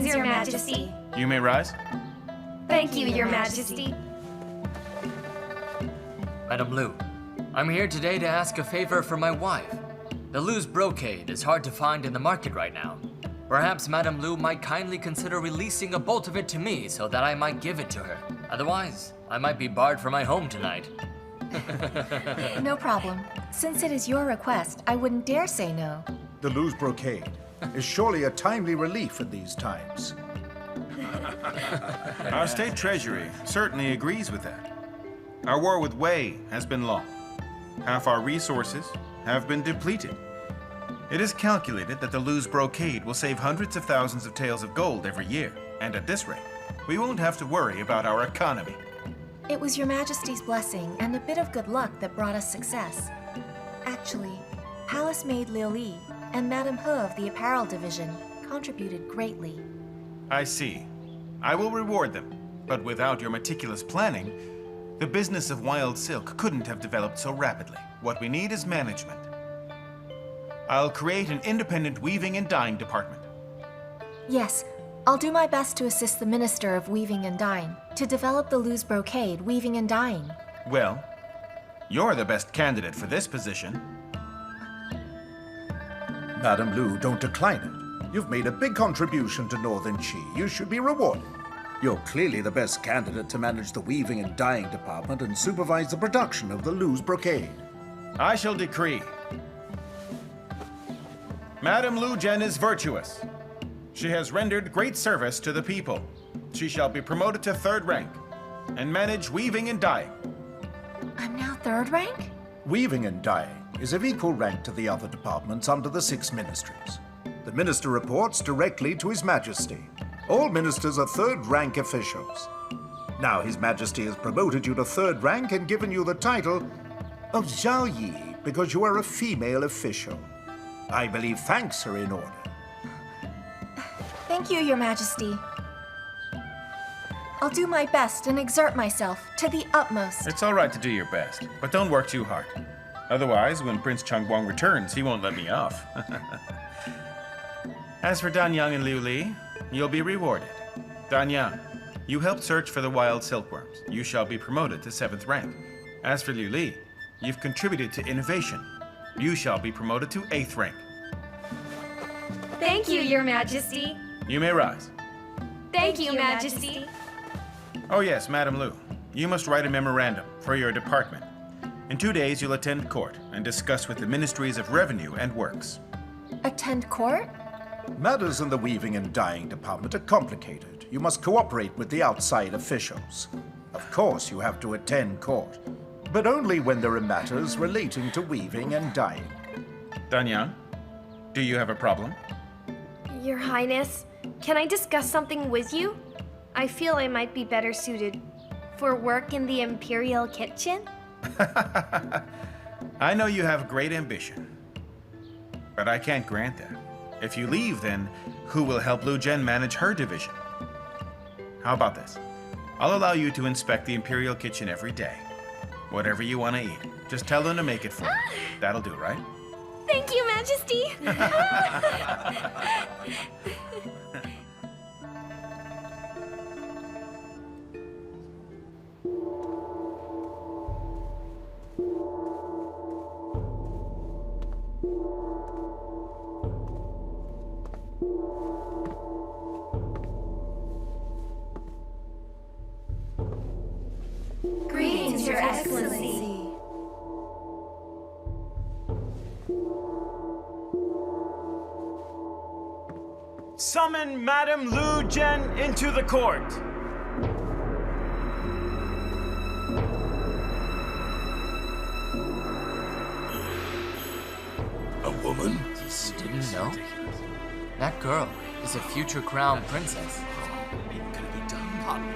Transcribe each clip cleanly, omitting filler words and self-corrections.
Greetings, Your Majesty. You may rise. Thank you, Your Majesty. Madam Lu, I'm here today to ask a favor for my wife. The Lu's brocade is hard to find in the market right now. Perhaps Madam Lu might kindly consider releasing a bolt of it to me so that I might give it to her. Otherwise, I might be barred from my home tonight. No problem. Since it is your request, I wouldn't dare say no. The Lu's brocade is surely a timely relief in these times. Our state treasury certainly agrees with that. Our war with Wei has been long. Half our resources have been depleted. It is calculated that the Lu's brocade will save hundreds of thousands of taels of gold every year, and at this rate, we won't have to worry about our economy. It was Your Majesty's blessing and a bit of good luck that brought us success. Actually, Palace Maid Liu Li and Madame He of the Apparel Division contributed greatly. I see. I will reward them, but without your meticulous planning, the business of wild silk couldn't have developed so rapidly. What we need is management. I'll create an independent weaving and dyeing department. Yes, I'll do my best to assist the Minister of Weaving and Dyeing to develop the Lu's brocade, weaving and dyeing. Well, you're the best candidate for this position. Madam Lu, don't decline it. You've made a big contribution to Northern Qi. You should be rewarded. You're clearly the best candidate to manage the weaving and dyeing department and supervise the production of the Lu's brocade. I shall decree. Madame Lu Zhen is virtuous. She has rendered great service to the people. She shall be promoted to 3rd rank and manage weaving and dyeing. I'm now 3rd rank? Weaving and dyeing is of equal rank to the other departments under the 6 ministries. The minister reports directly to His Majesty. All ministers are 3rd rank officials. Now His Majesty has promoted you to 3rd rank and given you the title of Zhao Yi because you are a female official. I believe thanks are in order. Thank you, Your Majesty. I'll do my best and exert myself to the utmost. It's all right to do your best, but don't work too hard. Otherwise, when Prince Chang Guang returns, he won't let me off. As for Danyang and Liu Li, you'll be rewarded. Danyang, you helped search for the wild silkworms. You shall be promoted to 7th rank. As for Liu Li, you've contributed to innovation. You shall be promoted to 8th rank. Thank you, Your Majesty. You may rise. Thank you, Majesty. Oh yes, Madam Lu, you must write a memorandum for your department. In 2 days, you'll attend court and discuss with the Ministries of Revenue and Works. Attend court? Matters in the weaving and dyeing department are complicated. You must cooperate with the outside officials. Of course, you have to attend court, but only when there are matters relating to weaving and dyeing. Danyang, do you have a problem? Your Highness, can I discuss something with you? I feel I might be better suited for work in the Imperial kitchen. I know you have great ambition, but I can't grant that. If you leave, then who will help Lu Zhen manage her division? How about this? I'll allow you to inspect the Imperial kitchen every day. Whatever you want to eat, just tell them to make it for you. That'll do, right? Thank you, Majesty. Greetings, Your Excellency. Summon Madame Lu Zhen into the court. A woman? You didn't know? That girl is a future crown princess. Can it be done?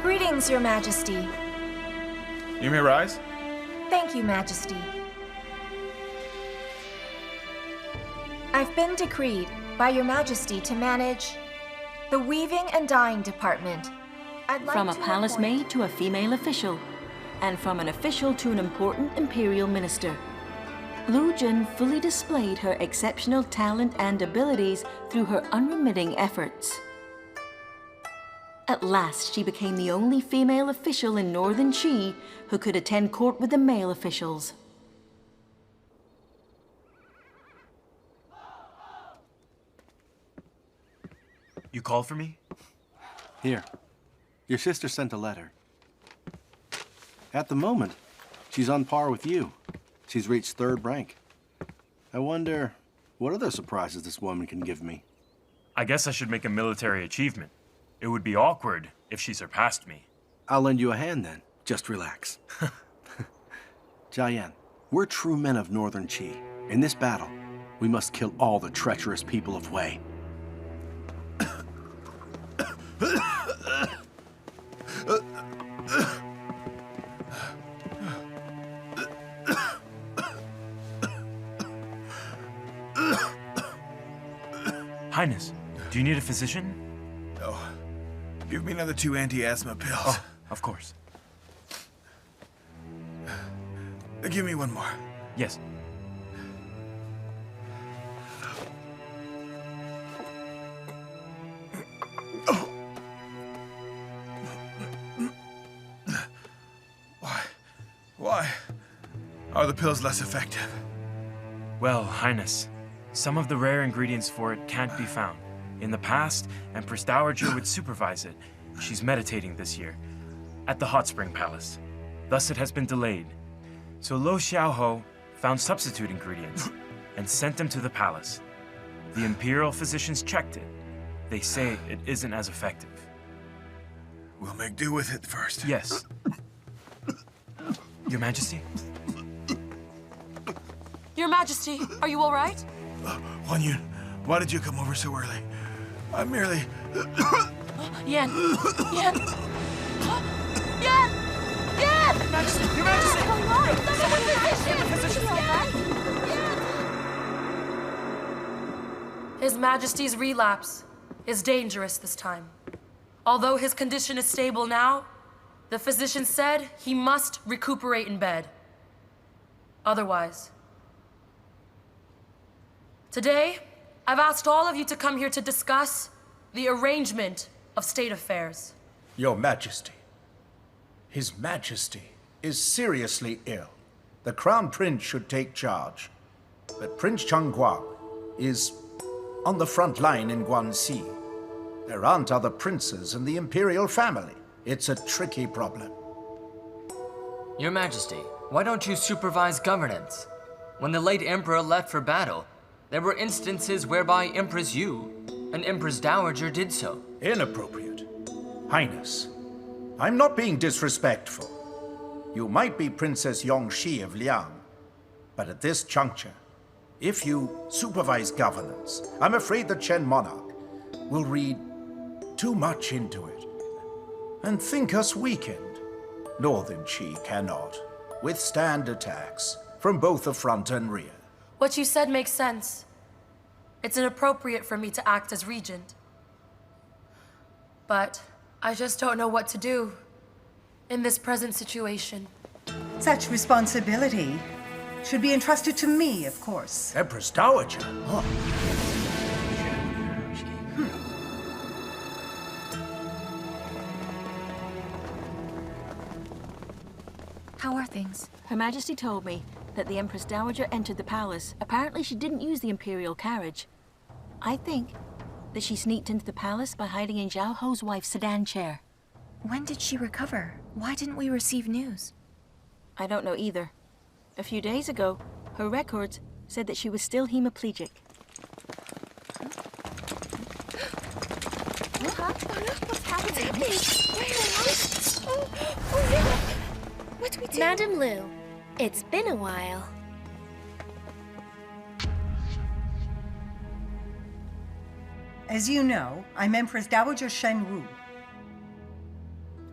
Greetings, Your Majesty. You may rise. Thank you, Majesty. I've been decreed by Your Majesty to manage the Weaving and Dyeing Department. I'd like From a to palace appoint- maid to a female official, and from an official to an important imperial minister. Lu Zhen fully displayed her exceptional talent and abilities through her unremitting efforts. At last, she became the only female official in Northern Qi who could attend court with the male officials. You called for me? Here. Your sister sent a letter. At the moment, she's on par with you. She's reached 3rd rank. I wonder, what other surprises this woman can give me? I guess I should make a military achievement. It would be awkward if she surpassed me. I'll lend you a hand then. Just relax. Jiayan, we're true men of Northern Qi. In this battle, we must kill all the treacherous people of Wei. Highness, do you need a physician? No. Give me another 2 anti-asthma pills. Oh, of course. Give me one more. Yes. Why are the pills less effective? Well, Highness, some of the rare ingredients for it can't be found. In the past, Empress Dowager would supervise it. She's meditating this year at the Hot Spring Palace. Thus it has been delayed. So Lo Xiaoho found substitute ingredients and sent them to the palace. The imperial physicians checked it. They say it isn't as effective. We'll make do with it first. Yes. Your Majesty? Your Majesty, are you all right? Huan Yun, why did you come over so early? I'm merely... Yan! Yan! Yan! Yan! Your Majesty! Your Majesty! Come on! Physician! His Majesty's relapse is dangerous this time. Although his condition is stable now, the physician said he must recuperate in bed. Otherwise. Today, I've asked all of you to come here to discuss the arrangement of state affairs. Your Majesty, His Majesty is seriously ill. The Crown Prince should take charge. But Prince Chang Guang is on the front line in Guangxi. There aren't other princes in the imperial family. It's a tricky problem. Your Majesty, why don't you supervise governance? When the late Emperor left for battle, there were instances whereby Empress Yu and Empress Dowager did so. Inappropriate. Highness, I'm not being disrespectful. You might be Princess Yongxi of Liang, but at this juncture, if you supervise governance, I'm afraid the Chen monarch will read too much into it and think us weakened. Northern Qi cannot withstand attacks from both the front and rear. What you said makes sense. It's inappropriate for me to act as regent. But I just don't know what to do in this present situation. Such responsibility should be entrusted to me, of course. Empress Dowager? Oh. How are things? Her Majesty told me that the Empress Dowager entered the palace. Apparently she didn't use the imperial carriage. I think that she sneaked into the palace by hiding in Zhao Ho's wife's sedan chair. When did she recover? Why didn't we receive news? I don't know either. A few days ago, her records said that she was still hemiplegic. What's happening? Oh no! What do we do? Madame Lu, it's been a while. As you know, I'm Empress Dowager Shen Wu.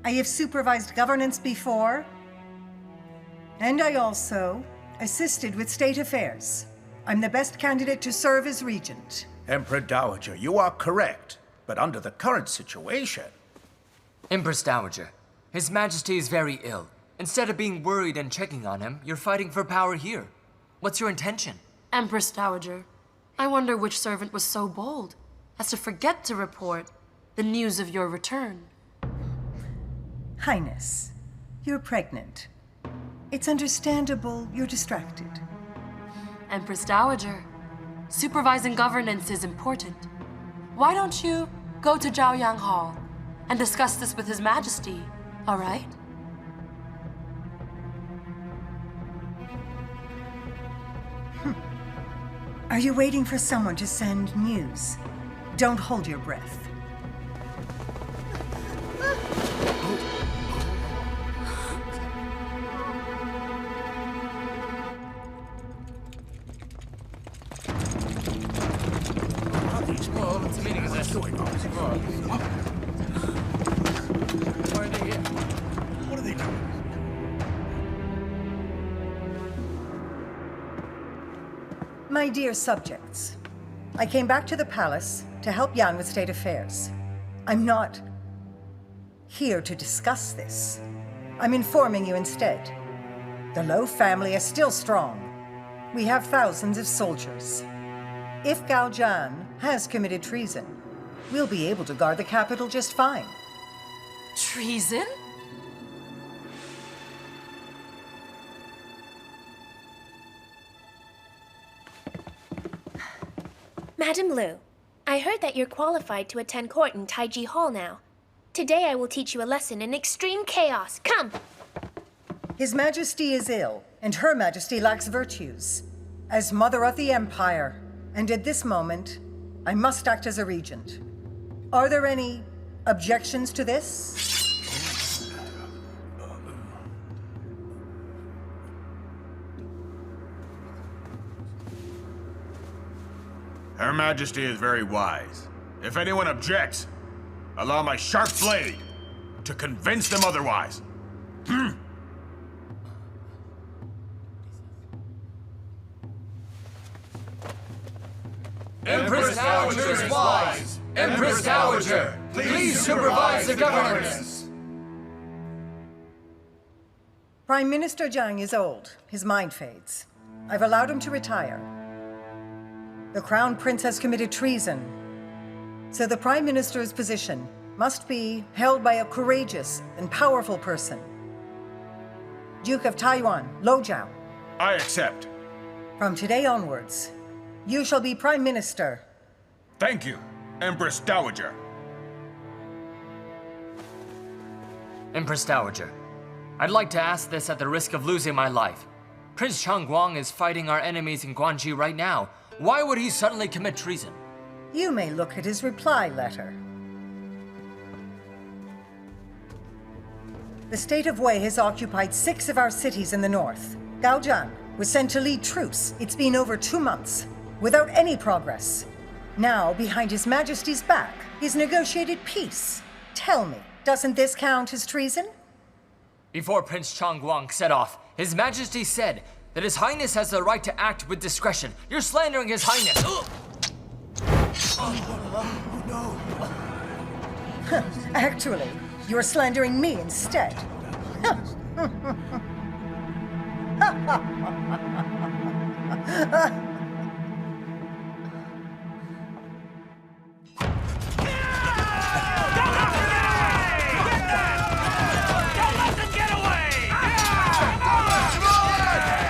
I have supervised governance before, and I also assisted with state affairs. I'm the best candidate to serve as regent. Emperor Dowager, you are correct, but under the current situation... Empress Dowager, His Majesty is very ill. Instead of being worried and checking on him, you're fighting for power here. What's your intention? Empress Dowager, I wonder which servant was so bold as to forget to report the news of your return. Highness, you're pregnant. It's understandable you're distracted. Empress Dowager, supervising governance is important. Why don't you go to Zhaoyang Hall and discuss this with His Majesty, all right? Are you waiting for someone to send news? Don't hold your breath. Well, it's a meeting of this. Why are they here? What are they doing? My dear subjects, I came back to the palace to help Yan with state affairs. I'm not here to discuss this. I'm informing you instead. The Lo family is still strong. We have thousands of soldiers. If Gao Zhan has committed treason, we'll be able to guard the capital just fine. Treason? Madam Lu, I heard that you're qualified to attend court in Taiji Hall now. Today I will teach you a lesson in extreme chaos. Come! His Majesty is ill, and Her Majesty lacks virtues. As Mother of the Empire, and at this moment, I must act as a regent. Are there any objections to this? Her Majesty is very wise. If anyone objects, allow my sharp blade to convince them otherwise. Empress Dowager is wise! Empress Dowager, please supervise the governance! Prime Minister Zhang is old. His mind fades. I've allowed him to retire. The Crown Prince has committed treason, so the Prime Minister's position must be held by a courageous and powerful person. Duke of Taiwan, Lo Zhao. I accept. From today onwards, you shall be Prime Minister. Thank you, Empress Dowager. Empress Dowager, I'd like to ask this at the risk of losing my life. Prince Chang Guang is fighting our enemies in Guangxi right now. Why would he suddenly commit treason? You may look at his reply letter. The state of Wei has occupied 6 of our cities in the north. Gao Zhan was sent to lead troops. It's been over 2 months, without any progress. Now, behind His Majesty's back, he's negotiated peace. Tell me, doesn't this count as treason? Before Prince Chang Guang set off, His Majesty said that His Highness has the right to act with discretion. You're slandering His Highness. Actually, you're slandering me instead.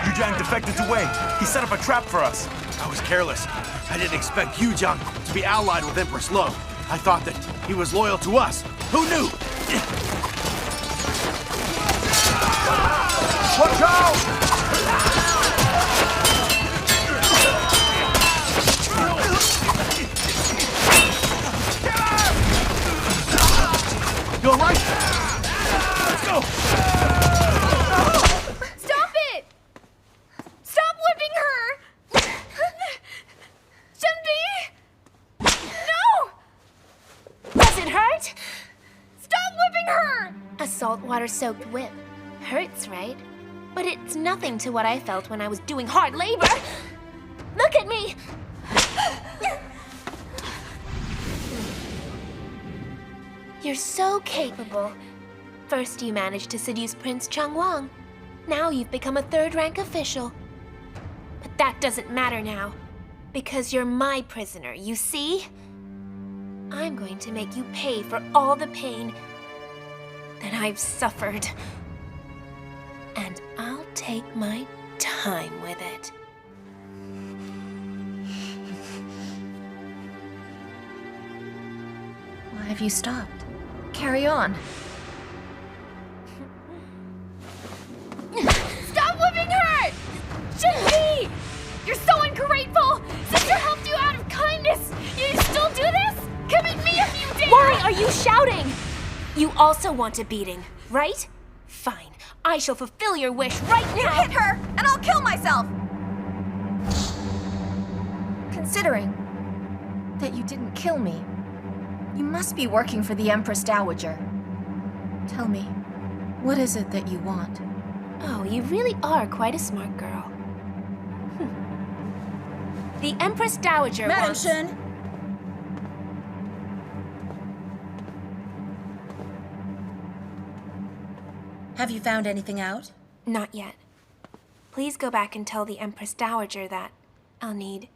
Yu Zhang defected to Wei. He set up a trap for us. I was careless. I didn't expect Yu Zhang to be allied with Empress Lo. I thought that he was loyal to us. Who knew? Watch out! You all right? Let's go! Stop it! Stop whipping her! Shenbi! No! Does it hurt? Stop whipping her! A saltwater-soaked whip. Hurts, right? But it's nothing to what I felt when I was doing hard labor. Look at me! You're so capable. First you managed to seduce Prince Chang Guang. Now you've become a third-rank official. But that doesn't matter now, because you're my prisoner, you see? I'm going to make you pay for all the pain that I've suffered. And I'll take my time with it. Why have you stopped? Carry on. Stop whipping her! Shin-Hee! You're so ungrateful! Sister helped you out of kindness! You still do this? Commit me if you dare! Why are you shouting? You also want a beating, right? Fine. I shall fulfill your wish right now! You hit her, and I'll kill myself! Considering that you didn't kill me, you must be working for the Empress Dowager. Tell me, what is it that you want? Oh, you really are quite a smart girl. The Empress Dowager Madam wants... Chen. Have you found anything out? Not yet. Please go back and tell the Empress Dowager that I'll need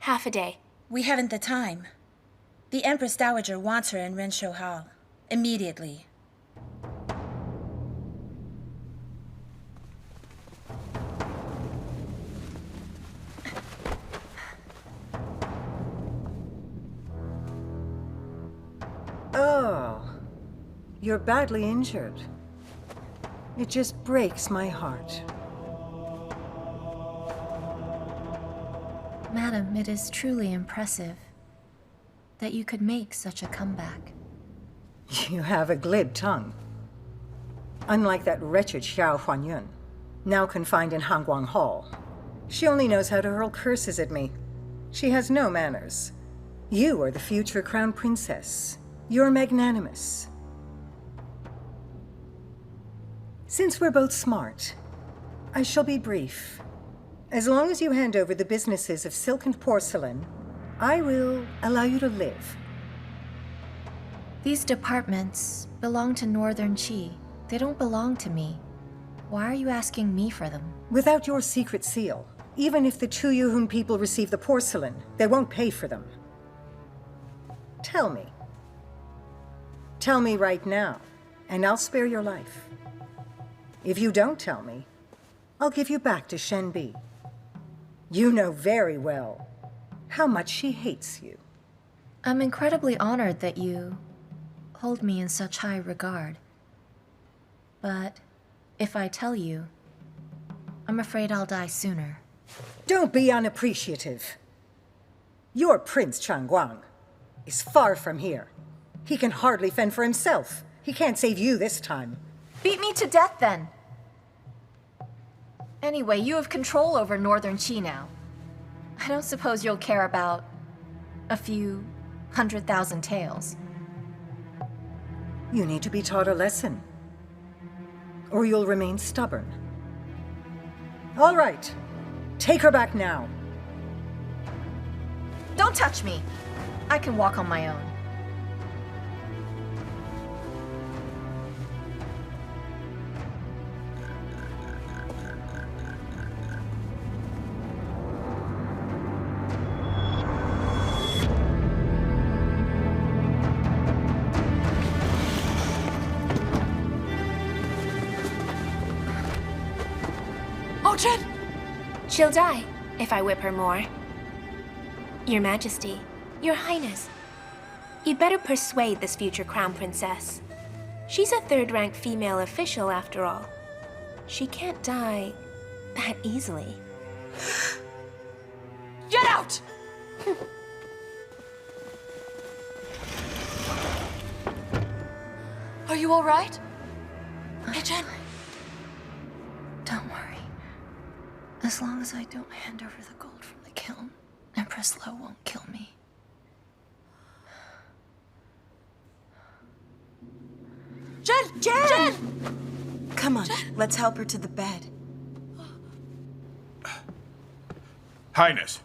half a day. We haven't the time. The Empress Dowager wants her in Renshou Hall. Immediately. Oh, you're badly injured. It just breaks my heart. Madam, it is truly impressive that you could make such a comeback. You have a glib tongue. Unlike that wretched Xiao Huanyun, now confined in Hanguang Hall. She only knows how to hurl curses at me. She has no manners. You are the future crown princess. You're magnanimous. Since we're both smart, I shall be brief. As long as you hand over the businesses of silk and porcelain, I will allow you to live. These departments belong to Northern Qi. They don't belong to me. Why are you asking me for them? Without your secret seal, even if the two Yuhun people receive the porcelain, they won't pay for them. Tell me. Tell me right now, and I'll spare your life. If you don't tell me, I'll give you back to Shen Bi. You know very well how much she hates you. I'm incredibly honored that you hold me in such high regard. But if I tell you, I'm afraid I'll die sooner. Don't be unappreciative. Your Prince Chang Guang is far from here. He can hardly fend for himself. He can't save you this time. Beat me to death, then. Anyway, you have control over Northern Qi now. I don't suppose you'll care about a few 100,000 taels. You need to be taught a lesson, or you'll remain stubborn. All right, take her back now. Don't touch me. I can walk on my own. Oh, Chen! She'll die if I whip her more. Your Majesty, Your Highness, you'd better persuade this future crown princess. She's a third-rank female official, after all. She can't die that easily. Get out! Are you all right? Hey, Chen. Don't worry. As long as I don't hand over the gold from the kiln, Empress Lo won't kill me. Chen! Chen! Chen! Come on, let's help her to the bed. Highness.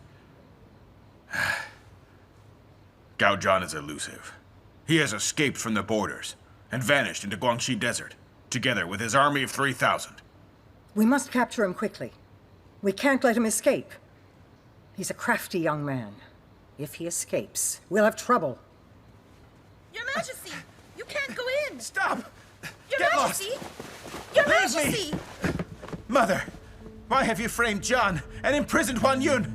Gao Zhan is elusive. He has escaped from the borders and vanished into Guangxi Desert. together with his army of 3,000. We must capture him quickly. We can't let him escape. He's a crafty young man. If he escapes, we'll have trouble. Your Majesty! You can't go in! Stop! Your Get Majesty! lost! Your Leave me! Majesty! Mother, why have you framed John and imprisoned Huan Yun?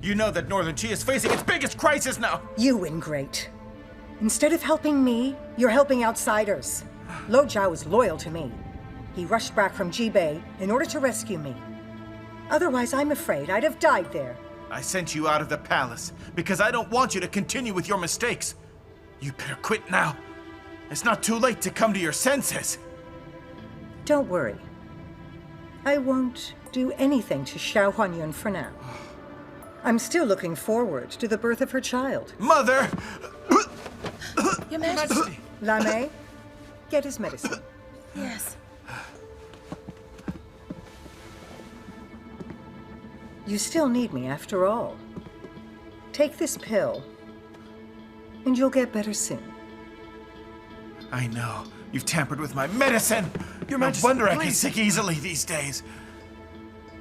You know that Northern Qi is facing its biggest crisis now! You ingrate. Instead of helping me, you're helping outsiders. Lo Zhao is loyal to me. He rushed back from Jibei in order to rescue me. Otherwise, I'm afraid I'd have died there. I sent you out of the palace because I don't want you to continue with your mistakes. You better quit now. It's not too late to come to your senses. Don't worry. I won't do anything to Xiao Huanyun for now. I'm still looking forward to the birth of her child. Mother! Your Majesty! Lame, get his medicine. Yes. You still need me after all. Take this pill, and you'll get better soon. I know. You've tampered with my medicine! Your No Majesty, wonder I can please. sick easily these days.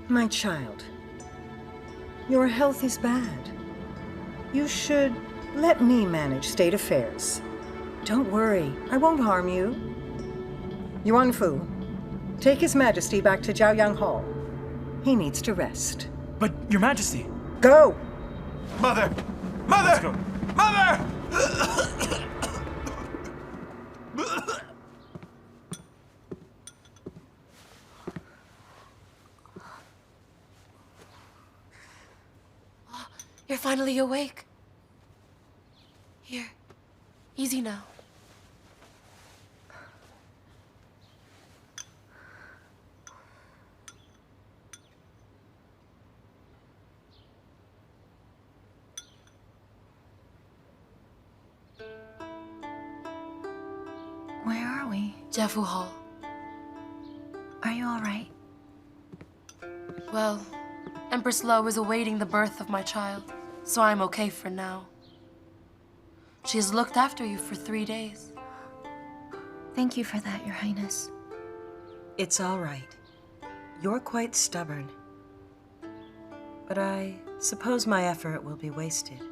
My child, your health is bad. You should let me manage state affairs. Don't worry, I won't harm you. Yuan Fu, take His Majesty back to Jiaoyang Hall. He needs to rest. But, Your Majesty... Go! Mother! Mother! Let's go. Mother! You're finally awake. Here. Easy now. Where are we? Jeffu Hall. Are you all right? Well, Empress Lo is awaiting the birth of my child, so I'm okay for now. She has looked after you for 3 days. Thank you for that, Your Highness. It's all right. You're quite stubborn. But I suppose my effort will be wasted.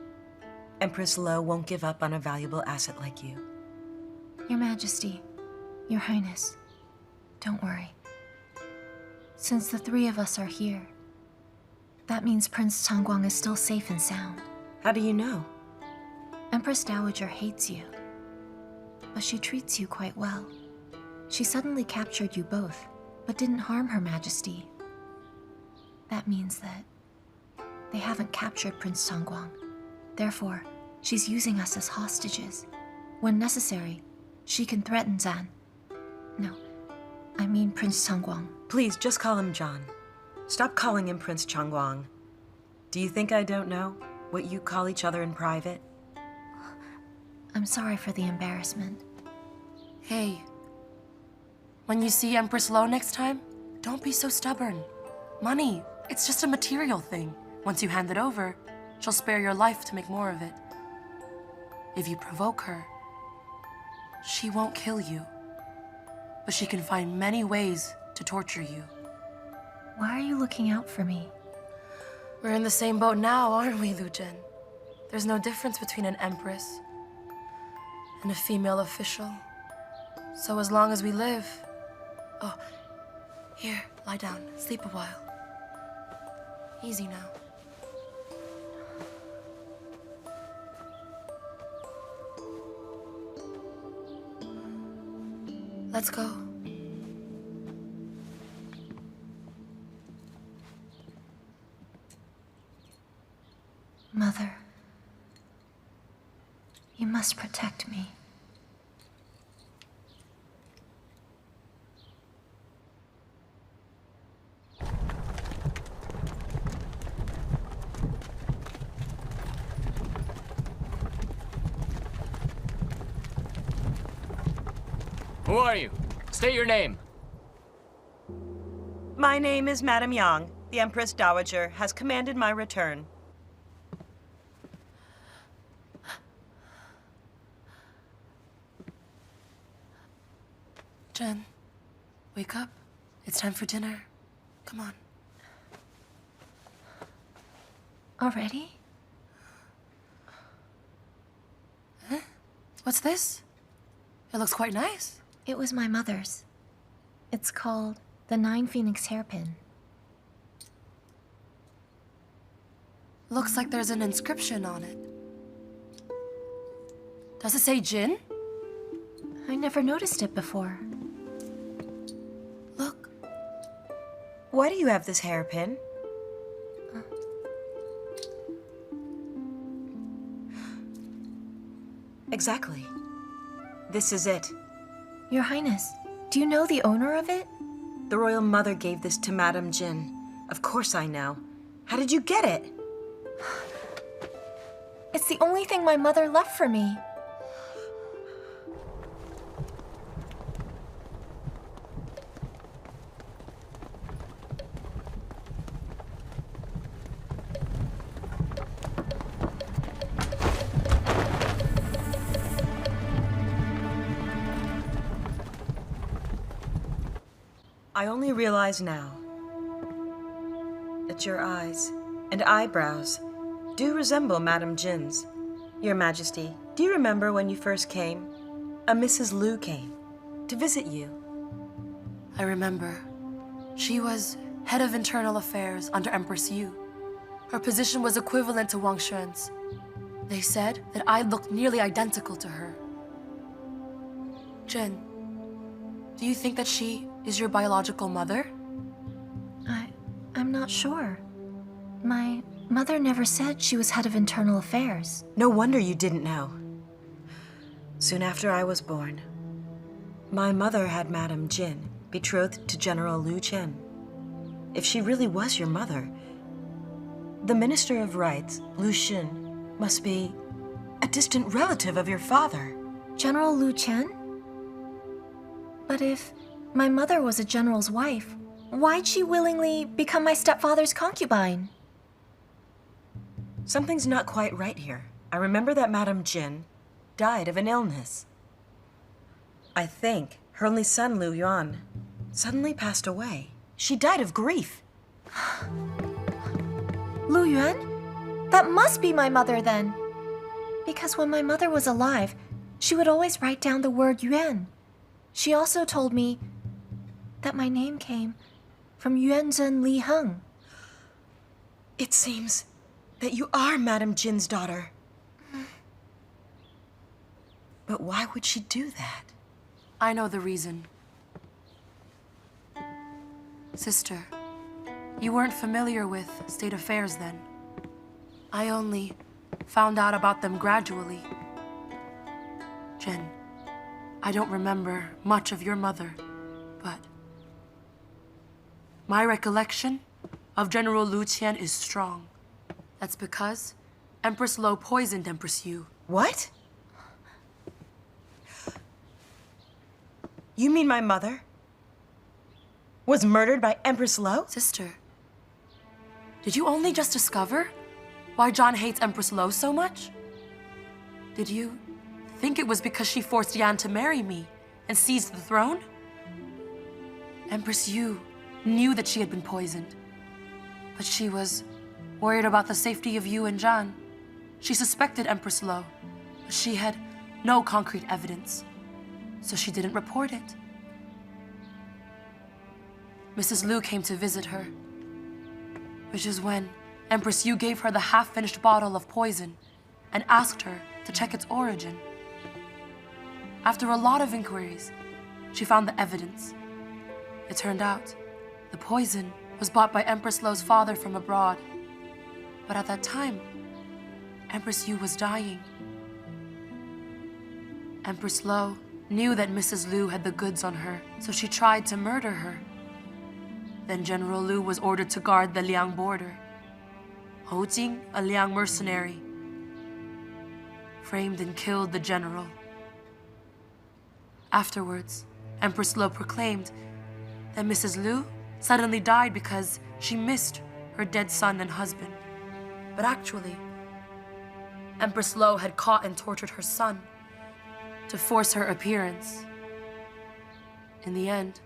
Empress Lo won't give up on a valuable asset like you. Your Majesty, Your Highness, don't worry. Since the three of us are here, that means Prince Chang Guang is still safe and sound. How do you know? Empress Dowager hates you, but she treats you quite well. She suddenly captured you both, but didn't harm Her Majesty. That means that they haven't captured Prince Chang Guang. Therefore, she's using us as hostages. When necessary, she can threaten Zan. No, I mean Prince Chang Guang. Please, just call him John. Stop calling him Prince Chang Guang. Do you think I don't know what you call each other in private? I'm sorry for the embarrassment. Hey, when you see Empress Lo next time, don't be so stubborn. Money, it's just a material thing. Once you hand it over, she'll spare your life to make more of it. If you provoke her, she won't kill you, but she can find many ways to torture you. Why are you looking out for me? We're in the same boat now, aren't we, Lu Zhen? There's no difference between an empress and a female official. So as long as we live... Oh, here, lie down, sleep a while. Easy now. Let's go. Mother, you must protect me. Who are you? State your name. My name is Madame Yang. The Empress Dowager has commanded my return. Chen, Wake up. It's time for dinner. Come on. Already? Huh? What's this? It looks quite nice. It was my mother's. It's called the 9 Phoenix hairpin. Looks like there's an inscription on it. Does it say Jin? I never noticed it before. Look. Why do you have this hairpin? Exactly. This is it. Your Highness, do you know the owner of it? The royal mother gave this to Madame Jin. Of course I know. How did you get it? It's the only thing my mother left for me. I only realize now that your eyes and eyebrows do resemble Madame Jin's. Your Majesty, do you remember when you first came? A Mrs. Lu came to visit you. I remember. She was head of internal affairs under Empress Yu. Her position was equivalent to Wang Xuan's. They said that I looked nearly identical to her. Chen, do you think that she is your biological mother? I'm not sure. My mother never said she was head of internal affairs. No wonder you didn't know. Soon after I was born, my mother had Madame Jin betrothed to General Lu Chen. If she really was your mother, the Minister of Rights, Lu Xun, must be a distant relative of your father. General Lu Chen? But if my mother was a general's wife, why'd she willingly become my stepfather's concubine? Something's not quite right here. I remember that Madame Jin died of an illness. I think her only son, Lu Yuan, suddenly passed away. She died of grief. Lu Yuan? That must be my mother then. Because when my mother was alive, she would always write down the word Yuan. She also told me that my name came from Yuanzhen Li Heng. It seems that you are Madame Jin's daughter. But why would she do that? I know the reason. Sister, you weren't familiar with state affairs then. I only found out about them gradually. Chen, I don't remember much of your mother, but my recollection of General Lu Qian is strong. That's because Empress Lo poisoned Empress Yu. What? You mean my mother was murdered by Empress Lo? Sister, did you only just discover why John hates Empress Lo so much? Did you think it was because she forced Yan to marry me and seized the throne? Empress Yu knew that she had been poisoned, but she was worried about the safety of Yu and Zhan. She suspected Empress Lo, but she had no concrete evidence, so she didn't report it. Mrs. Lu came to visit her, which is when Empress Yu gave her the half-finished bottle of poison and asked her to check its origin. After a lot of inquiries, she found the evidence. It turned out the poison was bought by Empress Lo's father from abroad. But at that time, Empress Yu was dying. Empress Lo knew that Mrs. Lu had the goods on her, so she tried to murder her. Then General Lu was ordered to guard the Liang border. Hou Jing, a Liang mercenary, framed and killed the general. Afterwards, Empress Lo proclaimed that Mrs. Lu suddenly died because she missed her dead son and husband. But actually, Empress Lo had caught and tortured her son to force her appearance. In the end,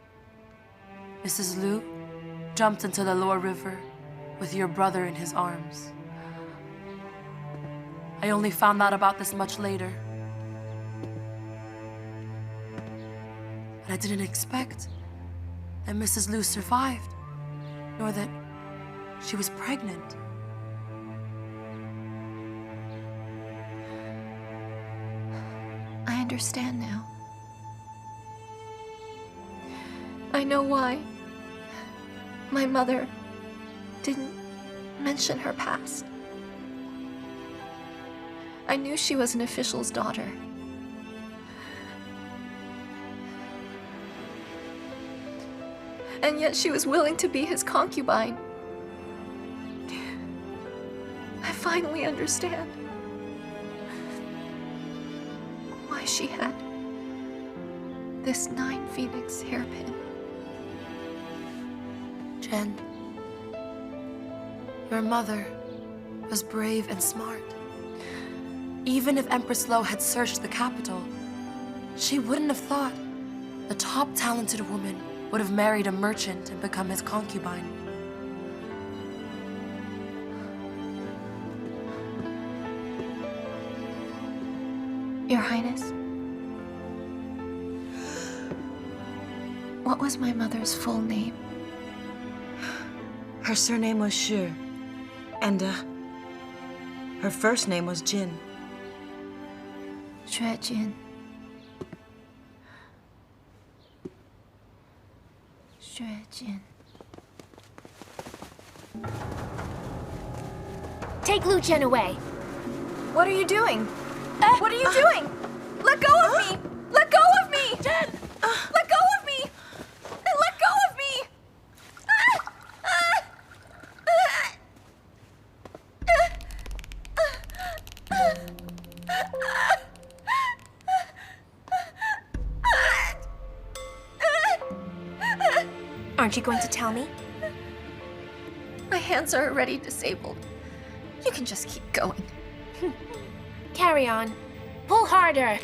Mrs. Lu jumped into the lower river with your brother in his arms. I only found out about this much later. But I didn't expect that Mrs. Lu survived, nor that she was pregnant. I understand now. I know why my mother didn't mention her past. I knew she was an official's daughter. And yet she was willing to be his concubine. I finally understand why she had this 9 Phoenix hairpin. Chen, your mother was brave and smart. Even if Empress Lo had searched the capital, she wouldn't have thought the top talented woman would have married a merchant and become his concubine. Your Highness, what was my mother's full name? Her surname was Shi, and her first name was Jin. Xue Jin. Xue Jin. Take Lu Zhen away. What are you doing? What are you doing? Let go of me! Let go of me! Jen! Let go of me! Let go of me! Aren't you going to tell me? My hands are already disabled. You can just keep going. Carry on. Pull harder.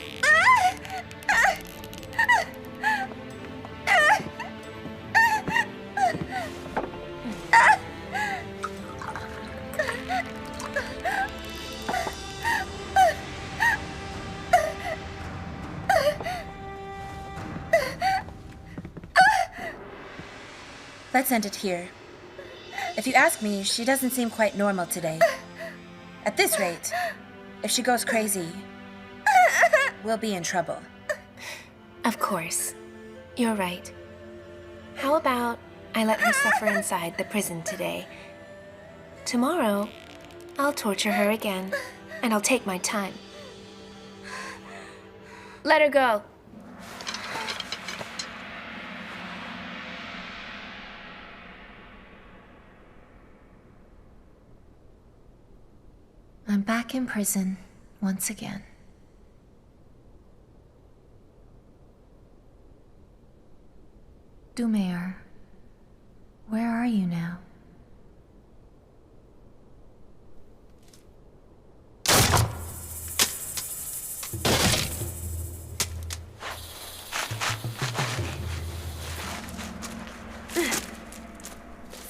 Let's end it here. If you ask me, she doesn't seem quite normal today. At this rate, if she goes crazy, we'll be in trouble. Of course. You're right. How about I let her suffer inside the prison today? Tomorrow, I'll torture her again, and I'll take my time. Let her go. I'm back in prison once again. Dumayer, where are you now?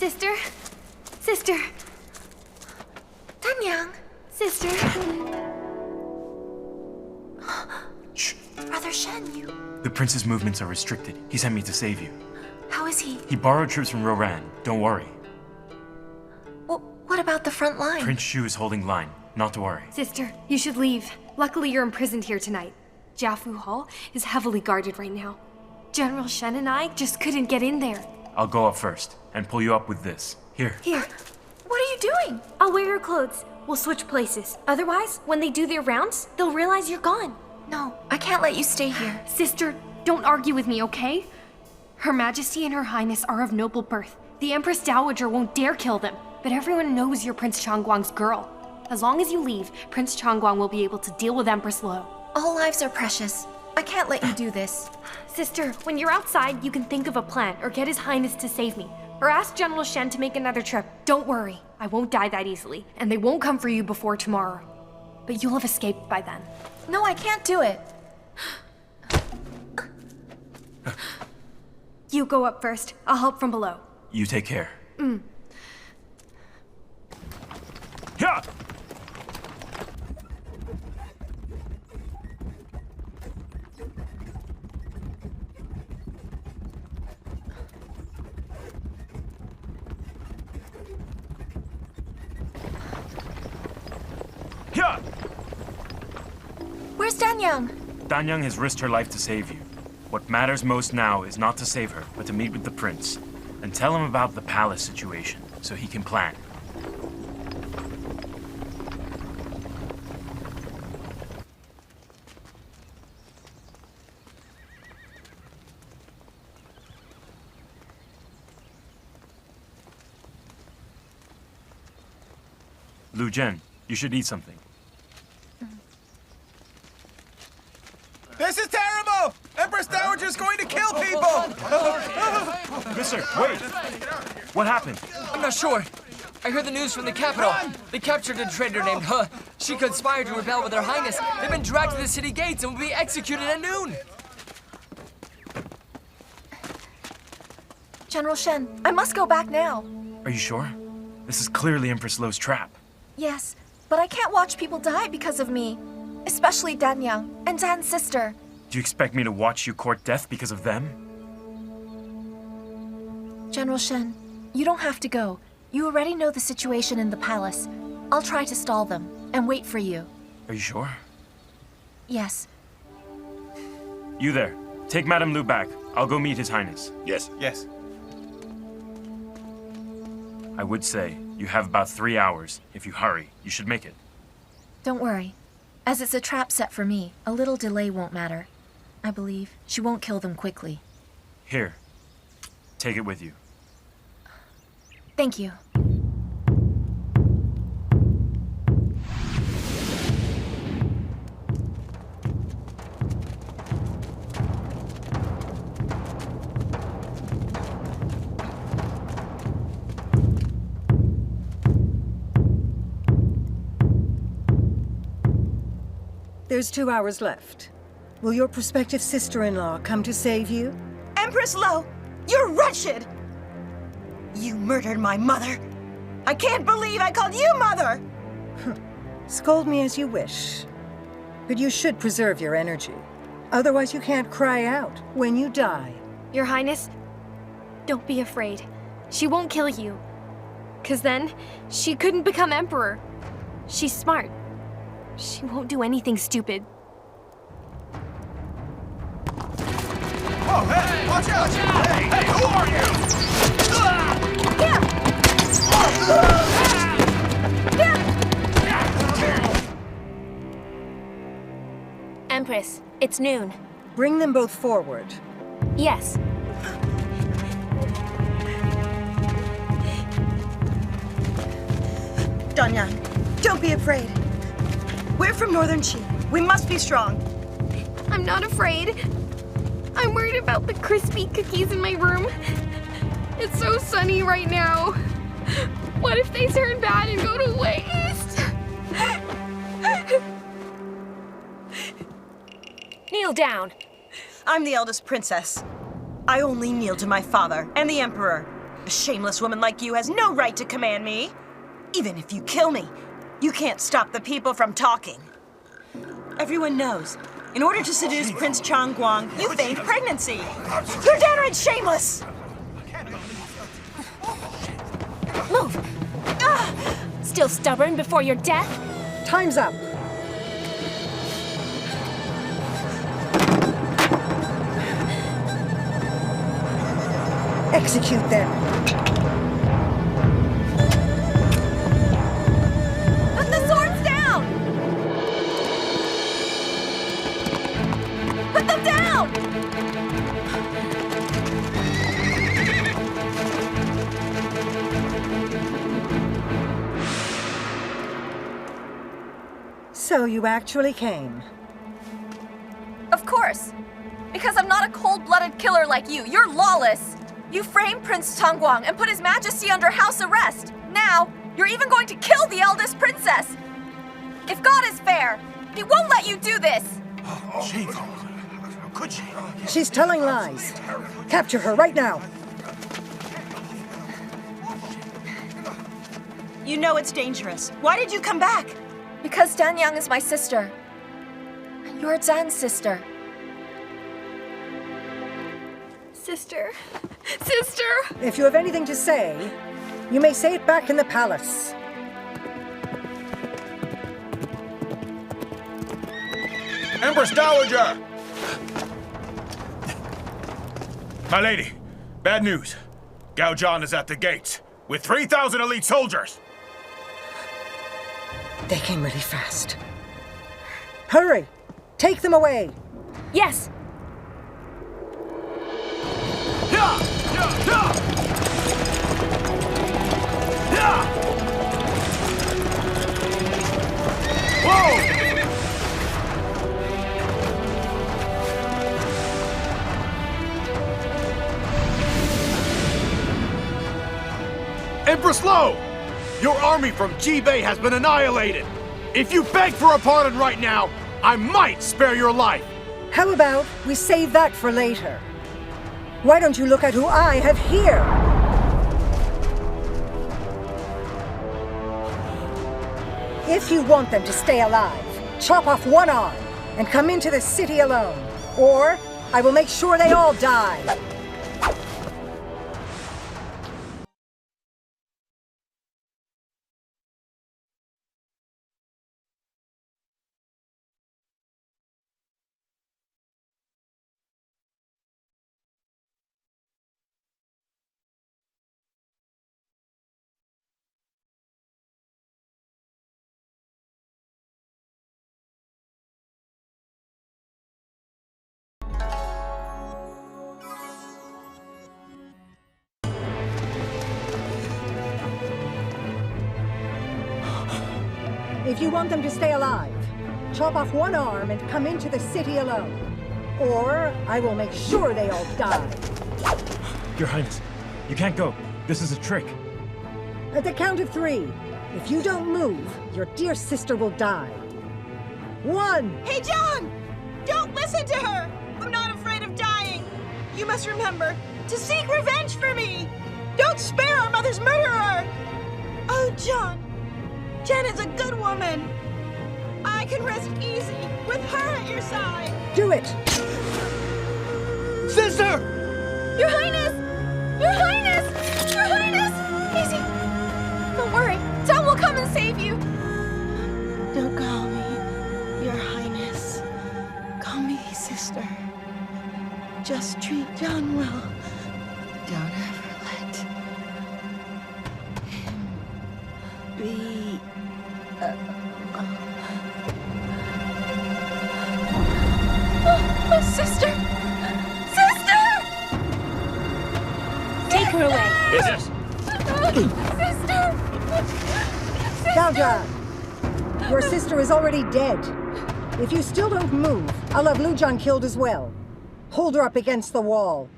Sister? Sister? Danyang! Sister? Shh! Brother Shen, you... The prince's movements are restricted. He sent me to save you. How is he? He borrowed troops from Roran. Don't worry. Well, what about the front line? Prince Shu is holding line. Not to worry. Sister, you should leave. Luckily, you're imprisoned here tonight. Jiafu Hall is heavily guarded right now. General Shen and I just couldn't get in there. I'll go up first and pull you up with this. Here. Here. What are you doing? I'll wear your clothes. We'll switch places. Otherwise, when they do their rounds, they'll realize you're gone. No, I can't let you stay here. Sister, don't argue with me, okay? Her Majesty and Her Highness are of noble birth. The Empress Dowager won't dare kill them, but everyone knows you're Prince Chang Guang's girl. As long as you leave, Prince Chang Guang will be able to deal with Empress Lo. All lives are precious. I can't let you do this. Sister, when you're outside, you can think of a plan or get His Highness to save me. Or ask General Shen to make another trip. Don't worry, I won't die that easily, and they won't come for you before tomorrow. But you'll have escaped by then. No, I can't do it. You go up first. I'll help from below. You take care. Yeah! Yeah! Where's Danyang? Danyang has risked her life to save you. What matters most now is not to save her, but to meet with the prince. And tell him about the palace situation, so he can plan. Lu Zhen, you should eat something. This is terrible! Empress Dowager's going to kill people! Mister, wait! What happened? I'm not sure. I heard the news from the capital. They captured a traitor named He. She conspired to rebel with Her Highness. They've been dragged to the city gates and will be executed at noon. General Shen, I must go back now. Are you sure? This is clearly Empress Lo's trap. Yes, but I can't watch people die because of me. Especially Danyang and Dan's sister. Do you expect me to watch you court death because of them? General Shen, you don't have to go. You already know the situation in the palace. I'll try to stall them and wait for you. Are you sure? Yes. You there. Take Madame Lu back. I'll go meet His Highness. Yes. Yes. I would say, you have about 3 hours. If you hurry, you should make it. Don't worry. As it's a trap set for me, a little delay won't matter. I believe she won't kill them quickly. Here. Take it with you. Thank you. There's 2 hours left. Will your prospective sister-in-law come to save you? Empress Lo, you're wretched! You murdered my mother. I can't believe I called you mother! Scold me as you wish. But you should preserve your energy. Otherwise you can't cry out when you die. Your Highness, don't be afraid. She won't kill you. 'Cause then, she couldn't become emperor. She's smart. She won't do anything stupid. Oh, hey! Watch out! Hey! Hey, who are you? Empress, it's noon. Bring them both forward. Yes. Danyang, don't be afraid. We're from Northern Qi. We must be strong. I'm not afraid. I'm worried about the crispy cookies in my room. It's so sunny right now. What if they turn bad and go to waste? Kneel down. I'm the eldest princess. I only kneel to my father and the emperor. A shameless woman like you has no right to command me. Even if you kill me, you can't stop the people from talking. Everyone knows, in order to seduce Prince Chang Guang, you feigned pregnancy. You're downright shameless! Move! Still stubborn before your death? Time's up. Execute them. Put the swords down! Put them down! So you actually came. Of course. Because I'm not a cold-blooded killer like you. You're lawless. You framed Prince Chang Guang and put His Majesty under house arrest. Now, you're even going to kill the eldest princess. If God is fair, He won't let you do this. Shameful. could she? She's telling lies. Capture her right now. You know it's dangerous. Why did you come back? Because Danyang is my sister. And you're Zhan's sister. Sister. Sister! If you have anything to say, you may say it back in the palace. Empress Dowager! My lady, bad news. Gao Zhan is at the gates with 3,000 elite soldiers. They came really fast. Hurry! Take them away! Yes! Whoa! Empress Lo! Your army from Jibei has been annihilated! If you beg for a pardon right now, I might spare your life! How about we save that for later? Why don't you look at who I have here? If you want them to stay alive, chop off one arm and come into the city alone. Or I will make sure they all die. If you want them to stay alive, chop off one arm and come into the city alone. Or I will make sure they all die. Your Highness, you can't go. This is a trick. At the count of 3, if you don't move, your dear sister will die. 1! Hey, John! Don't listen to her! I'm not afraid of dying! You must remember to seek revenge for me! Don't spare our mother's murderer! Oh, John! Chen is a good woman! I can rest easy with her at your side! Do it! Sister! Your Highness! Your Highness! Your Highness! Easy! Don't worry, Zhan will come and save you! Don't call me Your Highness. Call me sister. Just treat John well. Don't ever let him be Oh, sister! Sister! Take her away. Yes. Sister! Gao Zhan, your sister is already dead. If you still don't move, I'll have Lu Zhen killed as well. Hold her up against the wall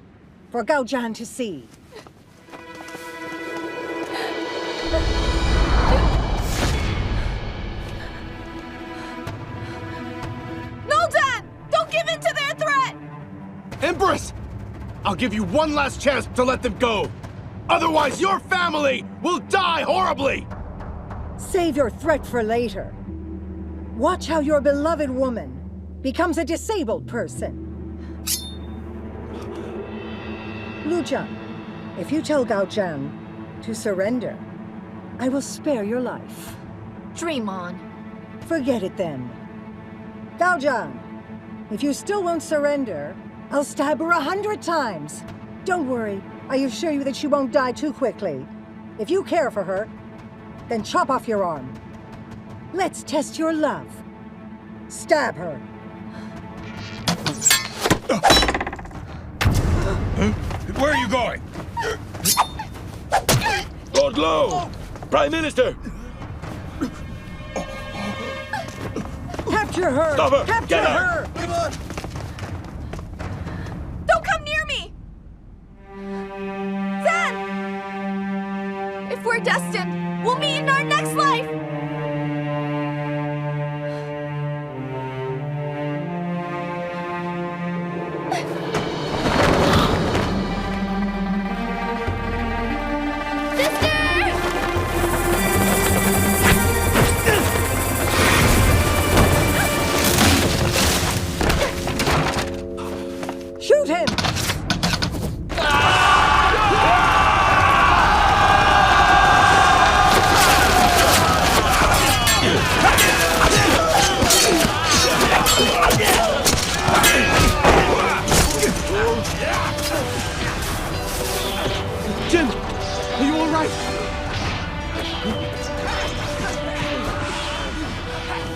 for Gao Zhan to see. Empress! I'll give you one last chance to let them go. Otherwise, your family will die horribly! Save your threat for later. Watch how your beloved woman becomes a disabled person. Lu Zhen, if you tell Gao Zhan to surrender, I will spare your life. Dream on. Forget it then. Gao Zhan, if you still won't surrender, I'll stab her 100 times. Don't worry, I assure you that she won't die too quickly. If you care for her, then chop off your arm. Let's test your love. Stab her. Where are you going? Lord Lo! Prime Minister! Capture her! Stop her! Capture Get her! her! Come on! Don't come near me! Zhan! If we're destined, we'll meet in our next life!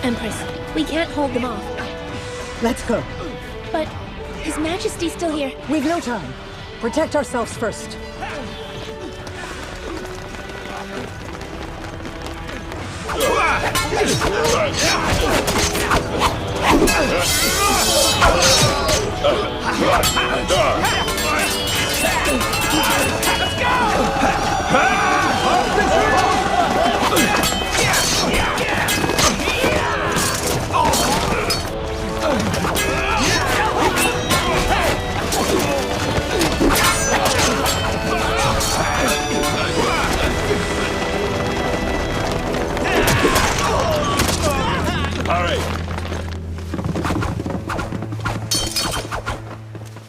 Empress, we can't hold them off. Let's go. But His Majesty's still here. We've no time. Protect ourselves first.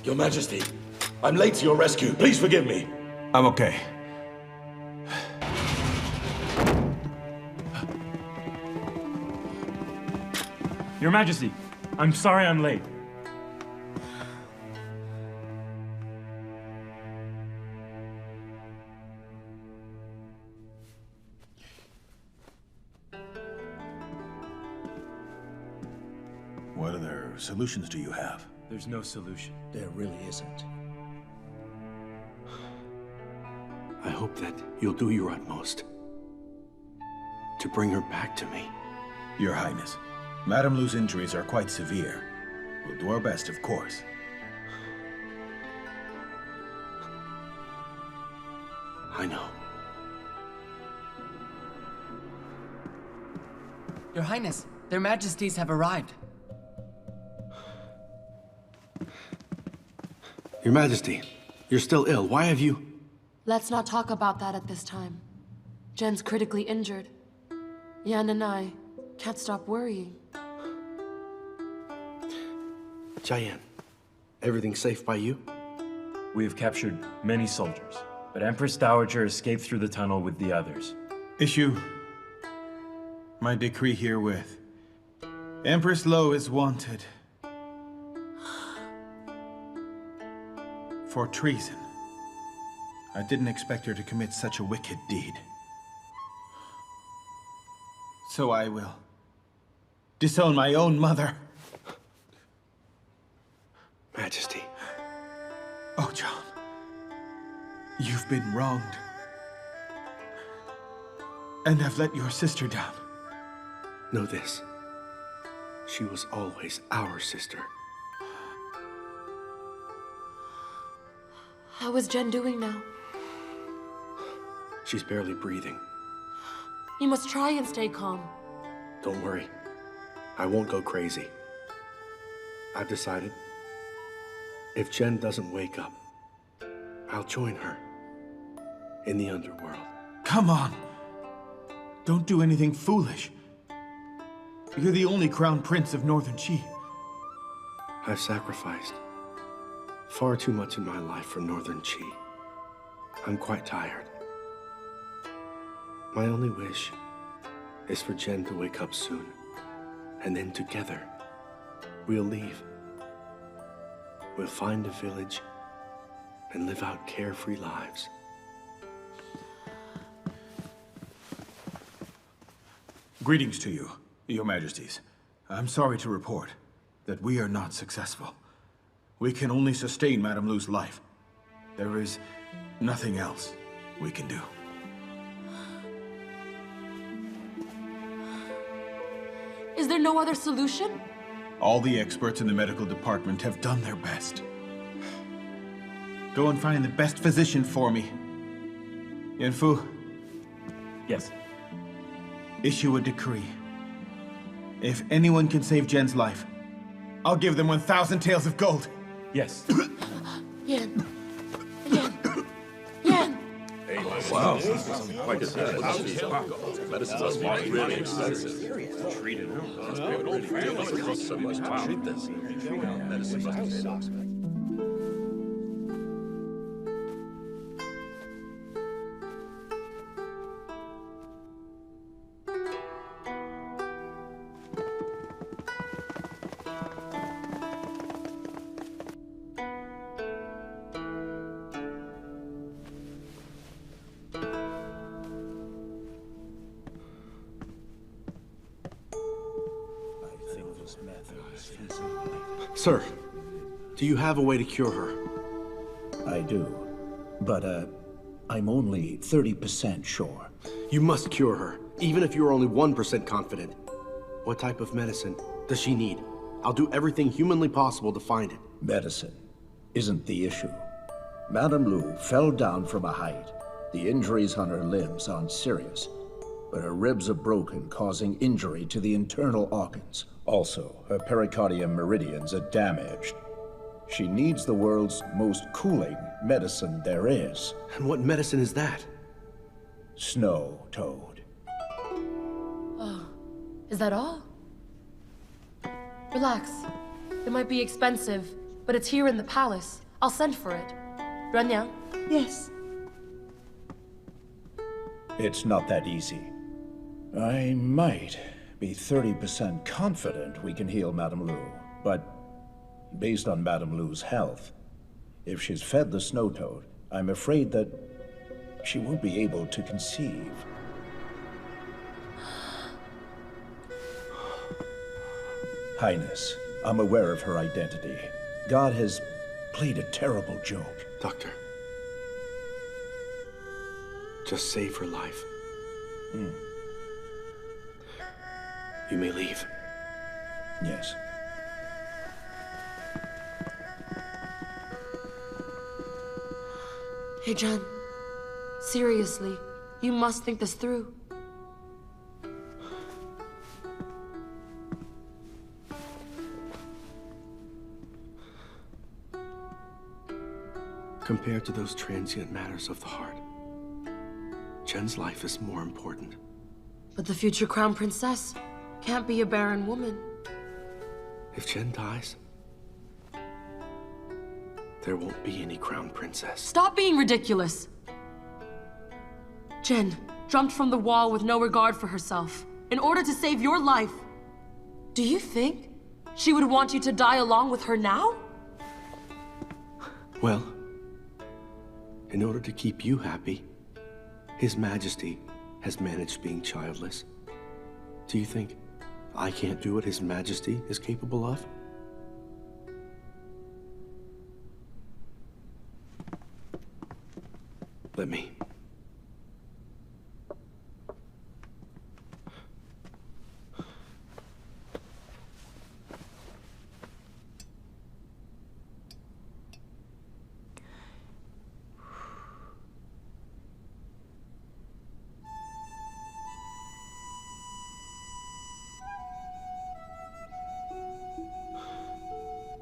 Your Majesty, I'm late to your rescue. Please forgive me. I'm okay. Your Majesty, I'm sorry I'm late. What other solutions do you have? There's no solution. There really isn't. I hope that you'll do your utmost to bring her back to me. Your Highness, Madame Lu's injuries are quite severe. We'll do our best, of course. I know. Your Highness, their Majesties have arrived. Your Majesty, you're still ill. Why have you... Let's not talk about that at this time. Jen's critically injured. Yan and I can't stop worrying. Jian, everything safe by you? We have captured many soldiers, but Empress Dowager escaped through the tunnel with the others. Issue my decree herewith. Empress Lo is wanted for treason. I didn't expect her to commit such a wicked deed. So I will disown my own mother. Majesty. Oh, John. You've been wronged. And have let your sister down. Know this. She was always our sister. How is Jen doing now? She's barely breathing. You must try and stay calm. Don't worry. I won't go crazy. I've decided, if Jen doesn't wake up, I'll join her in the underworld. Come on. Don't do anything foolish. You're the only crown prince of Northern Qi. I've sacrificed far too much in my life for Northern Qi. I'm quite tired. My only wish is for Jen to wake up soon, and then together, we'll leave. We'll find a village and live out carefree lives. Greetings to you, Your Majesties. I'm sorry to report that we are not successful. We can only sustain Madame Lu's life. There is nothing else we can do. Is there no other solution? All the experts in the medical department have done their best. Go and find the best physician for me. Yanfu? Yes. Issue a decree. If anyone can save Jen's life, I'll give them 1,000 taels of gold. Yes. Yan. Yan. Yan. Wow. Quite medicine must be really expensive. Treat it. Treat this. Medicine must be so expensive. Sir, do you have a way to cure her? I do, but I'm only 30% sure. You must cure her, even if you're only 1% confident. What type of medicine does she need? I'll do everything humanly possible to find it. Medicine isn't the issue. Madame Lu fell down from a height. The injuries on her limbs aren't serious, but her ribs are broken, causing injury to the internal organs. Also, her pericardium meridians are damaged. She needs the world's most cooling medicine there is. And what medicine is that? Snow toad. Oh, is that all? Relax. It might be expensive, but it's here in the palace. I'll send for it. Yuanyang? Yes. It's not that easy. I might be 30% confident we can heal Madame Lu, but based on Madame Lu's health, if she's fed the snow toad, I'm afraid that she won't be able to conceive. Highness, I'm aware of her identity. God has played a terrible joke. Doctor, just save her life. You may leave. Yes. Hey, Chen. Seriously, you must think this through. Compared to those transient matters of the heart, Chen's life is more important. But the future crown princess can't be a barren woman. If Chen dies, there won't be any crown princess. Stop being ridiculous! Chen jumped from the wall with no regard for herself in order to save your life. Do you think she would want you to die along with her now? Well, in order to keep you happy, His Majesty has managed being childless. Do you think I can't do what His Majesty is capable of? Let me.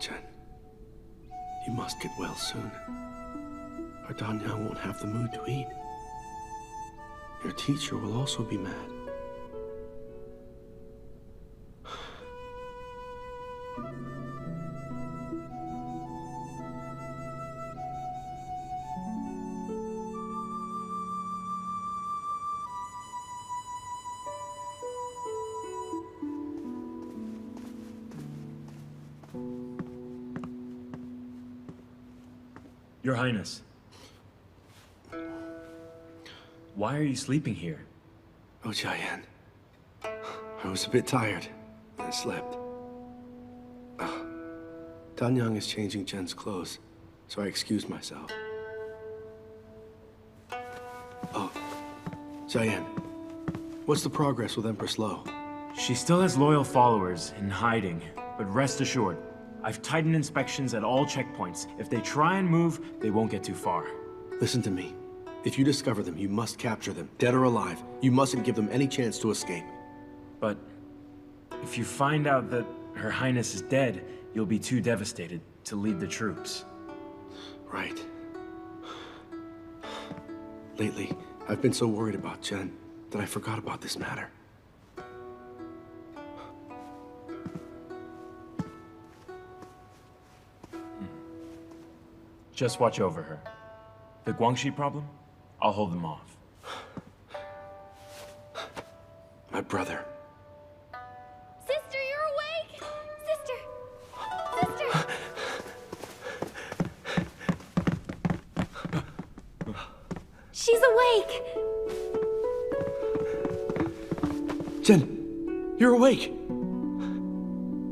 Chen, you must get well soon, or Danyang won't have the mood to eat. Your teacher will also be mad. Your Highness. Why are you sleeping here? Oh, Jiayan. I was a bit tired. I slept. Danyang is changing Chen's clothes, so I excused myself. Oh, Jiayan. What's the progress with Empress Lo? She still has loyal followers in hiding, but rest assured, I've tightened inspections at all checkpoints. If they try and move, they won't get too far. Listen to me. If you discover them, you must capture them, dead or alive. You mustn't give them any chance to escape. But if you find out that Her Highness is dead, you'll be too devastated to lead the troops. Right. Lately, I've been so worried about Chen that I forgot about this matter. Just watch over her. The Guangxi problem? I'll hold them off. My brother. Sister, you're awake! Sister! Sister! She's awake! Chen, you're awake!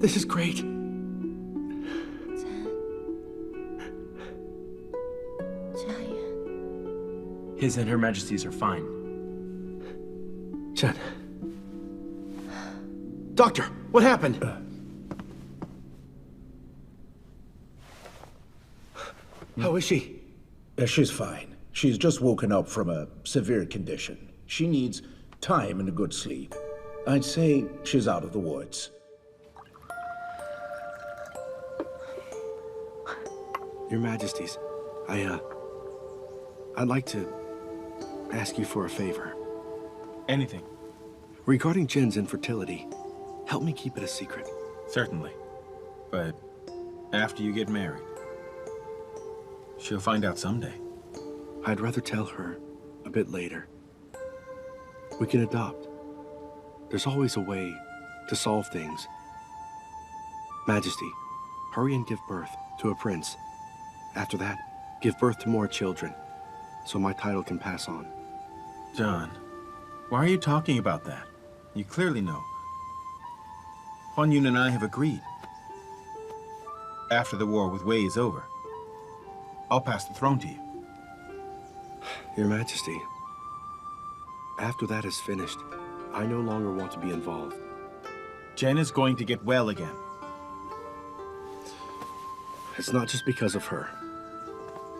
This is great. His and Her Majesty's are fine. Chen. Doctor, what happened? How is she? She's fine. She's just woken up from a severe condition. She needs time and a good sleep. I'd say she's out of the woods. Your Majesties, I'd like to ask you for a favor. Anything. Regarding Chen's infertility, help me keep it a secret. Certainly. But after you get married, she'll find out someday. I'd rather tell her a bit later. We can adopt. There's always a way to solve things. Majesty, hurry and give birth to a prince. After that, give birth to more children, so my title can pass on. John, why are you talking about that? You clearly know. Huan Yun and I have agreed. After the war with Wei is over, I'll pass the throne to you. Your Majesty, after that is finished, I no longer want to be involved. Chen is going to get well again. It's not just because of her.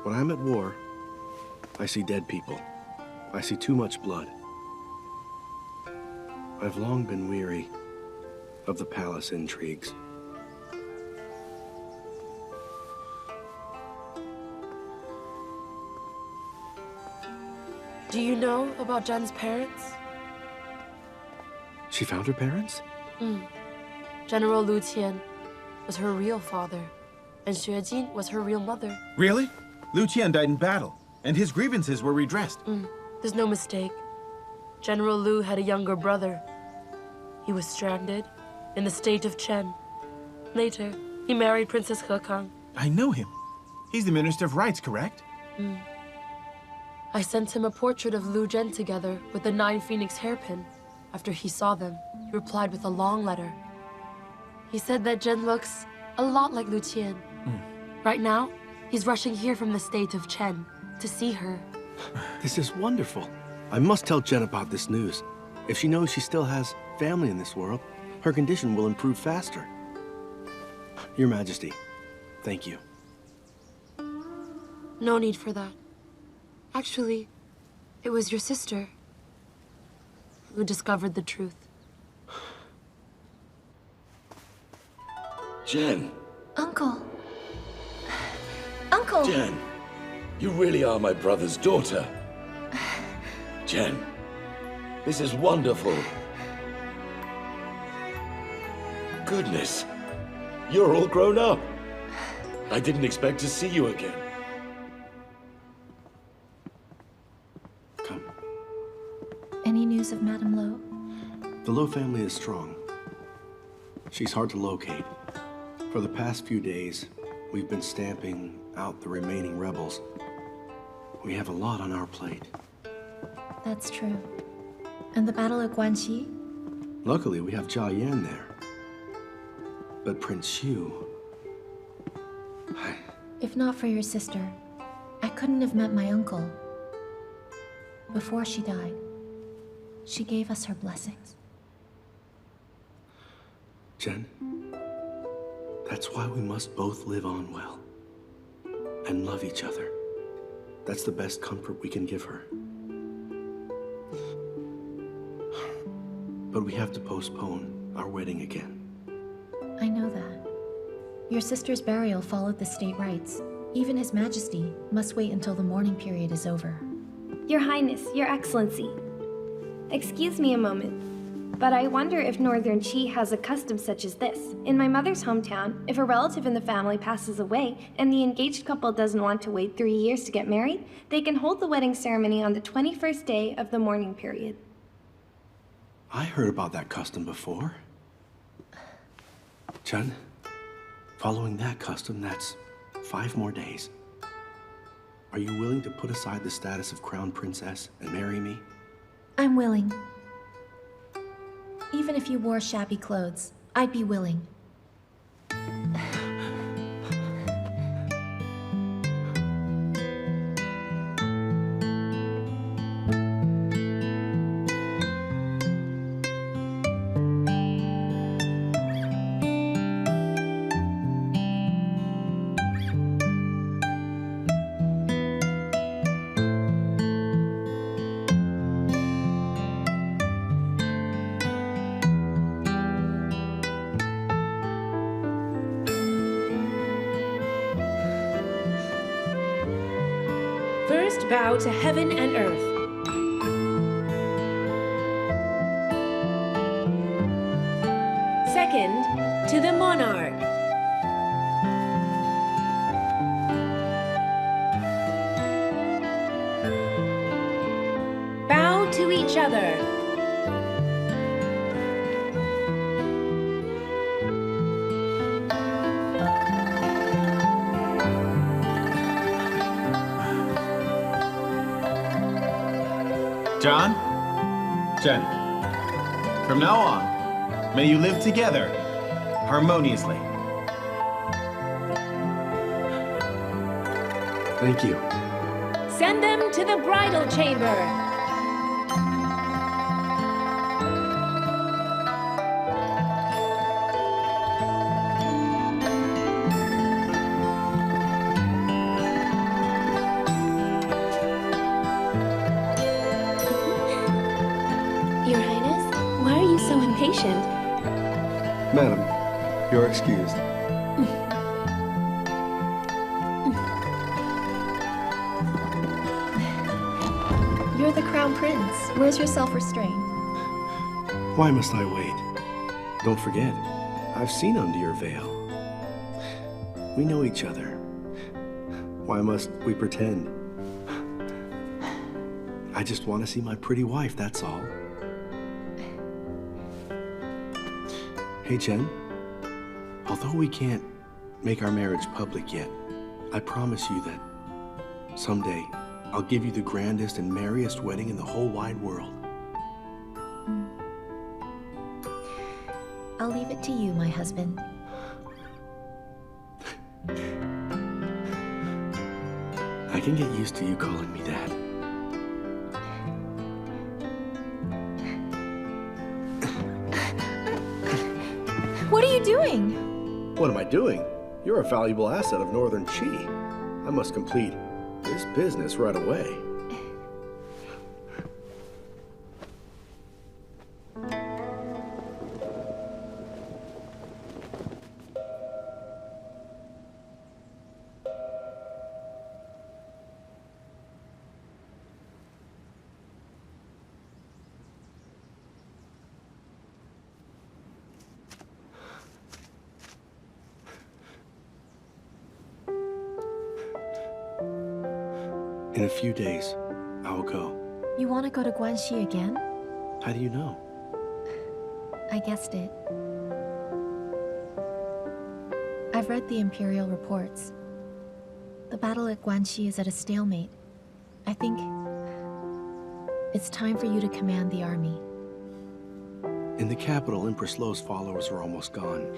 When I'm at war, I see dead people. I see too much blood. I've long been weary of the palace intrigues. Do you know about Zhen's parents? She found her parents? General Lu Qian was her real father, and Xue Jin was her real mother. Really? Lu Qian died in battle, and his grievances were redressed. There's no mistake. General Lu had a younger brother. He was stranded in the state of Chen. Later, he married Princess He Kang. I know him. He's the Minister of Rights, correct? I sent him a portrait of Lu Zhen together with the 9 Phoenix hairpin. After he saw them, he replied with a long letter. He said that Zhen looks a lot like Lu Qian. Right now, he's rushing here from the state of Chen to see her. This is wonderful. I must tell Chen about this news. If she knows she still has family in this world, her condition will improve faster. Your Majesty, thank you. No need for that. Actually, it was your sister who discovered the truth. Chen. Uncle. Uncle! Chen, you really are my brother's daughter. Chen, this is wonderful. Goodness, you're all grown up. I didn't expect to see you again. Come. Any news of Madame Lo? The Lo family is strong. She's hard to locate. For the past few days, we've been stamping out the remaining rebels. We have a lot on our plate. That's true. And the Battle of Guanxi? Luckily, we have Zhao Yan there. But Prince Xu... If not for your sister, I couldn't have met my uncle. Before she died, she gave us her blessings. Chen, that's why we must both live on well. And love each other. That's the best comfort we can give her. But we have to postpone our wedding again. I know that. Your sister's burial followed the state rites. Even His Majesty must wait until the mourning period is over. Your Highness, Your Excellency. Excuse me a moment, but I wonder if Northern Qi has a custom such as this. In my mother's hometown, if a relative in the family passes away and the engaged couple doesn't want to wait 3 years to get married, they can hold the wedding ceremony on the 21st day of the mourning period. I heard about that custom before. Chen, following that custom, that's 5 more days. Are you willing to put aside the status of Crown Princess and marry me? I'm willing. Even if you wore shabby clothes, I'd be willing. First, bow to heaven and earth. Second, to the monarch. Bow to each other. John? Chen. From now on, may you live together harmoniously. Thank you. Send them to the bridal chamber. Your Highness, why are you so impatient? Madam, you're excused. You're the crown prince. Where's your self-restraint? Why must I wait? Don't forget, I've seen under your veil. We know each other. Why must we pretend? I just want to see my pretty wife, that's all. Hey, Chen. Although we can't make our marriage public yet, I promise you that someday I'll give you the grandest and merriest wedding in the whole wide world. I'll leave it to you, my husband. I can get used to you calling me Dad. What are you doing? What am I doing? You're a valuable asset of Northern Qi. I must complete this business right away. In a few days, I will go. You want to go to Guanxi again? How do you know? I guessed it. I've read the Imperial reports. The battle at Guanxi is at a stalemate. I think it's time for you to command the army. In the capital, Empress Lo's followers are almost gone.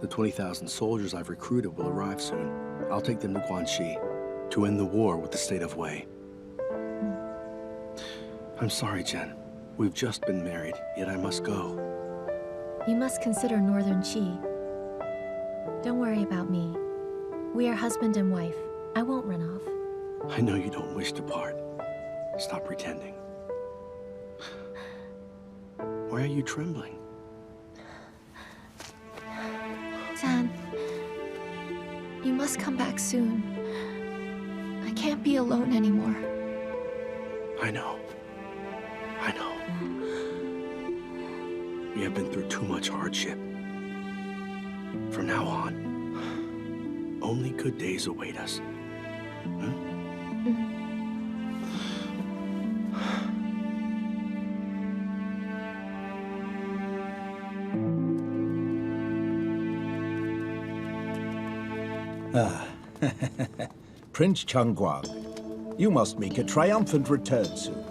The 20,000 soldiers I've recruited will arrive soon. I'll take them to Guanxi to end the war with the state of Wei. I'm sorry, Chen. We've just been married, yet I must go. You must consider Northern Qi. Don't worry about me. We are husband and wife. I won't run off. I know you don't wish to part. Stop pretending. Why are you trembling? Zhan, you must come back soon. I can't be alone anymore. I know. I know. We have been through too much hardship. From now on, only good days await us. Prince Chang Guang, you must make a triumphant return soon.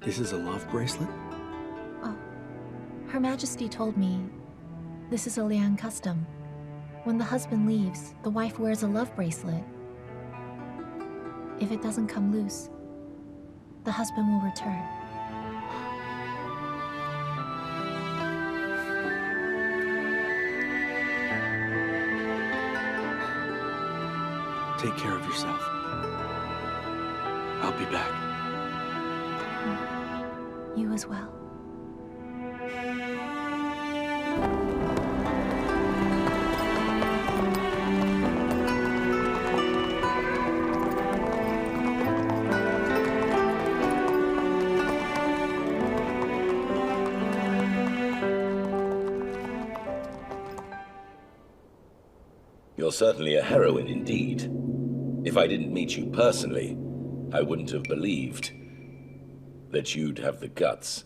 This is a love bracelet? Oh, Her Majesty told me this is a Liang custom. When the husband leaves, the wife wears a love bracelet. If it doesn't come loose, the husband will return. Take care of yourself. I'll be back. You as well. You're certainly a heroine indeed. If I didn't meet you personally, I wouldn't have believed that you'd have the guts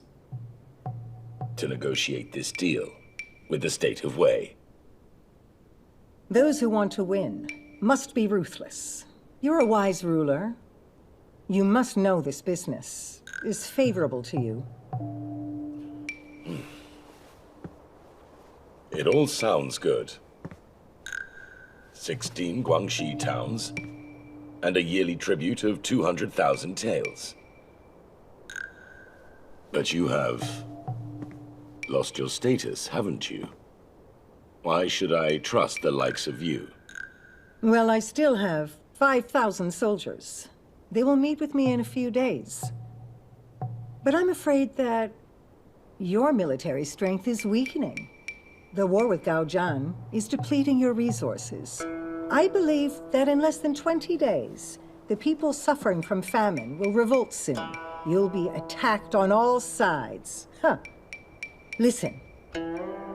to negotiate this deal with the state of Wei. Those who want to win must be ruthless. You're a wise ruler. You must know this business is favorable to you. It all sounds good. 16 Guangxi towns, and a yearly tribute of 200,000 taels. But you have lost your status, haven't you? Why should I trust the likes of you? Well, I still have 5,000 soldiers. They will meet with me in a few days. But I'm afraid that your military strength is weakening. The war with Gaojian is depleting your resources. I believe that in less than 20 days, the people suffering from famine will revolt soon. You'll be attacked on all sides. Huh. Listen.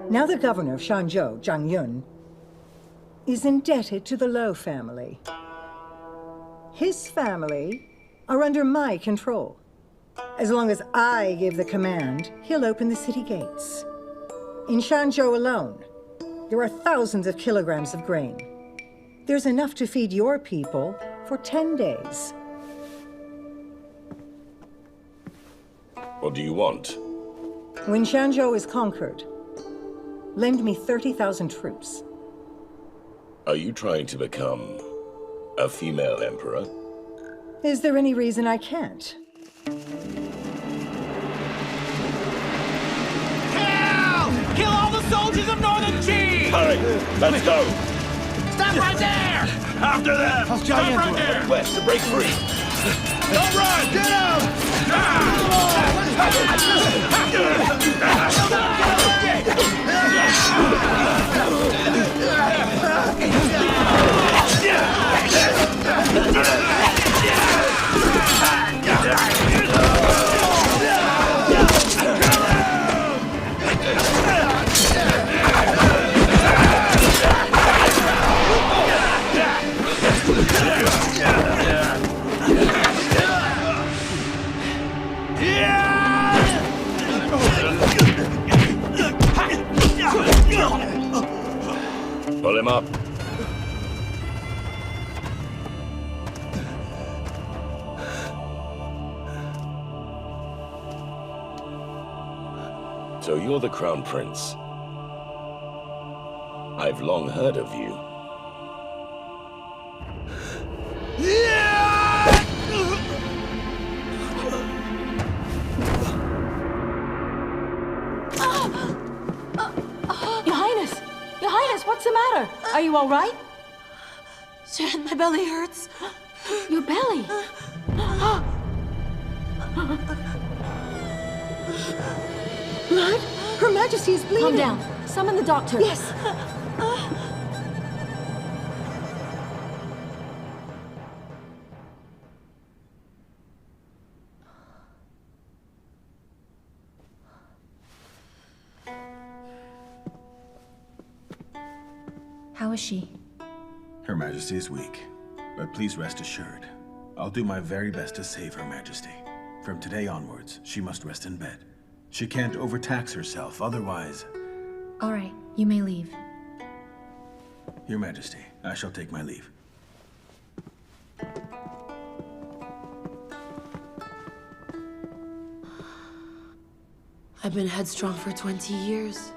Now the governor of Shanzhou, Zhang Yun, is indebted to the Lo family. His family are under my control. As long as I give the command, he'll open the city gates. In Shanzhou alone, there are thousands of kilograms of grain. There's enough to feed your people for 10 days. What do you want? When Shanzhou is conquered, lend me 30,000 troops. Are you trying to become a female emperor? Is there any reason I can't? Kill all the soldiers of Northern Qi! Hurry! Let's go! Stop right there! After them! Stop right there! Request to break free! Don't run! Get him! Pull him up. So you're the Crown Prince. I've long heard of you. Your Highness, what's the matter? Are you all right? Chen, my belly hurts. Your belly? Blood? Her Majesty is bleeding. Calm down. Summon the doctor. Yes. How is she? Her Majesty is weak, but please rest assured. I'll do my very best to save Her Majesty. From today onwards, she must rest in bed. She can't overtax herself, otherwise... All right, you may leave. Your Majesty, I shall take my leave. I've been headstrong for 20 years.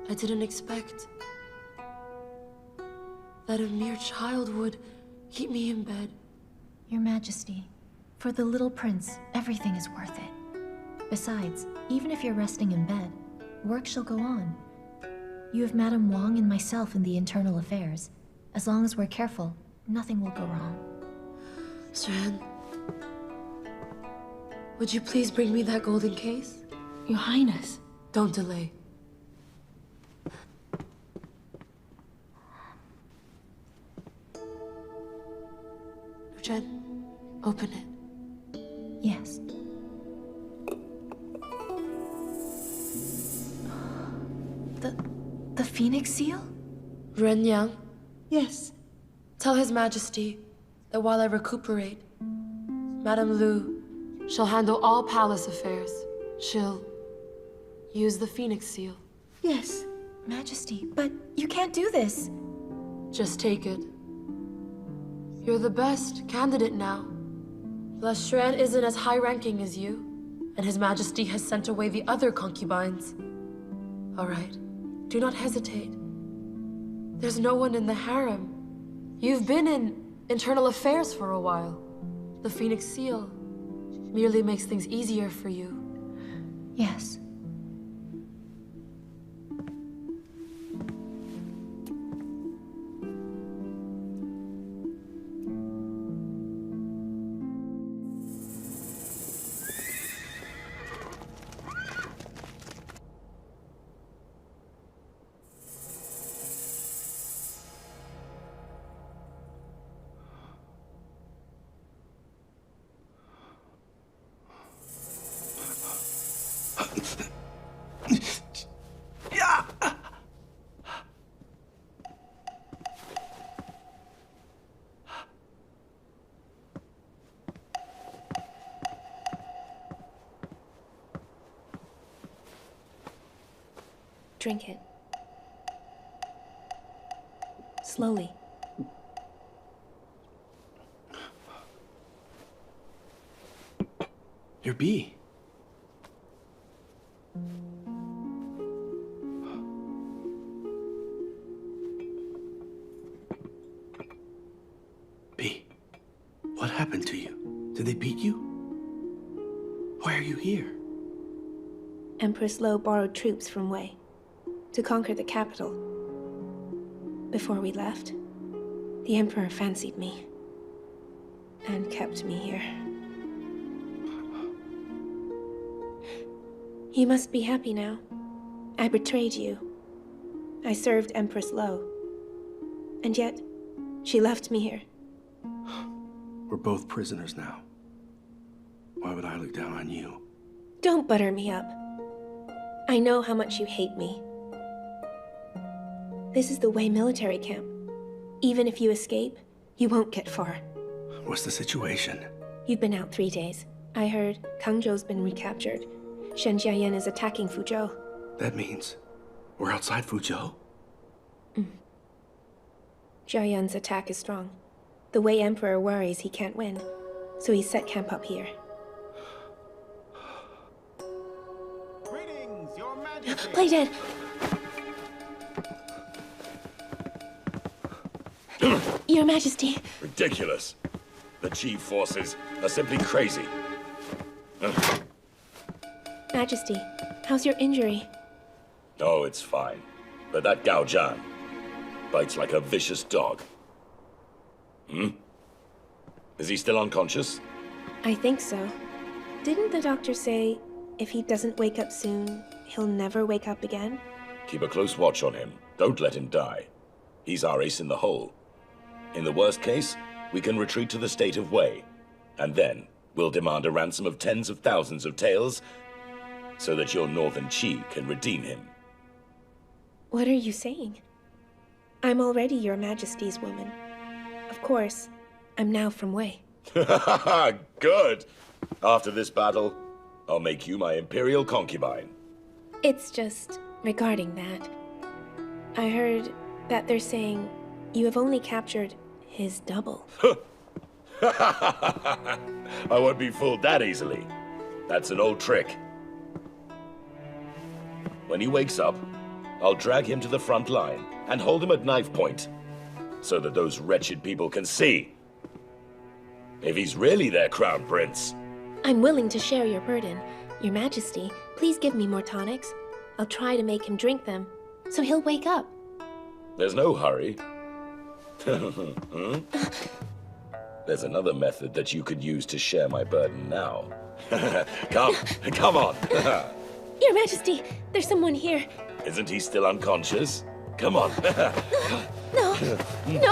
I didn't expect that a mere child would keep me in bed. Your Majesty, for the little prince, everything is worth it. Besides, even if you're resting in bed, work shall go on. You have Madame Wang and myself in the internal affairs. As long as we're careful, nothing will go wrong. Chen, would you please bring me that golden case? Your Highness. Don't delay. Lu Zhen, open it. Yes. The Phoenix Seal? Ren Yang, Yes. Tell His Majesty that while I recuperate, Madame Lu shall handle all palace affairs. She'll use the Phoenix seal. Yes. Majesty, but you can't do this. Just take it. You're the best candidate now. La Xuan isn't as high-ranking as you, and His Majesty has sent away the other concubines. All right, do not hesitate. There's no one in the harem. You've been in internal affairs for a while. The Phoenix seal merely makes things easier for you. Yes. Drink it. Slowly. Your bee. Bee, what happened to you? Did they beat you? Why are you here? Empress Lo borrowed troops from Wei to conquer the capital. Before we left, the Emperor fancied me and kept me here. You must be happy now. I betrayed you. I served Empress Lo. And yet, she left me here. We're both prisoners now. Why would I look down on you? Don't butter me up. I know how much you hate me. This is the Wei military camp. Even if you escape, you won't get far. What's the situation? You've been out 3 days. I heard Kangzhou's been recaptured. Shen Jiayan is attacking Fuzhou. That means we're outside Fuzhou? Jiayan's attack is strong. The Wei Emperor worries he can't win, so he set camp up here. Greetings, Your Majesty. Play dead! Your Majesty. Ridiculous. The chief forces are simply crazy. Majesty, how's your injury? Oh, it's fine. But that Gao Zhan bites like a vicious dog. Is he still unconscious? I think so. Didn't the doctor say if he doesn't wake up soon, he'll never wake up again? Keep a close watch on him. Don't let him die. He's our ace in the hole. In the worst case, we can retreat to the state of Wei. And then, we'll demand a ransom of tens of thousands of taels so that your northern Qi can redeem him. What are you saying? I'm already Your Majesty's woman. Of course, I'm now from Wei. Good! After this battle, I'll make you my imperial concubine. It's just regarding that. I heard that they're saying you have only captured his double. I won't be fooled that easily. That's an old trick. When he wakes up, I'll drag him to the front line and hold him at knife point, so that those wretched people can see if he's really their crown prince. I'm willing to share your burden. Your Majesty, please give me more tonics. I'll try to make him drink them, so he'll wake up. There's no hurry. There's another method that you could use to share my burden now. Come on. Your Majesty, there's someone here. Isn't he still unconscious? Come on. No,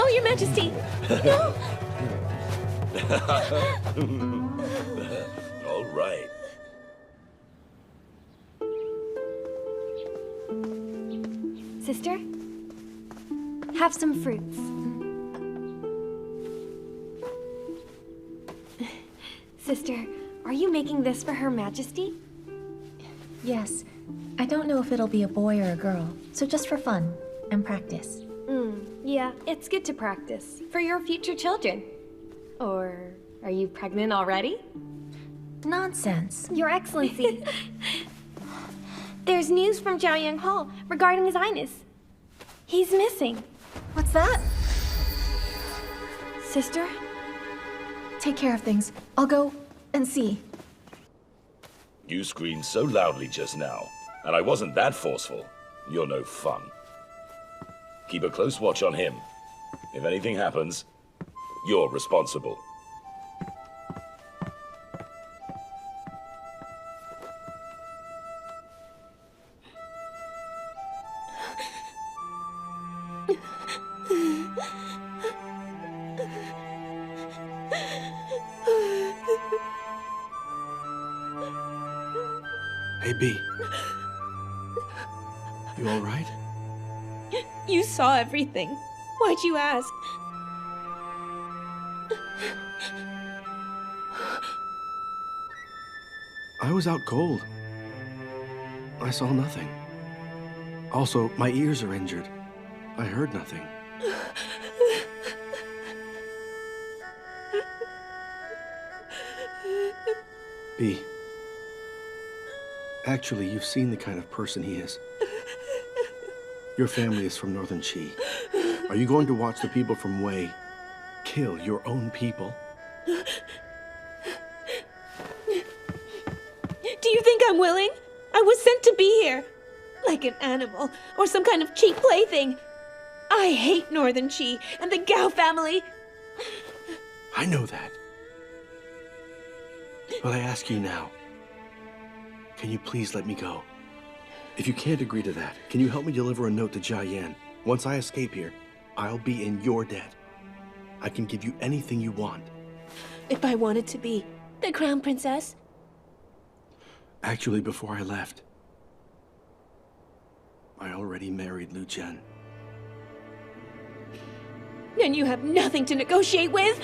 Your Majesty, no. All right. Sister? Have some fruits. Sister, are you making this for Her Majesty? Yes. I don't know if it'll be a boy or a girl, so just for fun and practice. Yeah, it's good to practice. For your future children. Or are you pregnant already? Nonsense. Your Excellency. There's news from Jiaoyang Hall regarding His Highness. He's missing. What's that? Sister? Take care of things. I'll go and see. You screamed so loudly just now, and I wasn't that forceful. You're no fun. Keep a close watch on him. If anything happens, you're responsible. Hey, B. You all right? You saw everything. Why'd you ask? I was out cold. I saw nothing. Also, my ears are injured. I heard nothing. B. Actually, you've seen the kind of person he is. Your family is from Northern Qi. Are you going to watch the people from Wei kill your own people? Do you think I'm willing? I was sent to be here. Like an animal, or some kind of cheap plaything. I hate Northern Qi and the Gao family. I know that. But I ask you now, can you please let me go? If you can't agree to that, can you help me deliver a note to Jiayan? Once I escape here, I'll be in your debt. I can give you anything you want. If I wanted to be the crown princess? Actually, before I left, I already married Lu Zhen. Then you have nothing to negotiate with?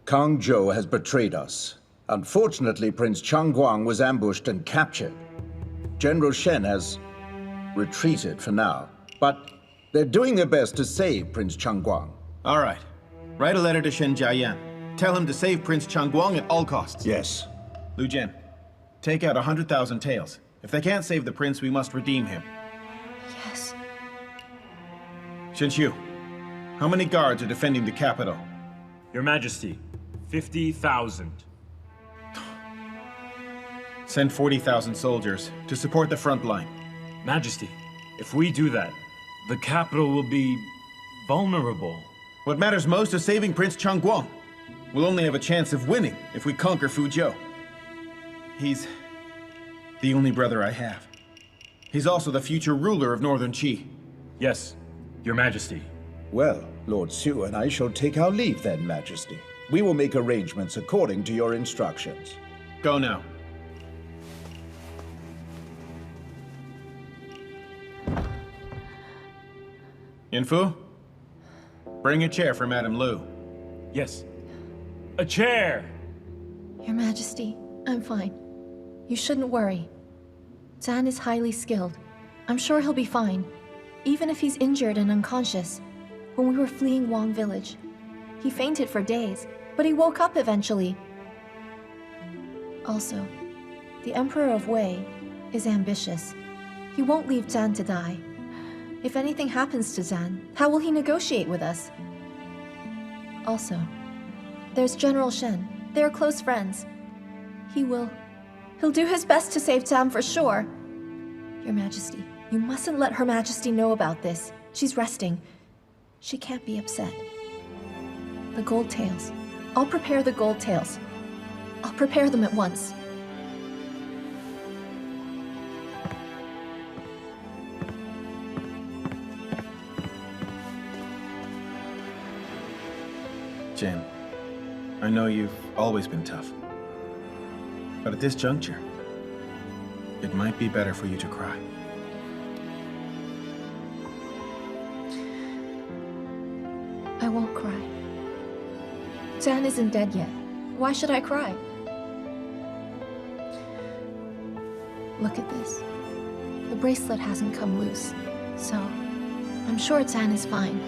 Kang Zhou has betrayed us. Unfortunately, Prince Chang Guang was ambushed and captured. General Shen has retreated for now, but they're doing their best to save Prince Chang Guang. All right. Write a letter to Shen Jiayan. Tell him to save Prince Chang Guang at all costs. Yes. Lu Zhen, take out 100,000 taels. If they can't save the prince, we must redeem him. Yes. Shen Xiu, how many guards are defending the capital? Your Majesty, 50,000. Send 40,000 soldiers to support the front line. Majesty, if we do that, the capital will be vulnerable. What matters most is saving Prince Chang Guang. We'll only have a chance of winning if we conquer Fuzhou. He's the only brother I have. He's also the future ruler of Northern Qi. Yes, Your Majesty. Well, Lord Xu and I shall take our leave then, Majesty. We will make arrangements according to your instructions. Go now. Yinfu, bring a chair for Madame Lu. Yes. A chair! Your Majesty, I'm fine. You shouldn't worry. Zhan is highly skilled. I'm sure he'll be fine, even if he's injured and unconscious. When we were fleeing Wang Village, he fainted for days, but he woke up eventually. Also, the Emperor of Wei is ambitious. He won't leave Zhan to die. If anything happens to Zhan, how will he negotiate with us? Also, there's General Shen. They are close friends. He'll do his best to save Zhan for sure. Your Majesty, you mustn't let Her Majesty know about this. She's resting. She can't be upset. The gold tails. I'll prepare the gold tails. I'll prepare them at once. Chen, I know you've always been tough. But at this juncture, it might be better for you to cry. won't cry. Chen isn't dead yet. Why should I cry? Look at this. The bracelet hasn't come loose, so I'm sure Chen is fine.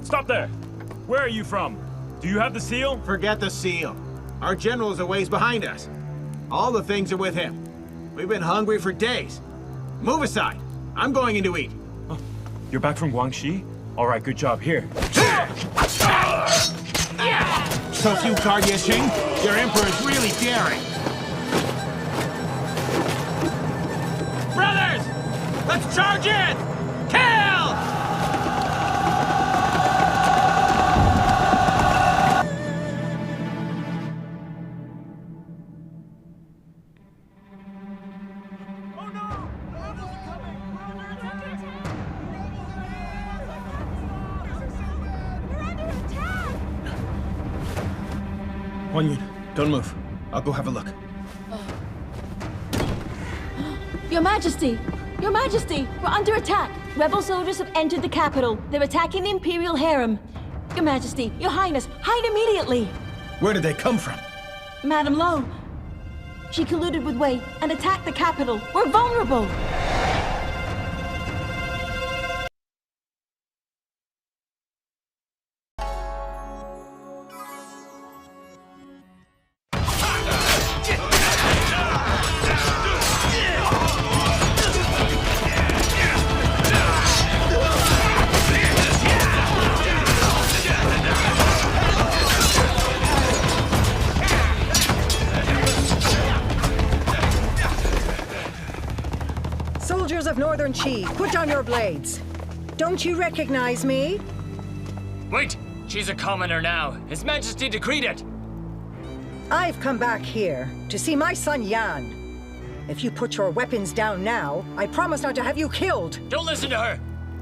Stop there! Where are you from? Do you have the seal? Forget the seal. Our general is a ways behind us. All the things are with him. We've been hungry for days. Move aside. I'm going in to eat. Oh, you're back from Guangxi? All right, good job. Here. So few Guardia Xing? Your emperor is really daring. Brothers! Let's charge in! Kill! Huan Yun, don't move. I'll go have a look. Your Majesty! Your Majesty! We're under attack! Rebel soldiers have entered the capital. They're attacking the Imperial harem. Your Majesty, Your Highness, hide immediately! Where did they come from? Madame Lo, she colluded with Wei and attacked the capital. We're vulnerable! Soldiers of Northern Qi, put down your blades. Don't you recognize me? Wait! She's a commoner now. His Majesty decreed it! I've come back here to see my son Yan. If you put your weapons down now, I promise not to have you killed. Don't listen to her!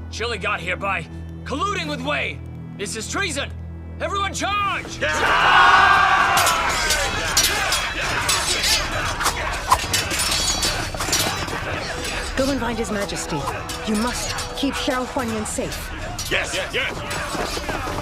She only got here by colluding with Wei! This is treason! Everyone charge! Go and find His Majesty. You must keep Xiao Huanyan safe. Yes, yes, yes!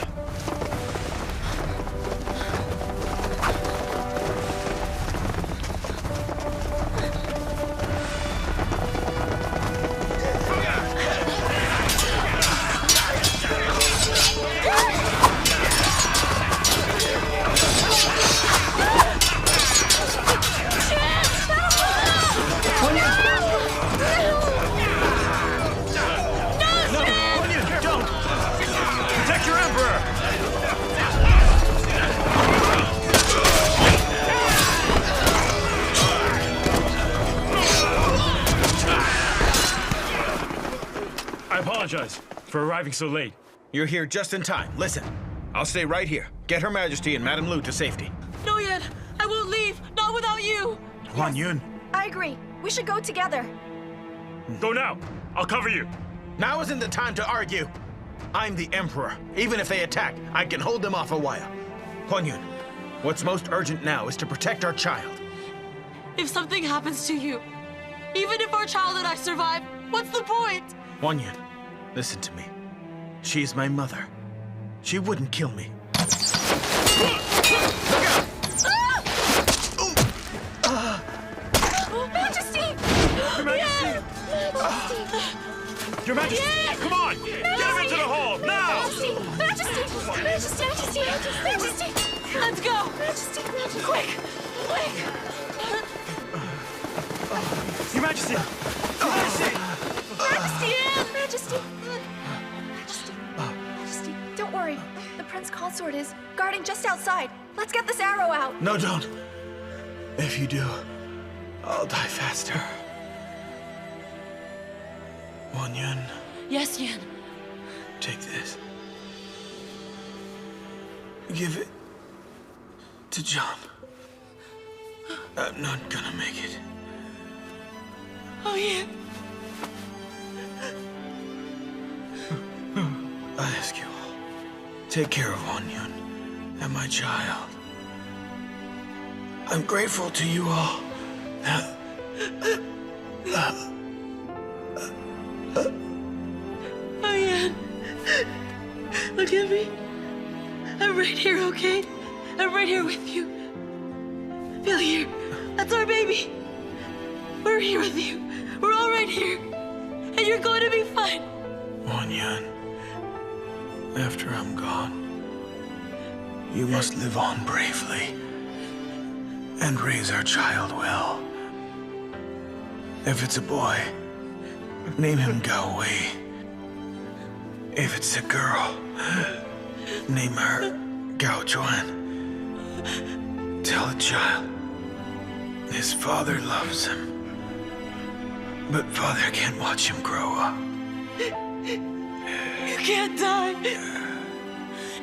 For arriving so late. You're here just in time. Listen, I'll stay right here. Get Her Majesty and Madame Lu to safety. No, Yan! I won't leave! Not without you! Huan Yun. I agree. We should go together. Go now. I'll cover you. Now isn't the time to argue. I'm the Emperor. Even if they attack, I can hold them off a while. Huan Yun, what's most urgent now is to protect our child. If something happens to you, even if our child and I survive, what's the point? Huan Yun, listen to me. She's my mother. She wouldn't kill me. Majesty! Your Majesty! Your Majesty! Yeah. Come on! Get him into the hall, now! Majesty! Majesty! Let's go! Majesty! Quick! Your Majesty! Your Majesty! Majesty! Majesty, don't worry. The Prince Consort is guarding just outside. Let's get this arrow out. No, don't. If you do, I'll die faster. Huan Yun, Yes, Yan. take this. Give it to John. I'm not gonna make it. Oh, yeah. I ask you all, take care of Won Yun and my child. I'm grateful to you all. Diane, look at me. I'm right here, okay? I'm right here with you. Feel here. That's our baby. We're here with you. We're all right here. And you're going to be fine. Won Yun, after I'm gone, you must live on bravely and raise our child well. If it's a boy, name him Gao Wei. If it's a girl, name her Gao Juan. Tell the child his father loves him, but father can't watch him grow up. You can't die.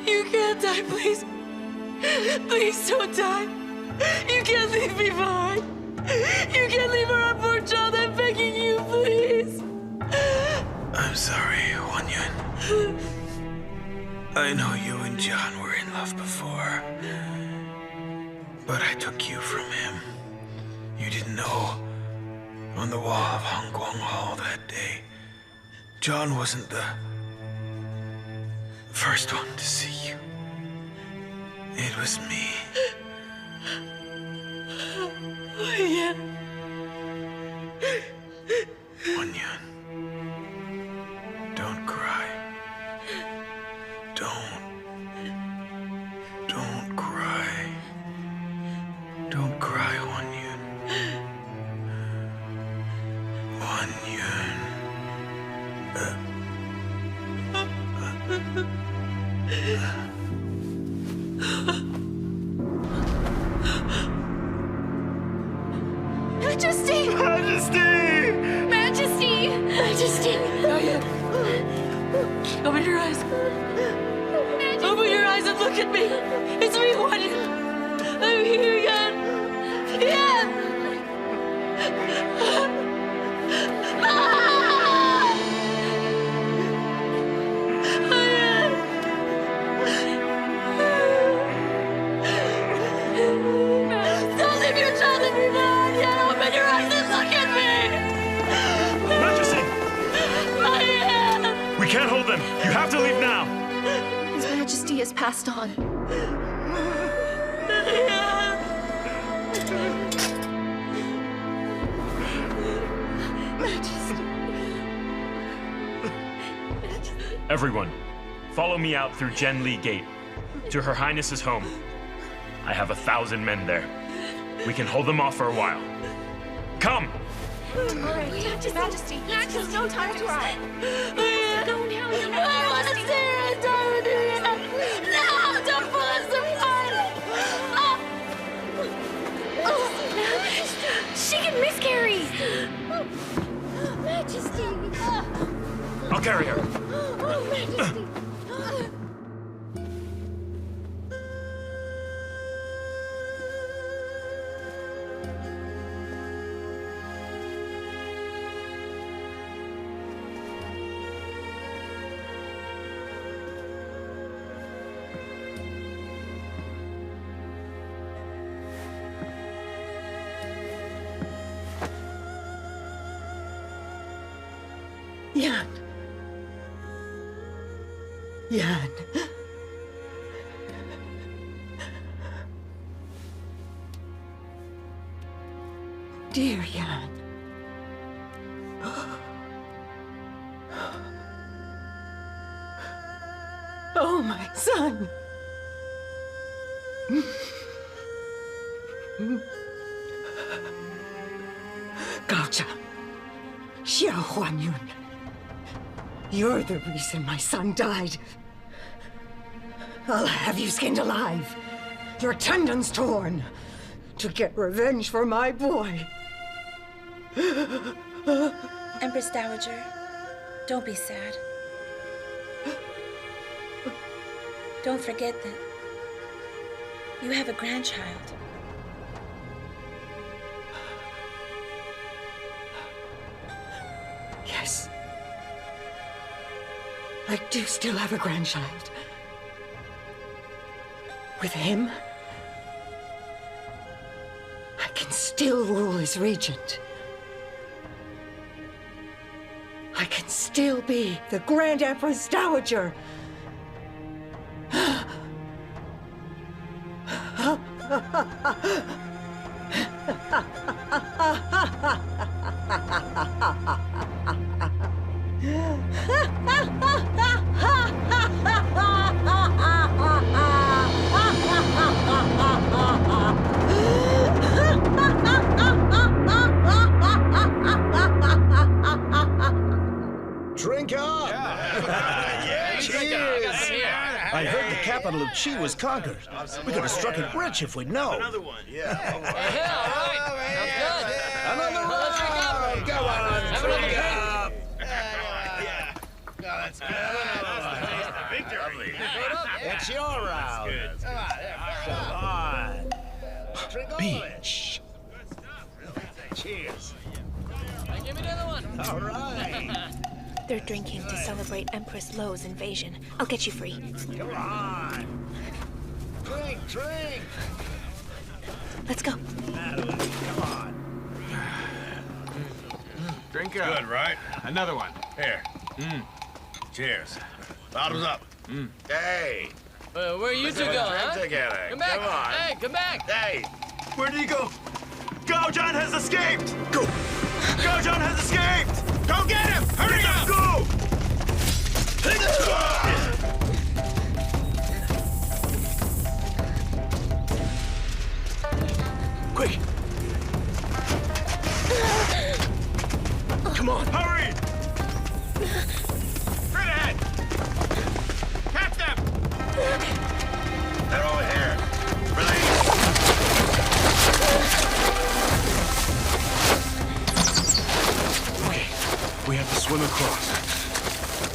You can't die, please. Please don't die. You can't leave me behind. You can't leave our unborn child. I'm begging you, please. I'm sorry, Won Yun. I know you and John were in love before, but I took you from him. You didn't know, on the wall of Hong Guang Hall that day, John wasn't the first one to see you. It was me. Oh, yeah. Won Yun, don't cry. Don't cry. Don't cry, Won Yun. Won Yun. Majesty! Majesty! Majesty! Majesty! Diane, open your eyes. Open your eyes and look at me. It's me, Won Yun. I'm here again. Yeah. Don't leave your child in me, man. Yeah, open your eyes and look at me. Majesty! Diane. We can't hold them. You have to leave now. His Majesty has passed on. Everyone, follow me out through Zhenli Gate to Her Highness's home. I have 1,000 men there. We can hold them off for a while. Come! All right, Majesty. There's no time to cry. Go now, Your I want to stay here and die with you. No, don't pull us apart. She can miscarry. Majesty. I'll carry her. Oh, Majesty. Yan. Yan. Dear Yan. Oh, my son. Gaocha. Xiao Huanyun. You're the reason my son died. I'll have you skinned alive, your tendons torn, to get revenge for my boy. Empress Dowager, don't be sad. Don't forget that You have a grandchild. Yes. I do still have a grandchild. With him, I can still rule as regent. I can still be the Grand Empress Dowager. Drink up! Cheers! I heard the capital of Qi was conquered. We could have struck it rich if we'd known. Another one, Another round! Go on, drink up! That's good. Victory. It's your round. Come on. Drink all of it. Cheers. Give me another one. All right. They're drinking to celebrate Empress Lu's invasion. I'll get you free. Come on. Drink. Let's go. Come on. Drink up. Good, right? Another one. Here. Cheers. Bottoms up. Hey. Where are you two going, huh? Together. Come back. Come on. Hey, come back. Hey. Where did he go? Gaojan has escaped! Go! Gaojan has escaped! Go get him! Hurry up! Go! Quick! Come on! Hurry! Straight ahead! Catch them! They're over here. Release! Okay, we have to swim across.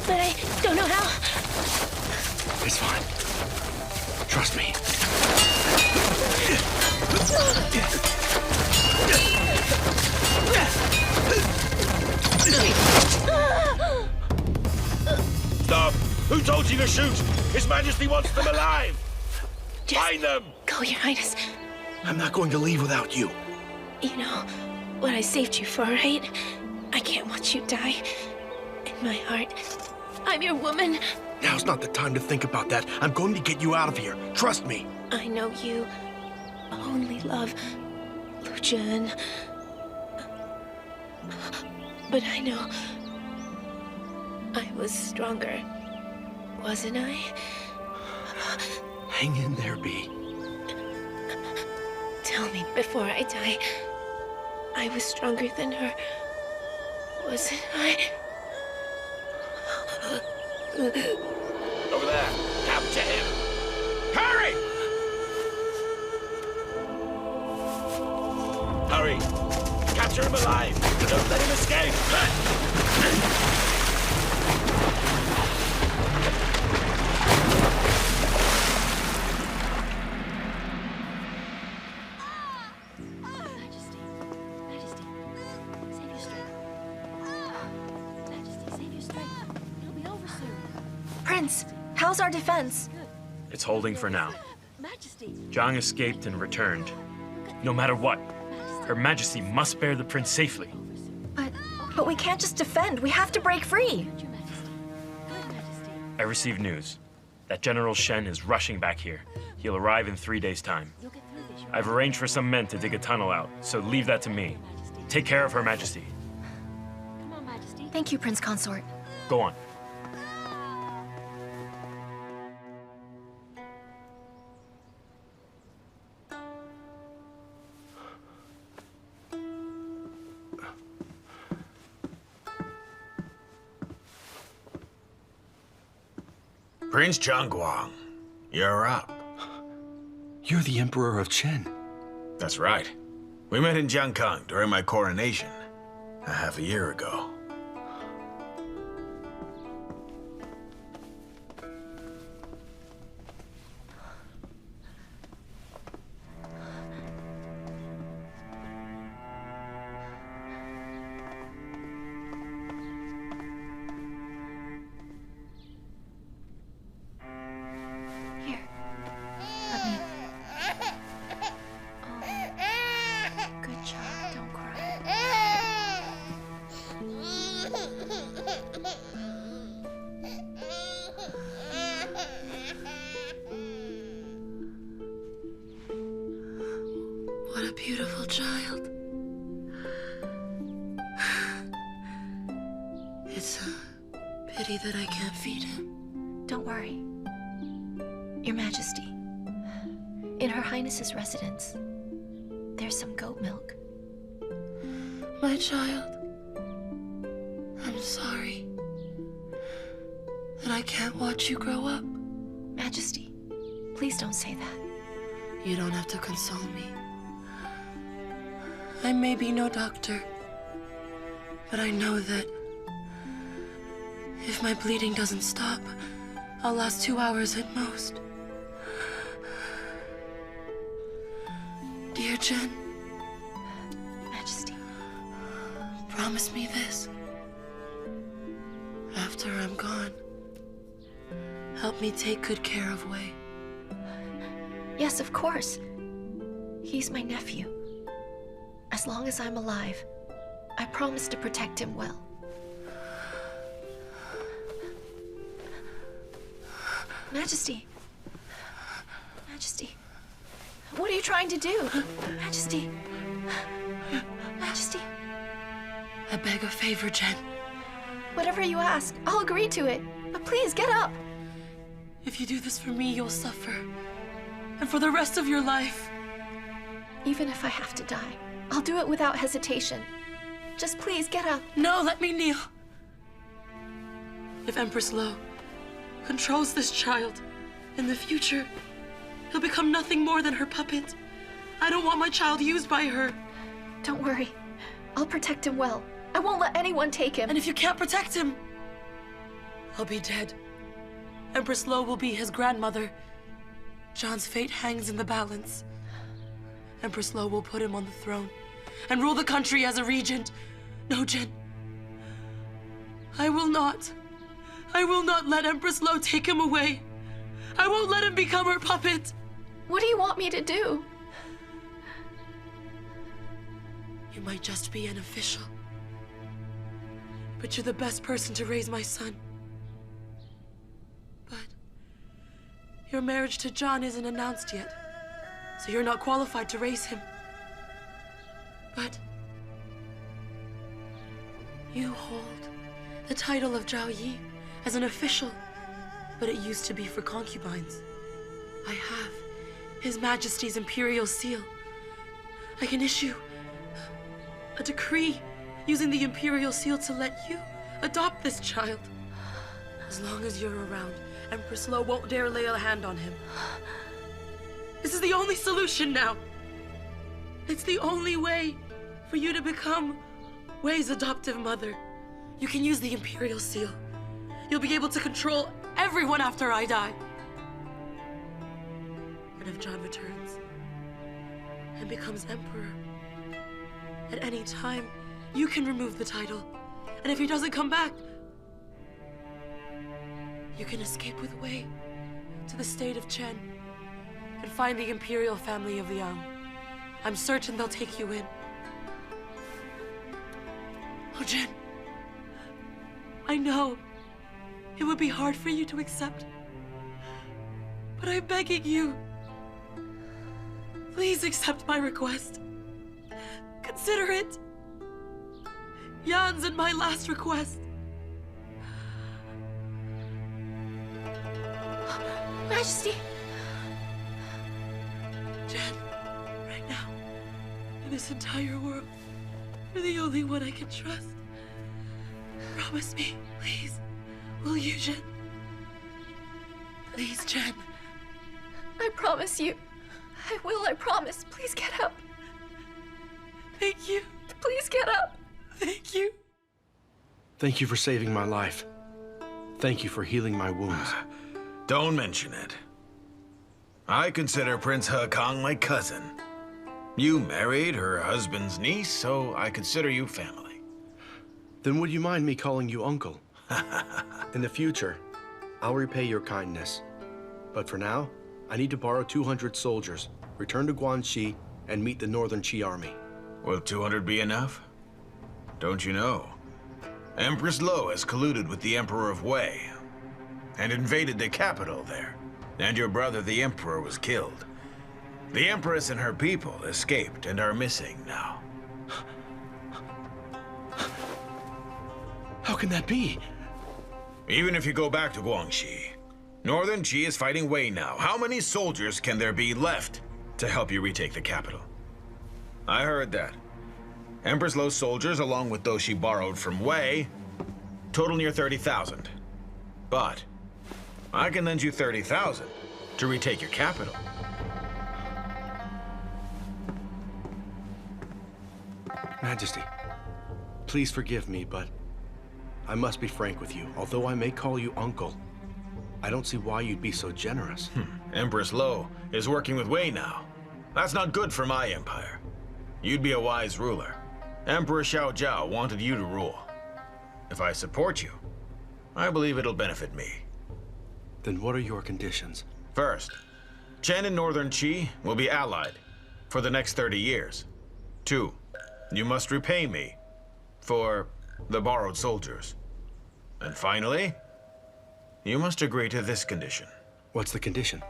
But I don't know how. It's fine. Trust me. Stop! Who told you to shoot? His Majesty wants them alive! Just Find them! go, Your Highness. I'm not going to leave without you. You know what I saved you for, right? I can't watch you die. In my heart, I'm your woman. Now's not the time to think about that. I'm going to get you out of here. Trust me. I know you only love Lu Zhen. But I know I was stronger, wasn't I? Hang in there, B. Tell me before I die, I was stronger than her, wasn't I? Over there! Capture him! Hurry! Hurry! Capture him alive! Don't let him escape! Prince, how's our defense? It's holding for now. Zhang escaped and returned. No matter what, Her Majesty must bear the prince safely. But we can't just defend. We have to break free. I received news that General Chen is rushing back here. He'll arrive in 3 days' time. I've arranged for some men to dig a tunnel out, so leave that to me. Take care of Her Majesty. Thank you, Prince Consort. Go on. Prince Chang Guang, you're up. You're the Emperor of Chen. That's right. We met in Jiangkang during my coronation, a half a year ago. pity that I can't feed him. Don't worry. Your Majesty, in Her Highness's residence, there's some goat milk. My child, I'm sorry that I can't watch you grow up. Majesty, please don't say that. You don't have to console me. I may be no doctor, but I know that if my bleeding doesn't stop, I'll last 2 hours at most. Dear Chen, Majesty, promise me this. After I'm gone, help me take good care of Wei. Yes, of course. He's my nephew. As long as I'm alive, I promise to protect him well. Majesty. Majesty. What are you trying to do? Majesty. Majesty. I beg a favor, Chen. Whatever you ask, I'll agree to it. But please, get up. If you do this for me, you'll suffer. And for the rest of your life. Even if I have to die, I'll do it without hesitation. Just please, get up. No, let me kneel. If Empress Lo controls this child, in the future, he'll become nothing more than her puppet. I don't want my child used by her. Don't worry. I'll protect him well. I won't let anyone take him. And if you can't protect him, I'll be dead. Empress Lo will be his grandmother. John's fate hangs in the balance. Empress Lo will put him on the throne and rule the country as a regent. No, Chen. I will not let Empress Lo take him away. I won't let him become her puppet. What do you want me to do? You might just be an official, but you're the best person to raise my son. But your marriage to John isn't announced yet, so you're not qualified to raise him. But you hold the title of Zhao Yi as an official, but it used to be for concubines. I have His Majesty's imperial seal. I can issue a decree using the imperial seal to let you adopt this child. As long as you're around, Empress Lo won't dare lay a hand on him. This is the only solution now. It's the only way for you to become Wei's adoptive mother. You can use the imperial seal. You'll be able to control everyone after I die. And if John returns and becomes emperor, at any time, you can remove the title. And if he doesn't come back, you can escape with Wei to the state of Chen and find the imperial family of Liang. I'm certain they'll take you in. Oh, Chen, I know it would be hard for you to accept, but I'm begging you, please accept my request. Consider it Yan's and my last request. Majesty! Chen, right now, in this entire world, you're the only one I can trust. Promise me, please. Will you, Chen? Please, Chen. I promise you. I will, I promise. Please get up. Thank you. Please get up. Thank you. Thank you for saving my life. Thank you for healing my wounds. Don't mention it. I consider Prince He Kang my cousin. You married her husband's niece, so I consider you family. Then would you mind me calling you uncle? In the future, I'll repay your kindness. But for now, I need to borrow 200 soldiers, return to Guanxi, and meet the Northern Qi army. Will 200 be enough? Don't you know? Empress Lo has colluded with the Emperor of Wei and invaded the capital there. And your brother, the Emperor, was killed. The Empress and her people escaped and are missing now. How can that be? Even if you go back to Guangxi, Northern Qi is fighting Wei now. How many soldiers can there be left to help you retake the capital? I heard that. Empress Lu's soldiers, along with those she borrowed from Wei, total near 30,000. But I can lend you 30,000 to retake your capital. Majesty, please forgive me, but I must be frank with you. Although I may call you uncle, I don't see why you'd be so generous. Empress Lu is working with Wei now. That's not good for my empire. You'd be a wise ruler. Emperor Xiao Zhao wanted you to rule. If I support you, I believe it'll benefit me. Then what are your conditions? First, Chen and Northern Qi will be allied for the next 30 years. 2, you must repay me for the borrowed soldiers. And finally, you must agree to this condition. What's the condition?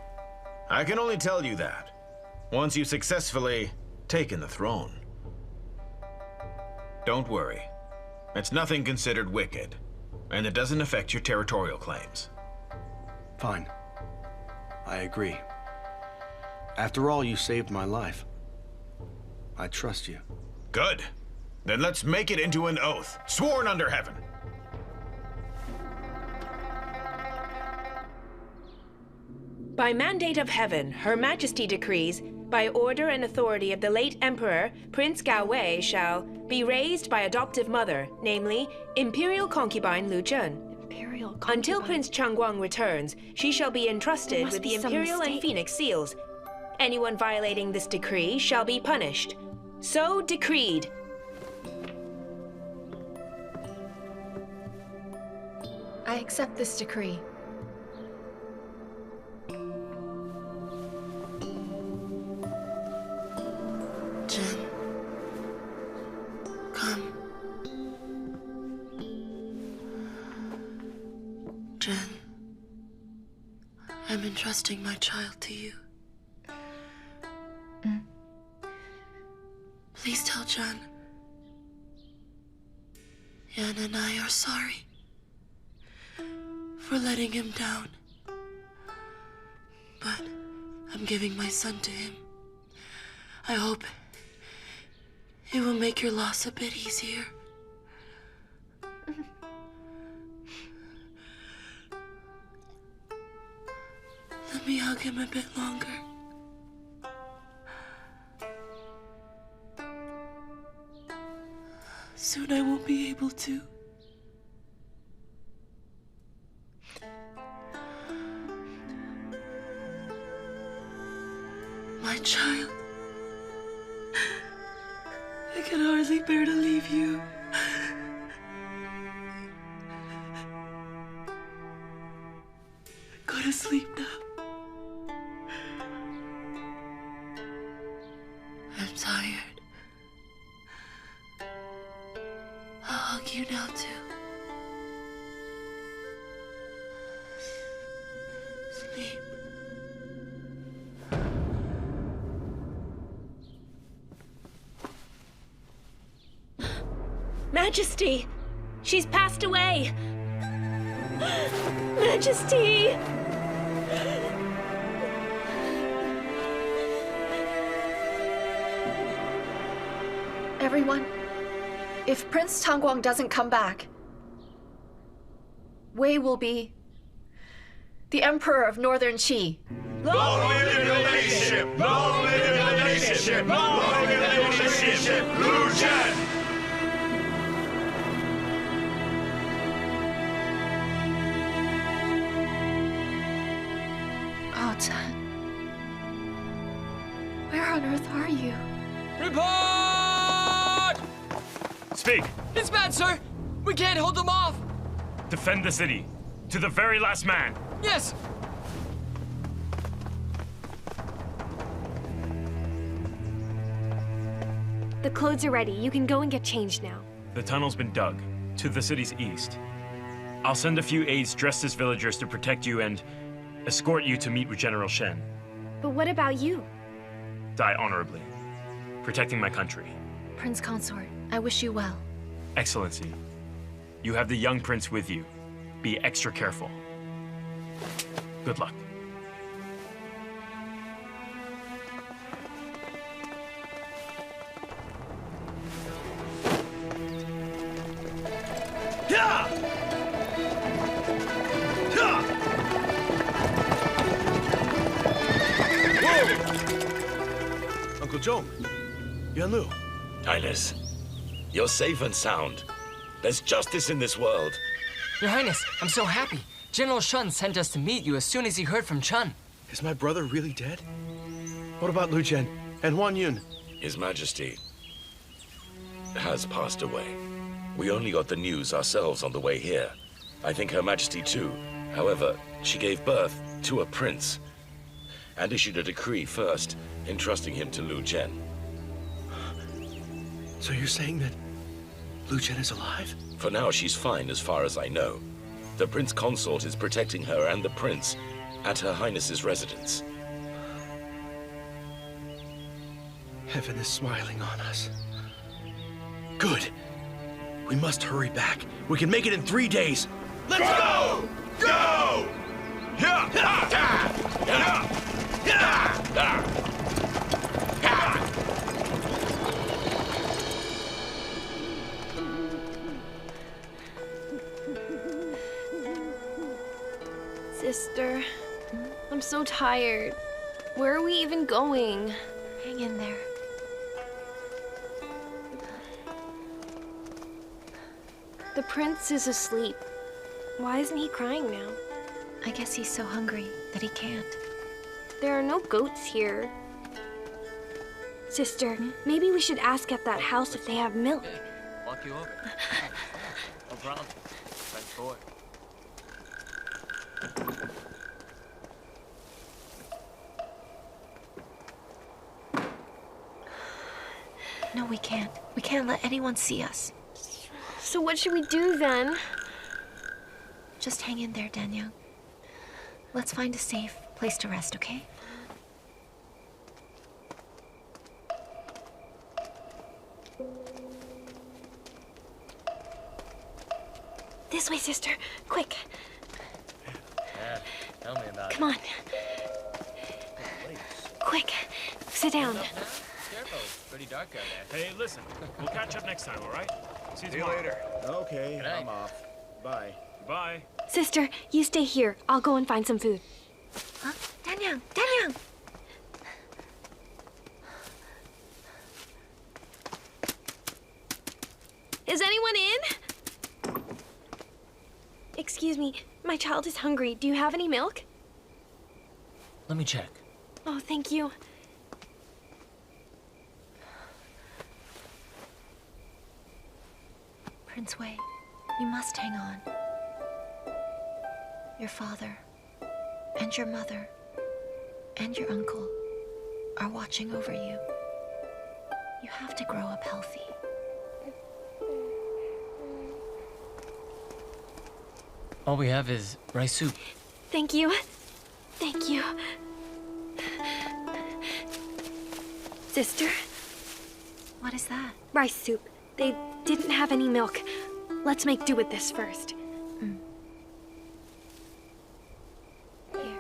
I can only tell you that once you've successfully taken the throne. Don't worry. It's nothing considered wicked, and it doesn't affect your territorial claims. Fine. I agree. After all, you saved my life. I trust you. Good. Then let's make it into an oath, sworn under heaven. By mandate of heaven, Her Majesty decrees, by order and authority of the late Emperor, Prince Gao Wei shall be raised by adoptive mother, namely, Imperial concubine Lu Zhen. Until Prince Chang Guang returns, she shall be entrusted with the Imperial and Phoenix seals. Anyone violating this decree shall be punished. So decreed. I accept this decree. Chen, come. Chen, I'm entrusting my child to you. Please tell Chen. Yan and I are sorry for letting him down. But I'm giving my son to him. I hope it will make your loss a bit easier. Let me hug him a bit longer. Soon I won't be able to. My child. I can hardly bear to leave you. Go to sleep now. I'm tired. I'll hug you now too. Sleep. Majesty! She's passed away! Majesty! Everyone, if Prince Chang Guang doesn't come back, Wei will be the Emperor of Northern Qi. Long live the relationship! Long live the relationship! Long live the relationship! Lu Zhen! Oh, Chen. Where on earth are you? Report! Speak! It's bad, sir! We can't hold them off! Defend the city, to the very last man! Yes! The clothes are ready. You can go and get changed now. The tunnel's been dug, to the city's east. I'll send a few aides dressed as villagers to protect you and escort you to meet with General Shen. But what about you? Die honorably, protecting my country. Prince Consort, I wish you well. Excellency, you have the young prince with you. Be extra careful. Good luck. Uncle Zhong, Yuan Lu. Highness, you're safe and sound. There's justice in this world. Your Highness, I'm so happy. General Shun sent us to meet you as soon as he heard from Chen. Is my brother really dead? What about Lu Zhen and Huan Yun? His Majesty has passed away. We only got the news ourselves on the way here. I think Her Majesty too. However, she gave birth to a prince and issued a decree first, entrusting him to Lu Zhen. So you're saying that Lu Zhen is alive? For now, she's fine as far as I know. The Prince Consort is protecting her and the Prince at Her Highness's residence. Heaven is smiling on us. Good. We must hurry back. We can make it in 3 days. Let's go! Go! Yeah! Yeah! Yeah! Sister, I'm so tired. Where are we even going? Hang in there. The prince is asleep. Why isn't he crying now? I guess he's so hungry that he can't. There are no goats here. Sister, maybe we should ask at that house if they have milk. Walk you over. No problem. Thanks for it. No, we can't. We can't let anyone see us. So what should we do then? Just hang in there, Daniel. Let's find a safe place to rest, okay? This way, sister. Quick. Yeah, tell me about Come on. Quick. Sit down. Careful, it's pretty dark out there. Hey, listen. We'll catch up next time, all right? See you See you tomorrow. later. Okay, Good night. I'm off. Bye. Bye. Sister, you stay here. I'll go and find some food. Huh? Daniel! Daniel! Is anyone in? Excuse me, my child is hungry. Do you have any milk? Let me check. Oh, thank you. Prince Wei, you must hang on. Your father, and your mother, and your uncle are watching over you. You have to grow up healthy. All we have is rice soup. Thank you. Thank you. Sister? What is that? Rice soup. They didn't have any milk. Let's make do with this first. Here.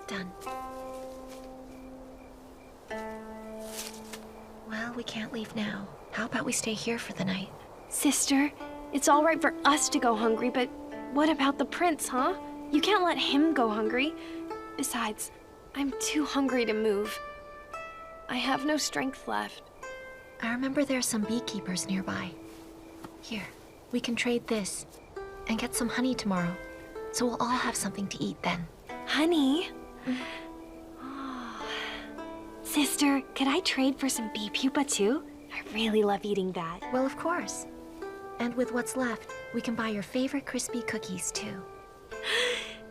Done. Well, we can't leave now. How about we stay here for the night? Sister, it's all right for us to go hungry, but what about the prince, huh? You can't let him go hungry. Besides, I'm too hungry to move. I have no strength left. I remember there are some beekeepers nearby. Here, we can trade this and get some honey tomorrow, so we'll all have something to eat then. Honey? Oh. Sister, could I trade for some bee pupa too? I really love eating that. Well, of course. And with what's left, we can buy your favorite crispy cookies too.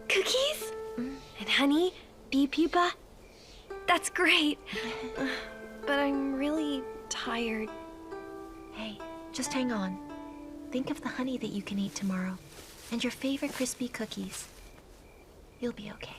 Cookies? And honey? Bee pupa? That's great. But I'm really tired. Hey, just hang on. Think of the honey that you can eat tomorrow, and your favorite crispy cookies. You'll be okay.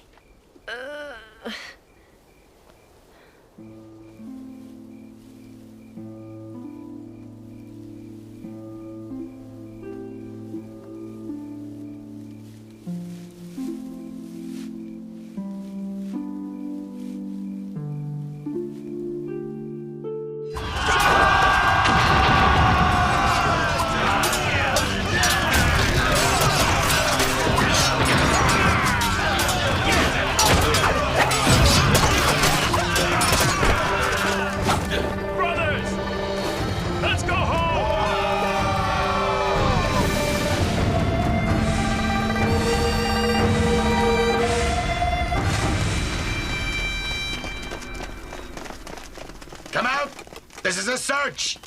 This is a search!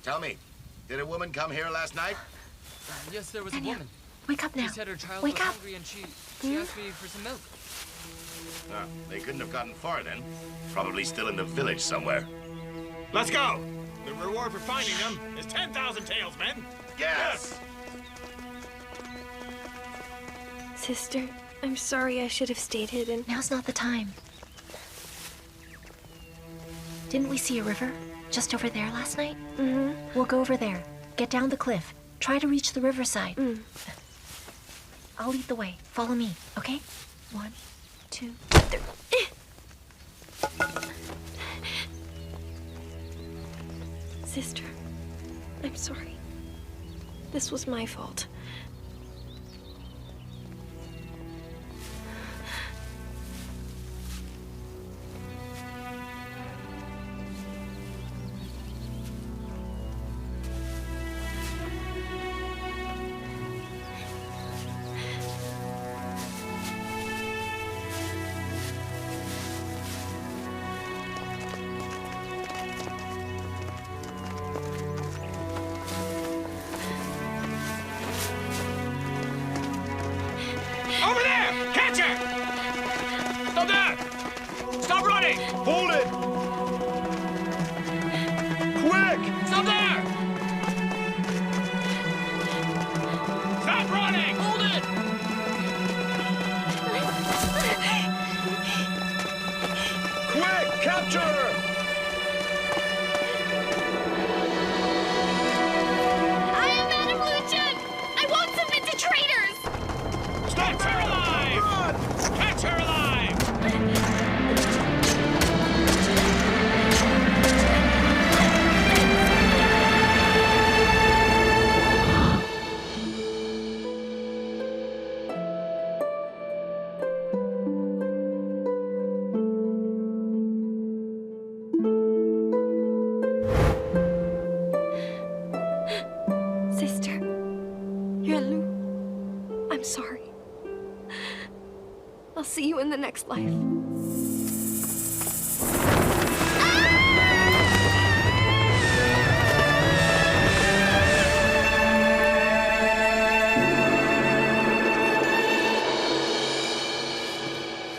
Tell me, did a woman come here last night? Yes, there was a woman. Wake up now. She said her child Wake was up. hungry and she asked me for some milk. They couldn't have gotten far then. Probably still in the village somewhere. Let's go! The reward for finding them is 10,000 taels, men! Yes! Sister, I'm sorry I should have stayed hidden. Now's not the time. Didn't we see a river just over there last night? Mm-hmm. We'll go over there. Get down the cliff. Try to reach the riverside. I'll lead the way. Follow me, okay? 1, 2, 3. Sister, I'm sorry. This was my fault. Over there! Catch her! Stop there! Stop running! Hold it! Quick! Stop there! Stop running! Hold it! Quick! Capture her! I am Madame Lu Zhen! I won't submit to traitors! Stop her alive! Run! Catch her alive! Sister, you're Lu. I'm sorry. I'll see you in the next life.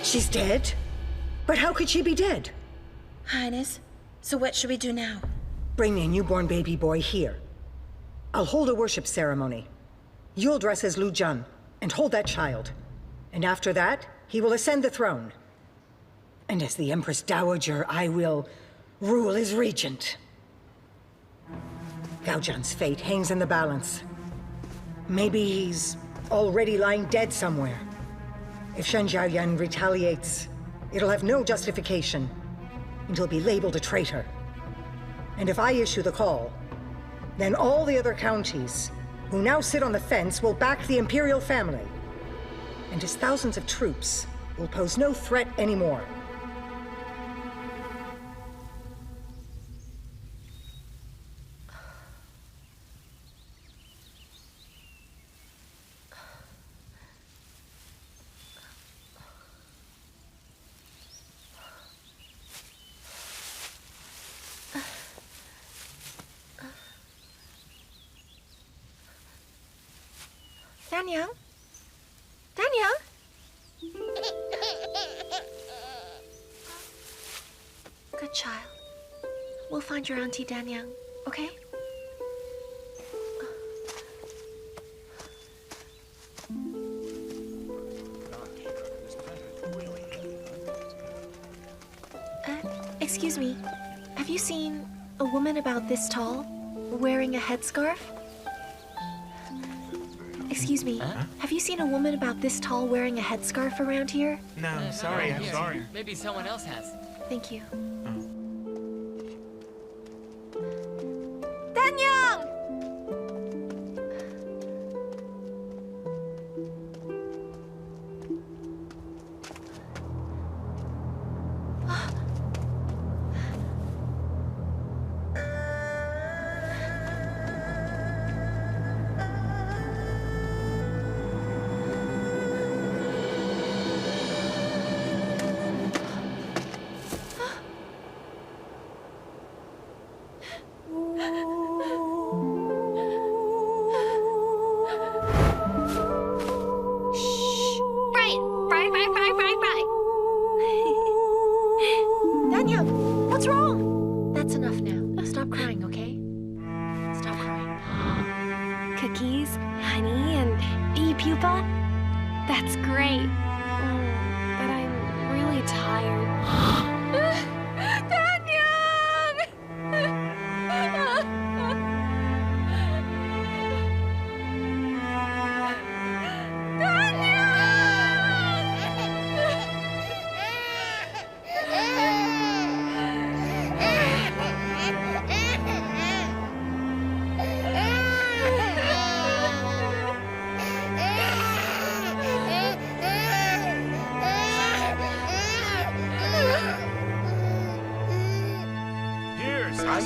She's dead? But how could she be dead? Highness, so what should we do now? Bring me a newborn baby boy here. I'll hold a worship ceremony. You'll dress as Lu Zhen and hold that child. And after that, he will ascend the throne. And as the Empress Dowager, I will rule as regent. Gao Zhan's fate hangs in the balance. Maybe he's already lying dead somewhere. If Shen Zhaoyan retaliates, it'll have no justification, and he'll be labeled a traitor. And if I issue the call, then all the other counties who now sit on the fence will back the imperial family. And his thousands of troops will pose no threat anymore. Danyang? Danyang? Good child. We'll find your Auntie Danyang, okay? Excuse me. Have you seen a woman about this tall, wearing a headscarf? Excuse me. Have you seen a woman about this tall wearing a headscarf around here? No, sorry, I'm sorry. Maybe someone else has. Thank you. Danyang!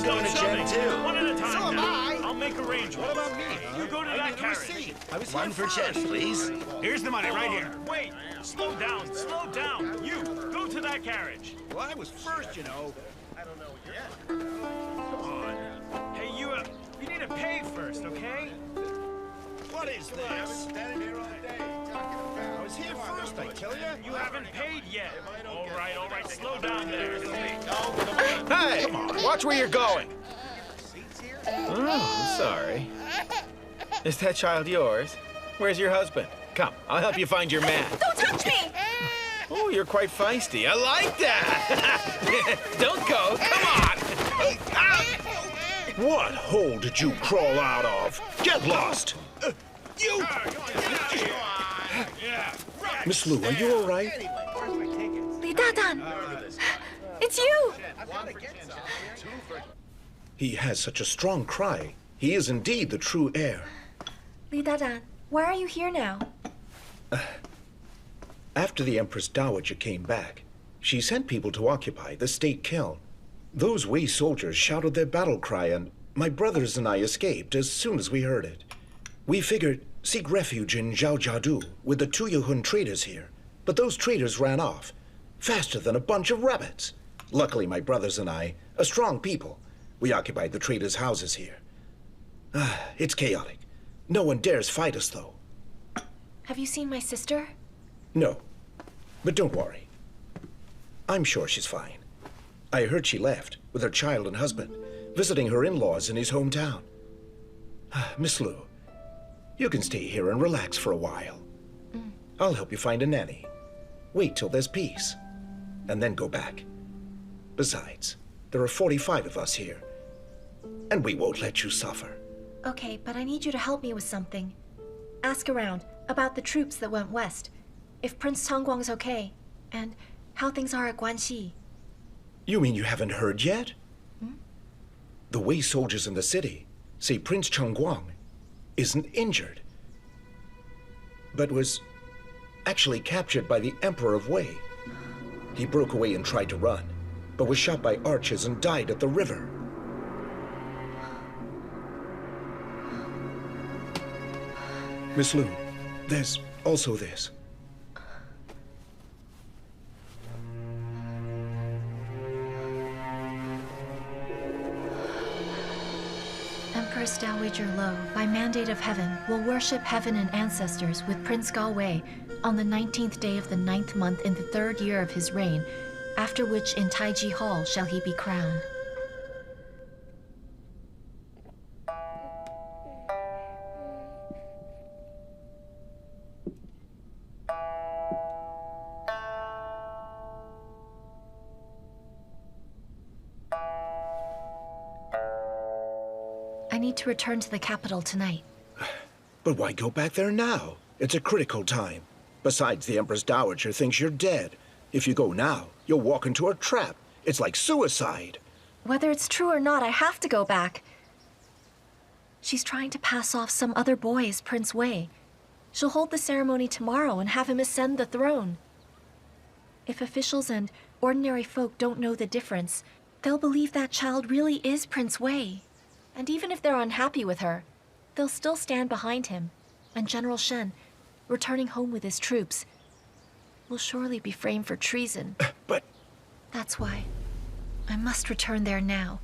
I'm going to Chen too. One at a time. So am I. I'll make arrangements. What about me? You go to that carriage. One for Chen, please. Here's the money right here. Wait, slow down, slow down. You, go to that carriage. Well, I was first, you know. I don't know yet. Come on. Hey, you need to pay first, okay? What is this? I was standing here all day talking about. I was here first, I tell you. You haven't paid yet. All right, slow down there. Hey, watch where you're going. Oh, I'm sorry. Is that child yours? Where's your husband? Come, I'll help you find your man. Don't touch me! Oh, you're quite feisty. I like that. Don't go. Come on. What hole did you crawl out of? Get lost! You! Miss Lu, are you all right? Li Dadan! It's you! He has such a strong cry. He is indeed the true heir. Li Dadan, why are you here now? After the Empress Dowager came back, she sent people to occupy the state kiln. Those Wei soldiers shouted their battle cry, and my brothers and I escaped as soon as we heard it. We figured seek refuge in Zhao with the Tuyahun traders here, but those traders ran off, faster than a bunch of rabbits. Luckily, my brothers and I, a strong people, we occupied the traders' houses here. It's chaotic. No one dares fight us, though. Have you seen my sister? No, but don't worry. I'm sure she's fine. I heard she left with her child and husband, visiting her in-laws in his hometown. Miss Lu, you can stay here and relax for a while. I'll help you find a nanny. Wait till there's peace, and then go back. Besides, there are 45 of us here, and we won't let you suffer. Okay, but I need you to help me with something. Ask around about the troops that went west, if Prince Chang Guang's okay, and how things are at Guanxi. You mean you haven't heard yet? The Wei soldiers in the city say Prince Chang Guang isn't injured, but was actually captured by the Emperor of Wei. He broke away and tried to run, but was shot by archers and died at the river. Miss Lu, there's also this. Empress Dowager Lo, by mandate of heaven, will worship heaven and ancestors with Prince Ga Wei on the 19th day of the 9th month in the 3rd year of his reign, after which in Taiji Hall shall he be crowned. I need to return to the capital tonight. But why go back there now? It's a critical time. Besides, the Empress Dowager thinks you're dead. If you go now, you'll walk into a trap. It's like suicide. Whether it's true or not, I have to go back. She's trying to pass off some other boy as Prince Wei. She'll hold the ceremony tomorrow and have him ascend the throne. If officials and ordinary folk don't know the difference, they'll believe that child really is Prince Wei. And even if they're unhappy with her, they'll still stand behind him. And General Chen, returning home with his troops, will surely be framed for treason. But... That's why I must return there now.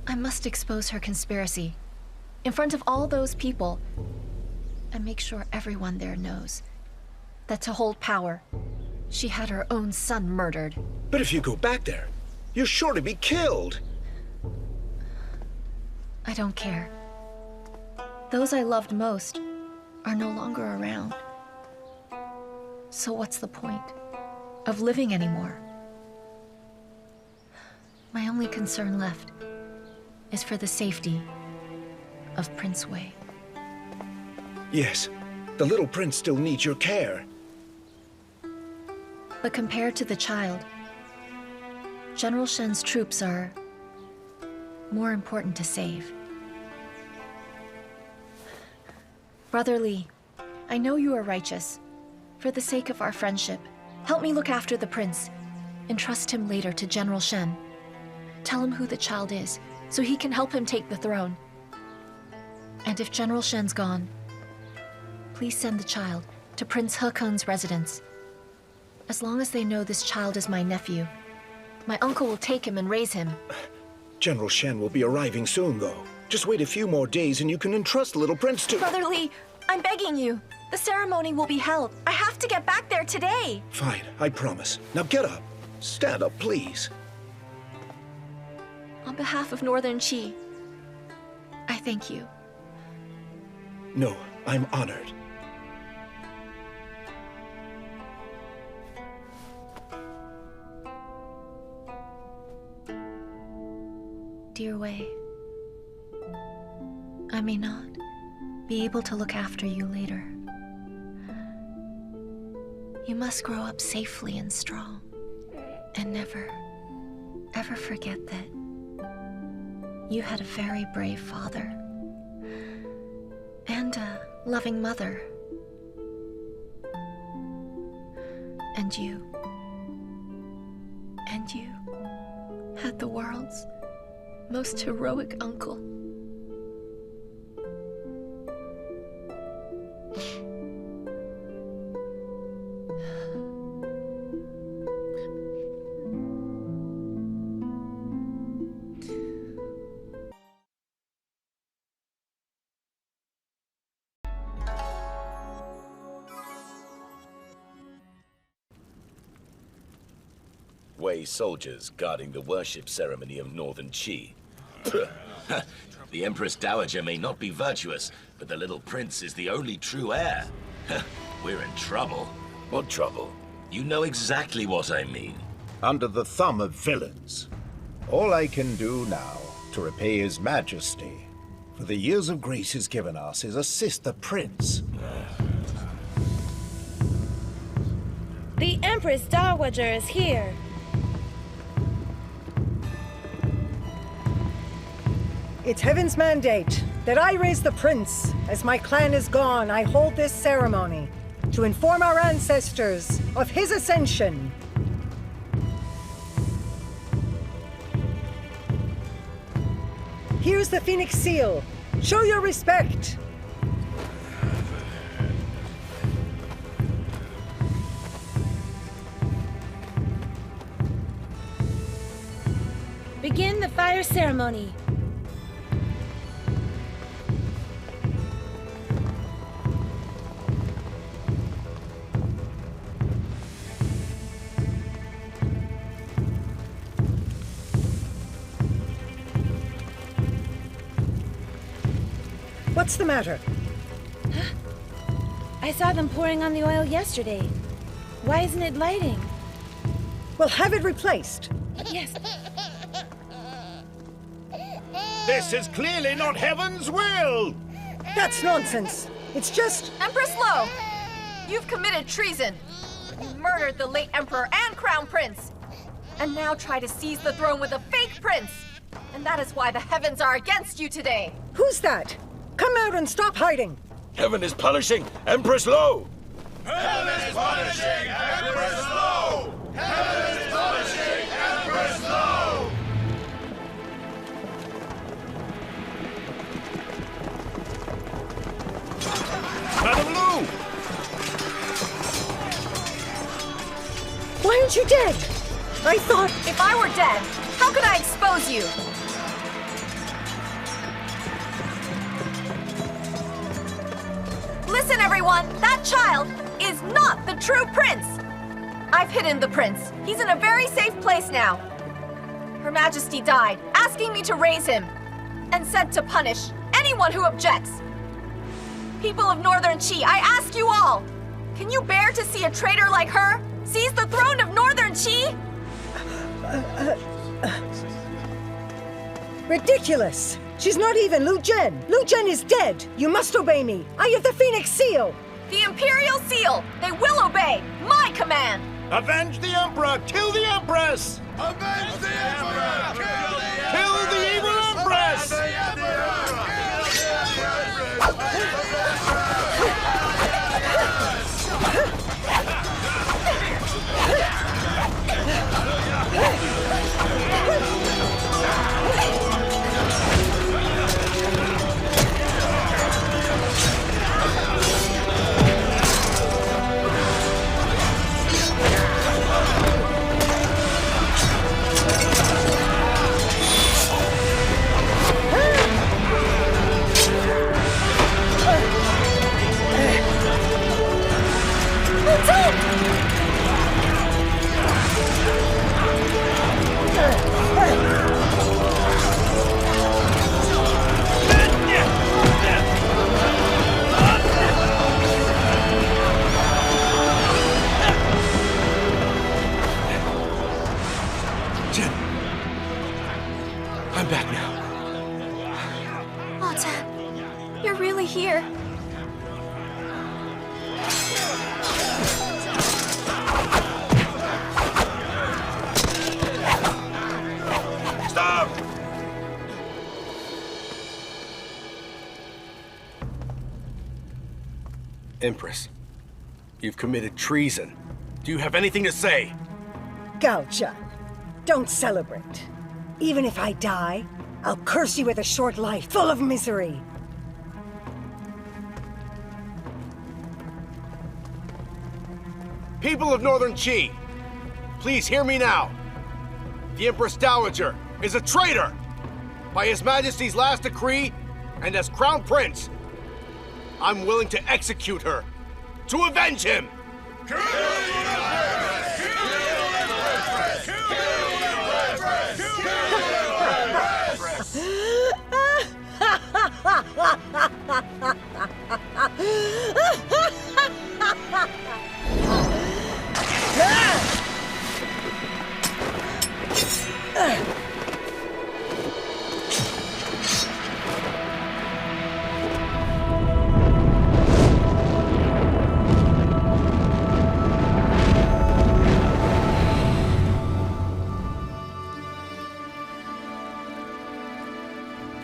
I must expose her conspiracy in front of all those people and make sure everyone there knows that to hold power, she had her own son murdered. But if you go back there, you're sure to be killed. I don't care. Those I loved most are no longer around. So what's the point of living anymore? My only concern left is for the safety of Prince Wei. Yes, the little prince still needs your care. But compared to the child, General Shen's troops are more important to save. Brother Li, I know you are righteous. For the sake of our friendship, help me look after the prince. Entrust him later to General Shen. Tell him who the child is, so he can help him take the throne. And if General Shen's gone, please send the child to Prince Hekeng's residence. As long as they know this child is my nephew, my uncle will take him and raise him. General Shen will be arriving soon, though. Just wait a few more days and you can entrust the little prince to... Brother Li, I'm begging you. The ceremony will be held. I have to get back there today. Fine, I promise. Now get up. Stand up, please. On behalf of Northern Qi, I thank you. No, I'm honored. Dear Wei, I may not be able to look after you later. You must grow up safely and strong, and never, ever forget that you had a very brave father and a loving mother. And you had the world's most heroic uncle. Wei soldiers guarding the worship ceremony of Northern Qi. The Empress Dowager may not be virtuous, but the little prince is the only true heir. We're in trouble. What trouble? You know exactly what I mean. Under the thumb of villains. All I can do now to repay His Majesty for the years of grace he's given us is assist the prince. The Empress Dowager is here. It's Heaven's mandate that I raise the prince. As my clan is gone, I hold this ceremony to inform our ancestors of his ascension. Here's the Phoenix Seal. Show your respect. Begin the fire ceremony. What's the matter? I saw them pouring on the oil yesterday. Why isn't it lighting? We'll have it replaced. Yes. This is clearly not Heaven's will! That's nonsense. It's just... Empress Lo! You've committed treason. You murdered the late Emperor and Crown Prince. And now try to seize the throne with a fake prince. And that is why the heavens are against you today. Who's that? Come out and stop hiding! Heaven is punishing Empress Lo! Heaven is punishing Empress Lo! Heaven is punishing Empress Lo! Madame Lu! Why aren't you dead? I thought... If I were dead, how could I expose you? Listen, everyone! That child is not the true prince! I've hidden the prince. He's in a very safe place now. Her Majesty died, asking me to raise him, and said to punish anyone who objects. People of Northern Qi, I ask you all, can you bear to see a traitor like her seize the throne of Northern Qi? Ridiculous! She's not even Lu Zhen! Lu Zhen is dead! You must obey me! I have the Phoenix Seal! The Imperial Seal! They will obey my command! Avenge the Emperor! Kill the Empress! Avenge the Emperor! Kill the evil Empress! Empress, you've committed treason. Do you have anything to say? Gao Zhen, don't celebrate. Even if I die, I'll curse you with a short life full of misery. People of Northern Qi, please hear me now. The Empress Dowager is a traitor! By His Majesty's last decree, and as Crown Prince, I'm willing to execute her, to avenge him!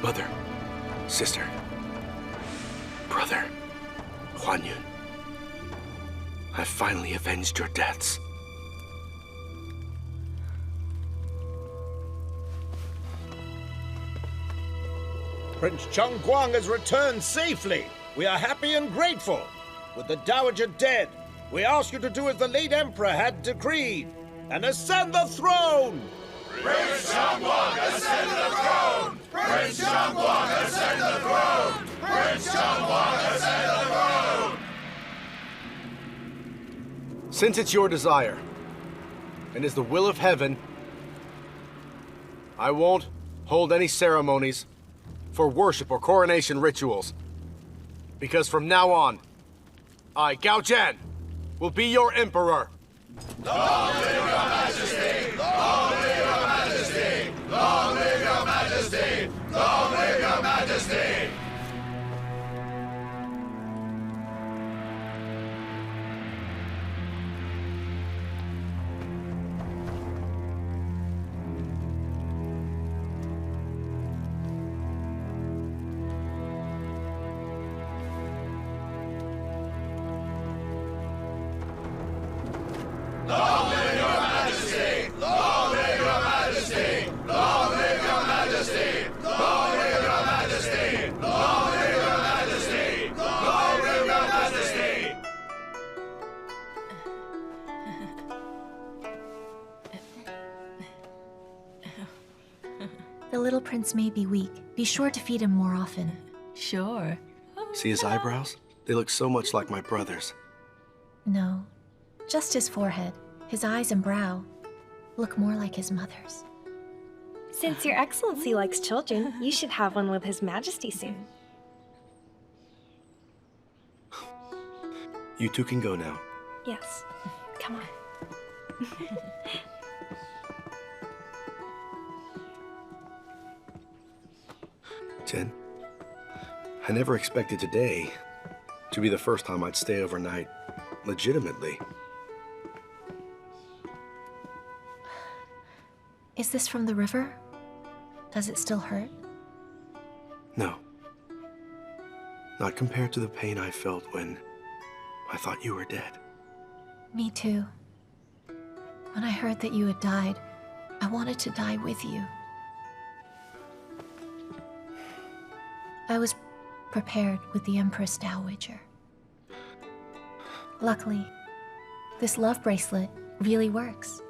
Mother, sister, brother, Huan Yun, I've finally avenged your deaths. Prince Chang Guang has returned safely. We are happy and grateful. With the Dowager dead, we ask you to do as the late Emperor had decreed, and ascend the throne! Prince Chang Guang, ascend the throne! Prince Chang Guang, ascend the throne! Prince Chang Guang, ascend the throne! Since it's your desire, and is the will of heaven, I won't hold any ceremonies for worship or coronation rituals. Because from now on, I, Gao Zhen, will be your emperor. Long live your majesty! Long live your majesty! Long live your majesty! Long live your majesty! Long live your majesty! Long live your majesty! Long live your majesty! Long live your majesty! Long live your majesty! Long live your majesty! The little prince may be weak. Be sure to feed him more often. Sure. See his eyebrows? They look so much like my brother's. No, just his forehead. His eyes and brow look more like his mother's. Since Your Excellency likes children, you should have one with His Majesty soon. You two can go now. Yes. Come on. Chen, I never expected today to be the first time I'd stay overnight legitimately. Is this from the river? Does it still hurt? No. Not compared to the pain I felt when I thought you were dead. Me too. When I heard that you had died, I wanted to die with you. I was prepared with the Empress Dowager. Luckily, this love bracelet really works.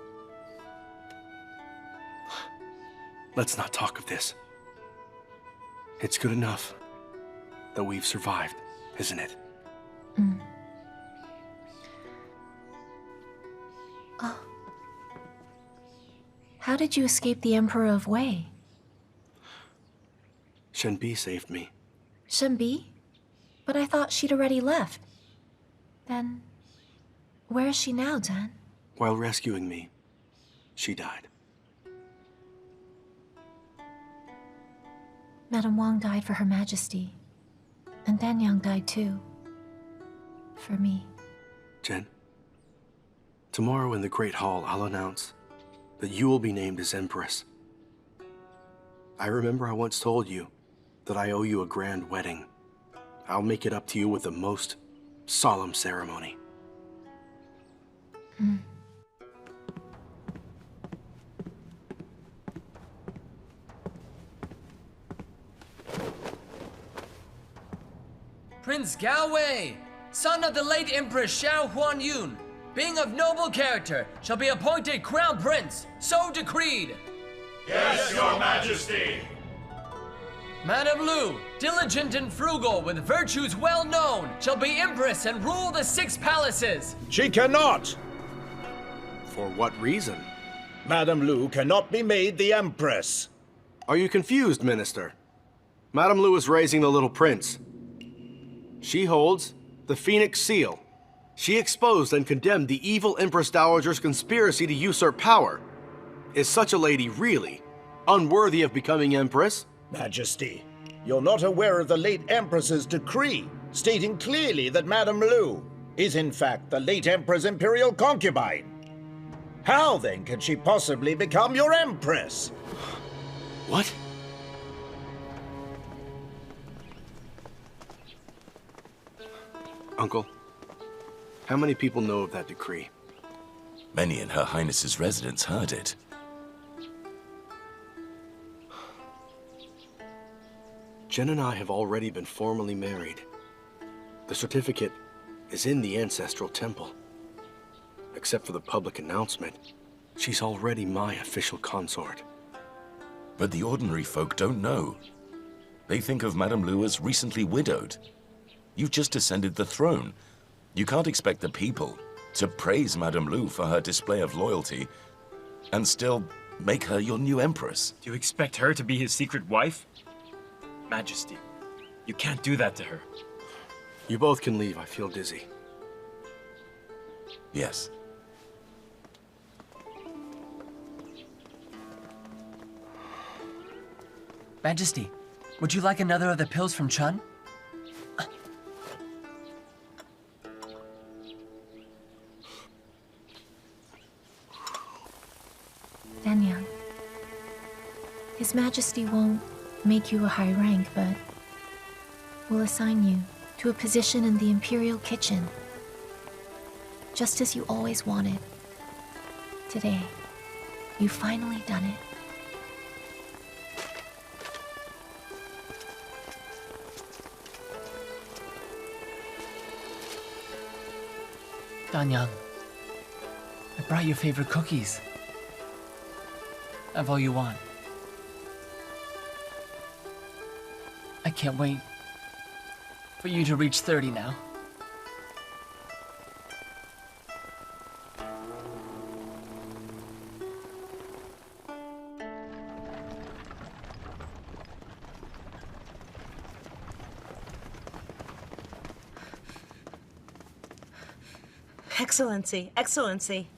Let's not talk of this. It's good enough that we've survived, isn't it? Mm. Oh. How did you escape the Emperor of Wei? Shen Bi saved me. Shen Bi? But I thought she'd already left. Then, where is she now, Dan? While rescuing me, she died. Madame Wang died for Her Majesty. And Danyang died too. For me. Chen, tomorrow in the Great Hall, I'll announce that you will be named as Empress. I remember I once told you that I owe you a grand wedding. I'll make it up to you with the most solemn ceremony. Prince Gao Wei, son of the late Empress Xiao Huanyun, being of noble character, shall be appointed Crown Prince, so decreed. Yes, Your Majesty. Madame Lu, diligent and frugal, with virtues well known, shall be Empress and rule the 6 palaces. She cannot! For what reason? Madame Lu cannot be made the Empress. Are you confused, Minister? Madame Lu is raising the little prince. She holds the Phoenix Seal. She exposed and condemned the evil Empress Dowager's conspiracy to usurp power. Is such a lady really unworthy of becoming Empress? Majesty, you're not aware of the late Empress's decree, stating clearly that Madame Lu is in fact the late Emperor's imperial concubine. How then can she possibly become your Empress? What? Uncle, how many people know of that decree? Many in Her Highness's residence heard it. Chen and I have already been formally married. The certificate is in the ancestral temple. Except for the public announcement, she's already my official consort. But the ordinary folk don't know. They think of Madame Lu as recently widowed. You've just ascended the throne. You can't expect the people to praise Madame Lu for her display of loyalty and still make her your new empress. Do you expect her to be his secret wife? Majesty, you can't do that to her. You both can leave. I feel dizzy. Yes. Majesty, would you like another of the pills from Chen? Danyang, His Majesty won't make you a high rank, but will assign you to a position in the Imperial Kitchen, just as you always wanted. Today, you've finally done it. Danyang, I brought your favorite cookies. Have all you want. I can't wait for you to reach 30 now. Excellency, Excellency.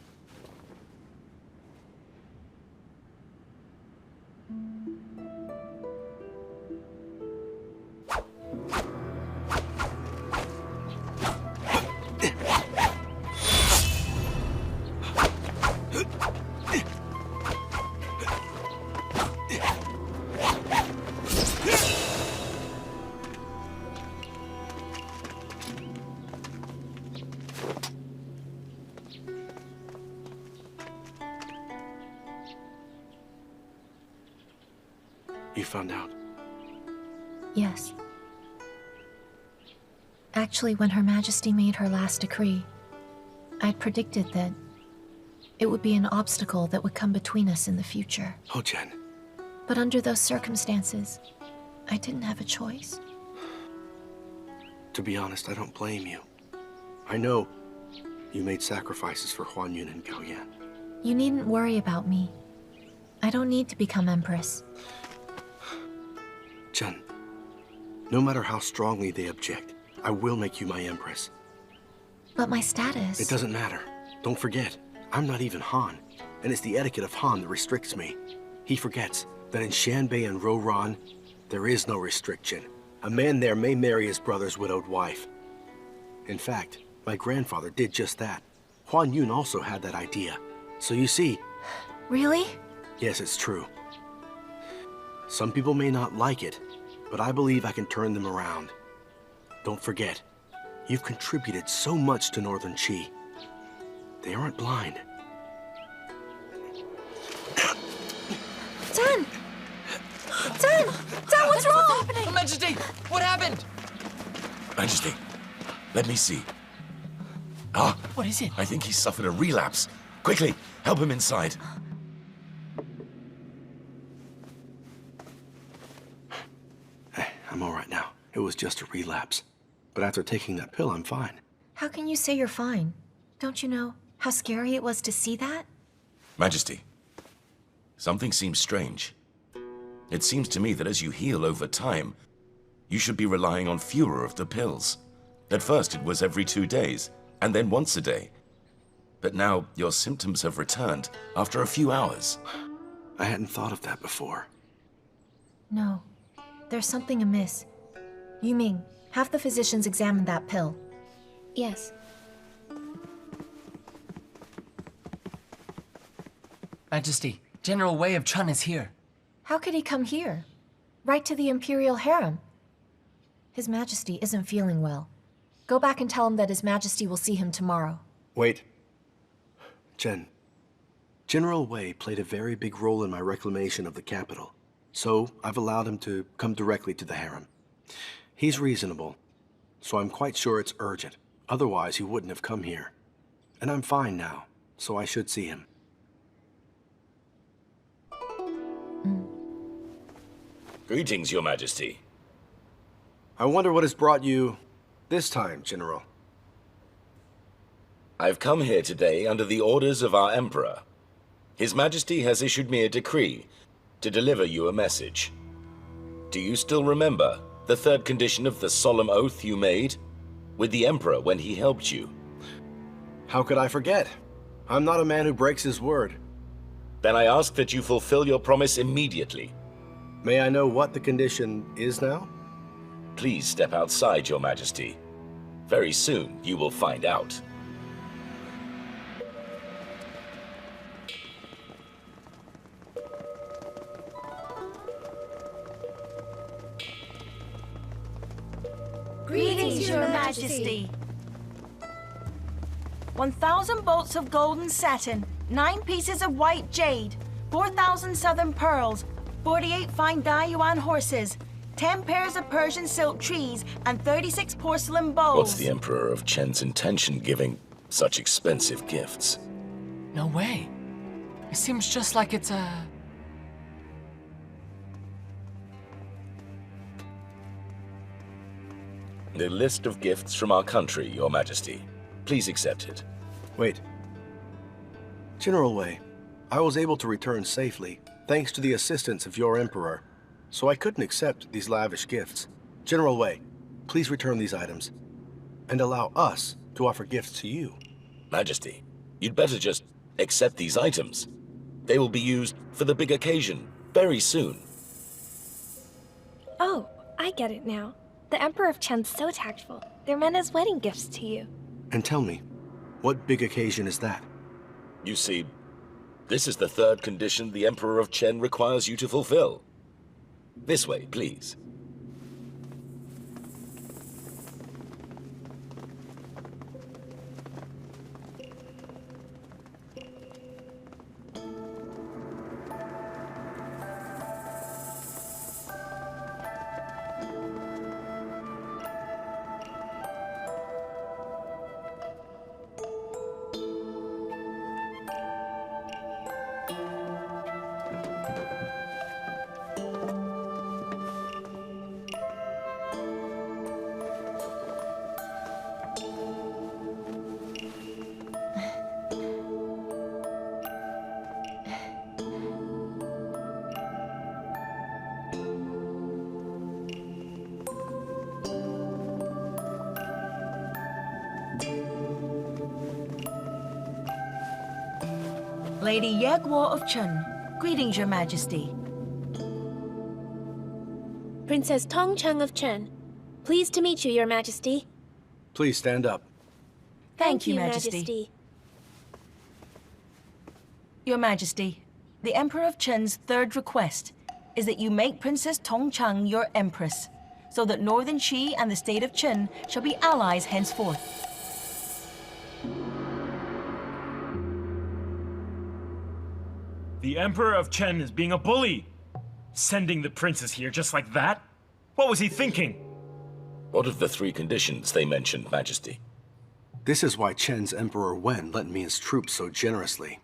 You found out? Yes. Actually, when Her Majesty made her last decree, I'd predicted that it would be an obstacle that would come between us in the future. Oh, Chen. But under those circumstances, I didn't have a choice. To be honest, I don't blame you. I know you made sacrifices for Huanyun and Gaoyan. You needn't worry about me. I don't need to become Empress. Chen, no matter how strongly they object, I will make you my Empress. But my status... It doesn't matter. Don't forget, I'm not even Han, and it's the etiquette of Han that restricts me. He forgets that in Shanbei and Roran, there is no restriction. A man there may marry his brother's widowed wife. In fact, my grandfather did just that. Huanyun also had that idea. So you see... Really? Yes, it's true. Some people may not like it, but I believe I can turn them around. Don't forget, You've contributed so much to Northern Qi. They aren't blind. Chen! Chen! Chen, what's wrong? Her Majesty, what happened? Majesty, let me see. Ah, What is it? I think he's suffered a relapse. Quickly, help him inside. Hey, I'm all right now. It was just a relapse. But after taking that pill, I'm fine. How can you say you're fine? Don't you know how scary it was to see that? Majesty, something seems strange. It seems to me that as you heal over time, you should be relying on fewer of the pills. At first it was every 2 days, and then once a day. But now your symptoms have returned after a few hours. I hadn't thought of that before. No, there's something amiss. Yuming, have the physicians examine that pill. Yes. Majesty, General Wei of Chen is here. How could he come here? Right to the Imperial Harem. His Majesty isn't feeling well. Go back and tell him that His Majesty will see him tomorrow. Wait. Chen, General Wei played a very big role in my reclamation of the capital, so I've allowed him to come directly to the harem. He's reasonable, so I'm quite sure it's urgent. Otherwise, he wouldn't have come here. And I'm fine now, so I should see him. Greetings, Your Majesty. I wonder what has brought you this time, General. I've come here today under the orders of our Emperor. His Majesty has issued me a decree to deliver you a message. Do you still remember the third condition of the solemn oath you made with the Emperor when he helped you? How could I forget? I'm not a man who breaks his word. Then I ask that you fulfill your promise immediately. May I know what the condition is now? Please step outside, Your Majesty. Very soon you will find out. Greetings, Your Majesty. 1,000 bolts of golden satin, 9 pieces of white jade, 4,000 southern pearls, 48 fine Dayuan horses, 10 pairs of Persian silk trees, and 36 porcelain bowls. What's the Emperor of Chen's intention giving such expensive gifts? No way. It seems just like it's a... The list of gifts from our country, Your Majesty. Please accept it. Wait. General Wei, I was able to return safely thanks to the assistance of your Emperor, so I couldn't accept these lavish gifts. General Wei, please return these items and allow us to offer gifts to you. Majesty, you'd better just accept these items. They will be used for the big occasion very soon. Oh, I get it now. The Emperor of Chen's so tactful. They're meant as wedding gifts to you. And tell me, what big occasion is that? You see, this is the third condition the Emperor of Chen requires you to fulfill. This way, please. Lady Yeguo of Chen. Greetings, Your Majesty. Princess Tongcheng of Chen. Pleased to meet you, Your Majesty. Please stand up. Thank you, Majesty. Your Majesty, the Emperor of Chen's third request is that you make Princess Tongcheng your Empress, so that Northern Qi and the state of Chen shall be allies henceforth. The Emperor of Chen is being a bully. Sending the princess here just like that? What was he thinking? What of the 3 conditions they mentioned, Majesty? This is why Chen's Emperor Wen lent me his troops so generously.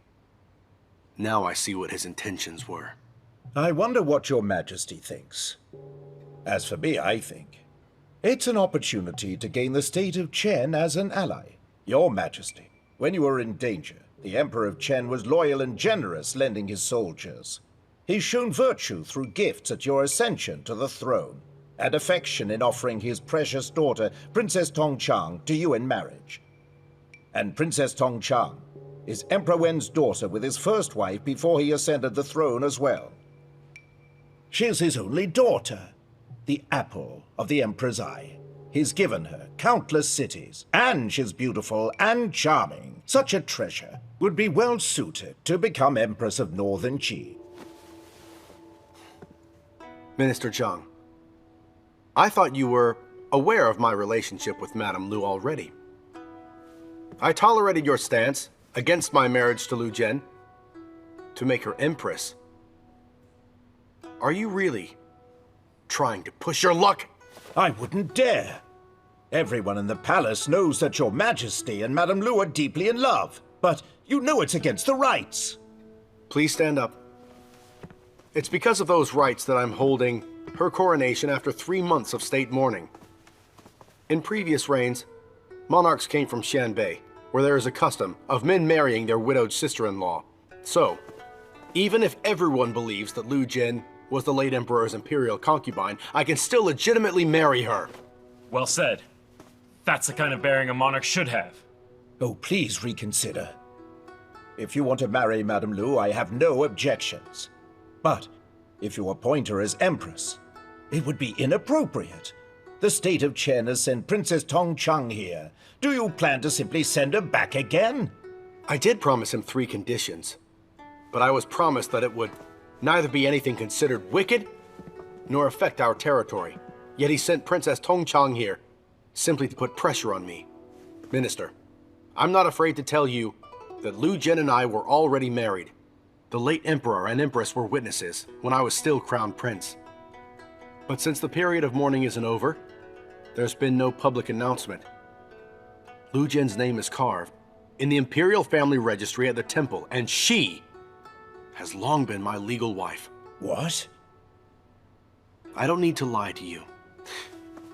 Now I see what his intentions were. I wonder what your Majesty thinks. As for me, I think it's an opportunity to gain the state of Chen as an ally. Your Majesty, when you were in danger, the Emperor of Chen was loyal and generous, lending his soldiers. He's shown virtue through gifts at your ascension to the throne, and affection in offering his precious daughter, Princess Tongchang, to you in marriage. And Princess Tongchang is Emperor Wen's daughter with his first wife before he ascended the throne as well. She is his only daughter, the apple of the Emperor's eye. He's given her countless cities, and she's beautiful and charming. Such a treasure would be well suited to become Empress of Northern Qi. Minister Zhang, I thought you were aware of my relationship with Madame Lu already. I tolerated your stance against my marriage to Lu Zhen to make her Empress. Are you really trying to push your luck? I wouldn't dare. Everyone in the palace knows that your Majesty and Madame Lu are deeply in love, but you know it's against the rights. Please stand up. It's because of those rights that I'm holding her coronation after 3 months of state mourning. In previous reigns, monarchs came from Xianbei, where there is a custom of men marrying their widowed sister-in-law. So, even if everyone believes that Lu Zhen was the late emperor's imperial concubine, I can still legitimately marry her. Well said. That's the kind of bearing a monarch should have. Oh, please reconsider. If you want to marry Madame Lu, I have no objections. But if you appoint her as Empress, it would be inappropriate. The state of Chen has sent Princess Tongchang here. Do you plan to simply send her back again? I did promise him 3 conditions, but I was promised that it would neither be anything considered wicked nor affect our territory. Yet he sent Princess Tongchang here simply to put pressure on me. Minister, I'm not afraid to tell you that Lu Zhen and I were already married. The late Emperor and Empress were witnesses when I was still crowned prince. But since the period of mourning isn't over, there's been no public announcement. Lu Zhen's name is carved in the Imperial Family Registry at the temple, and she has long been my legal wife. What? I don't need to lie to you.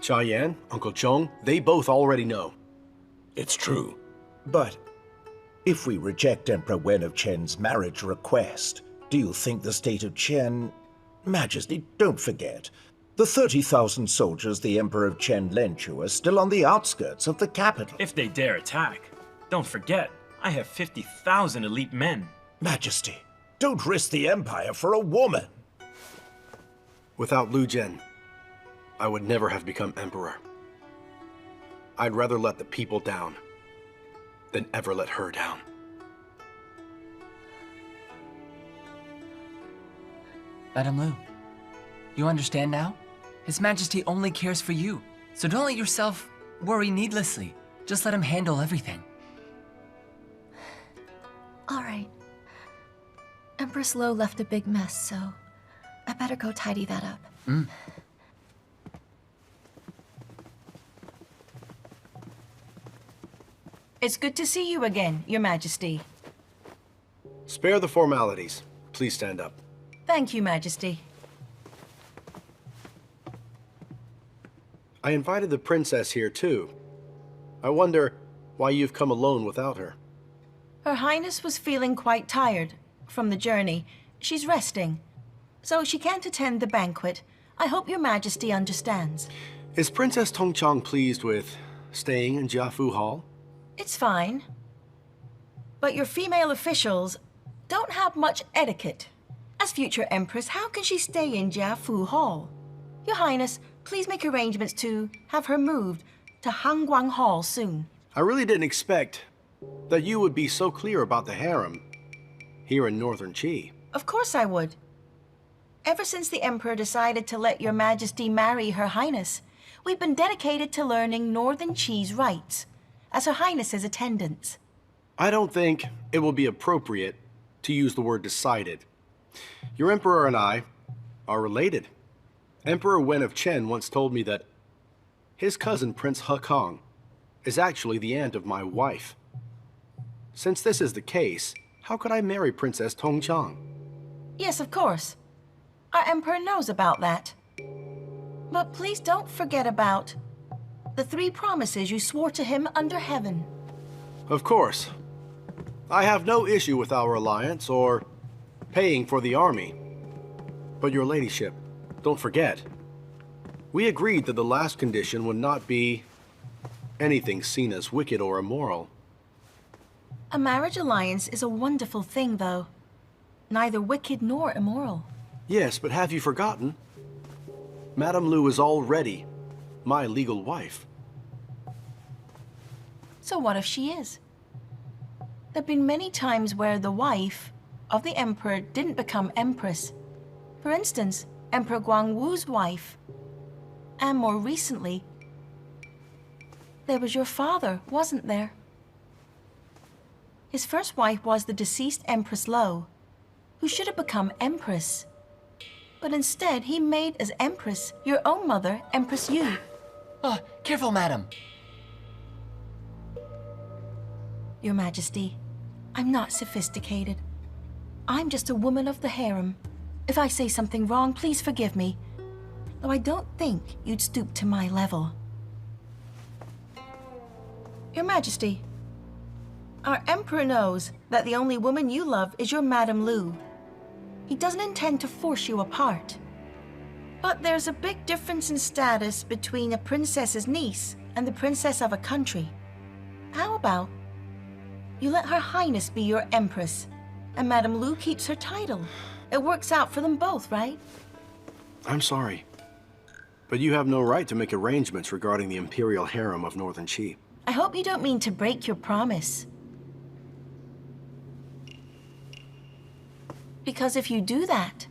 Cha Yan, Uncle Zhong, they both already know. It's true. But if we reject Emperor Wen of Chen's marriage request, do you think the state of Chen... Majesty, don't forget, the 30,000 soldiers the Emperor of Chen lent you are still on the outskirts of the capital. If they dare attack, don't forget, I have 50,000 elite men. Majesty, don't risk the Empire for a woman. Without Lu Zhen, I would never have become emperor. I'd rather let the people down than ever let her down. Madame Lu, you understand now? His Majesty only cares for you, so don't let yourself worry needlessly. Just let him handle everything. All right. Empress Lo left a big mess, so I better go tidy that up. It's good to see you again, Your Majesty. Spare the formalities. Please stand up. Thank you, Majesty. I invited the princess here too. I wonder why you've come alone without her. Her Highness was feeling quite tired from the journey. She's resting, so she can't attend the banquet. I hope Your Majesty understands. Is Princess Tongchang pleased with staying in Jiafu Hall? It's fine. But your female officials don't have much etiquette. As future Empress, how can she stay in Jiafu Hall? Your Highness, please make arrangements to have her moved to Hanguang Hall soon. I really didn't expect that you would be so clear about the harem here in Northern Qi. Of course I would. Ever since the Emperor decided to let Your Majesty marry Her Highness, we've been dedicated to learning Northern Chi's rights as Her Highness's attendants. I don't think it will be appropriate to use the word decided. Your Emperor and I are related. Emperor Wen of Chen once told me that his cousin Prince He Kong is actually the aunt of my wife. Since this is the case, how could I marry Princess Tongchang? Yes, of course. Our Emperor knows about that. But please don't forget about the 3 promises you swore to him under heaven. Of course. I have no issue with our alliance or paying for the army. But your ladyship, don't forget, we agreed that the last condition would not be anything seen as wicked or immoral. A marriage alliance is a wonderful thing, though. Neither wicked nor immoral. Yes, but have you forgotten? Madame Lu is already my legal wife. So what if she is? There have been many times where the wife of the Emperor didn't become Empress. For instance, Emperor Guangwu's wife. And more recently, there was your father, wasn't there? His first wife was the deceased Empress Lo, who should have become Empress. But instead, he made as Empress your own mother, Empress Yu. Oh, careful, madam. Your Majesty, I'm not sophisticated. I'm just a woman of the harem. If I say something wrong, please forgive me. Though I don't think you'd stoop to my level. Your Majesty, our Emperor knows that the only woman you love is your Madame Lu. He doesn't intend to force you apart. But there's a big difference in status between a princess's niece and the princess of a country. How about you let Her Highness be your Empress, and Madame Lu keeps her title? It works out for them both, right? I'm sorry, but you have no right to make arrangements regarding the imperial harem of Northern Qi. I hope you don't mean to break your promise. Because if you do that,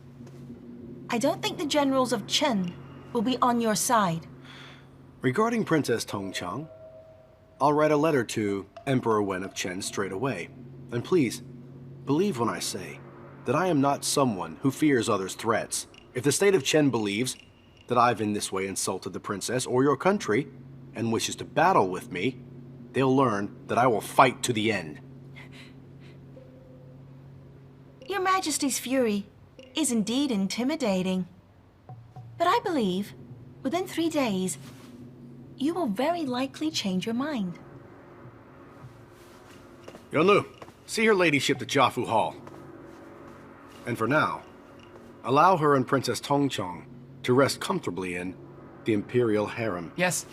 I don't think the generals of Chen will be on your side. Regarding Princess Tongchang, I'll write a letter to Emperor Wen of Chen straight away. And please, believe when I say that I am not someone who fears others' threats. If the state of Chen believes that I've in this way insulted the princess or your country and wishes to battle with me, they'll learn that I will fight to the end. Your Majesty's fury is indeed intimidating. But I believe, within 3 days, you will very likely change your mind. Yunlu, see her ladyship to Jiafu Hall. And for now, allow her and Princess Tongchang to rest comfortably in the imperial harem. Yes.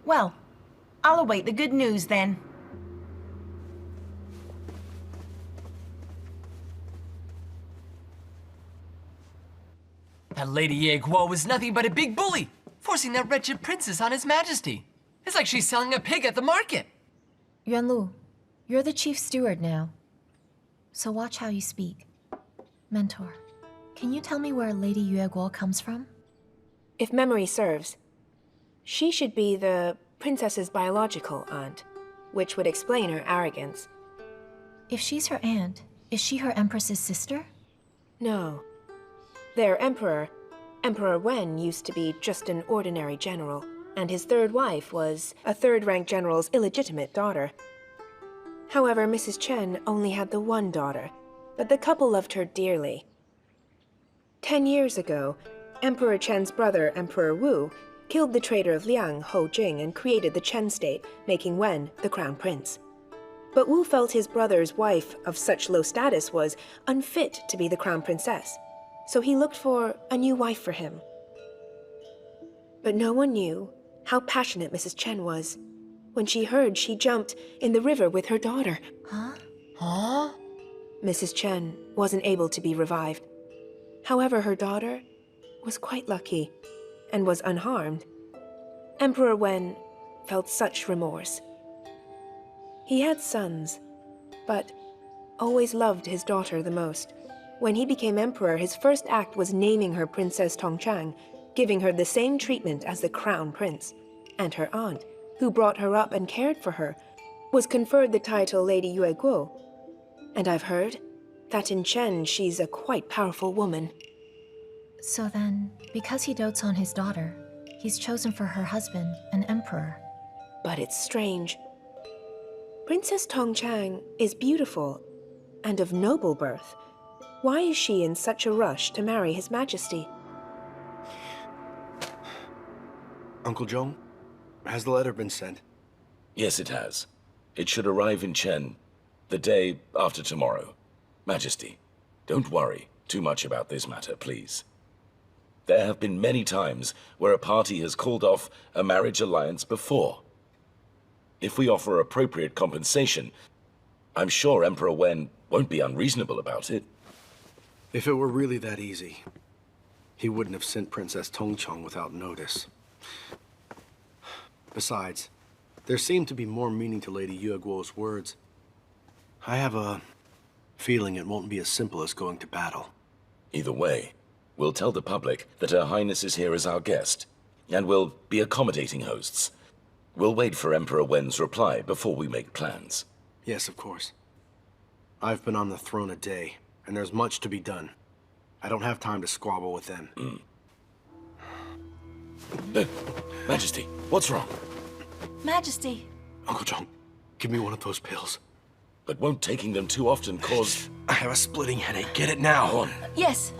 Well, I'll await the good news then. That Lady Ye Guo was nothing but a big bully, forcing that wretched princess on His Majesty. It's like she's selling a pig at the market. Yuanlu, you're the chief steward now. So watch how you speak. Mentor, can you tell me where Lady Yue Guo comes from? If memory serves, she should be the princess's biological aunt, which would explain her arrogance. If she's her aunt, is she her empress's sister? No. Their emperor, Emperor Wen, used to be just an ordinary general, and his third wife was a third-rank general's illegitimate daughter. However, Mrs. Chen only had the one daughter, but the couple loved her dearly. 10 years ago, Emperor Chen's brother, Emperor Wu, killed the traitor of Liang, Ho Jing, and created the Chen state, making Wen the crown prince. But Wu felt his brother's wife of such low status was unfit to be the crown princess, so he looked for a new wife for him. But no one knew how passionate Mrs. Chen was. When she heard, she jumped in the river with her daughter. Huh? Mrs. Chen wasn't able to be revived. However, her daughter was quite lucky and was unharmed. Emperor Wen felt such remorse. He had sons, but always loved his daughter the most. When he became emperor, his first act was naming her Princess Tongchang, giving her the same treatment as the crown prince, and her aunt, who brought her up and cared for her, was conferred the title Lady Yue Guo. And I've heard that in Chen she's a quite powerful woman. So then, because he dotes on his daughter, he's chosen for her husband an emperor. But it's strange. Princess Tongchang is beautiful and of noble birth. Why is she in such a rush to marry His Majesty? Uncle Zhong, has the letter been sent? Yes, it has. It should arrive in Chen the day after tomorrow. Majesty, don't worry too much about this matter, please. There have been many times where a party has called off a marriage alliance before. If we offer appropriate compensation, I'm sure Emperor Wen won't be unreasonable about it. If it were really that easy, he wouldn't have sent Princess Tongchang without notice. Besides, there seemed to be more meaning to Lady Yue Guo's words. I have a feeling it won't be as simple as going to battle. Either way, we'll tell the public that Her Highness is here as our guest, and we'll be accommodating hosts. We'll wait for Emperor Wen's reply before we make plans. Yes, of course. I've been on the throne a day, and there's much to be done. I don't have time to squabble with them. Majesty, what's wrong? Majesty. Uncle Zhong, give me one of those pills. But won't taking them too often cause... I have a splitting headache. Get it now. Go on. Yes.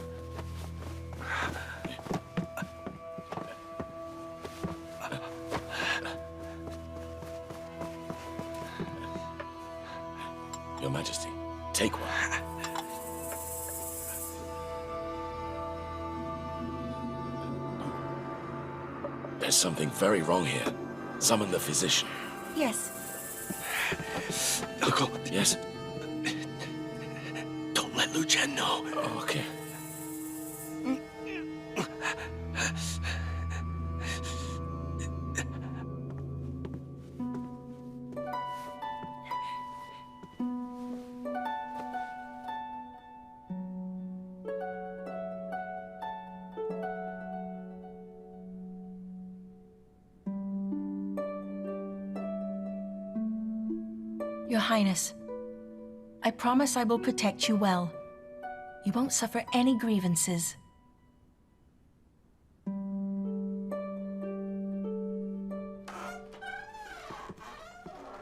Your Majesty, take one. There's something very wrong here. Summon the physician. Yes. Uncle. Yes? Don't let Lu Zhen know. Oh, okay. Your Highness, I promise I will protect you well. You won't suffer any grievances.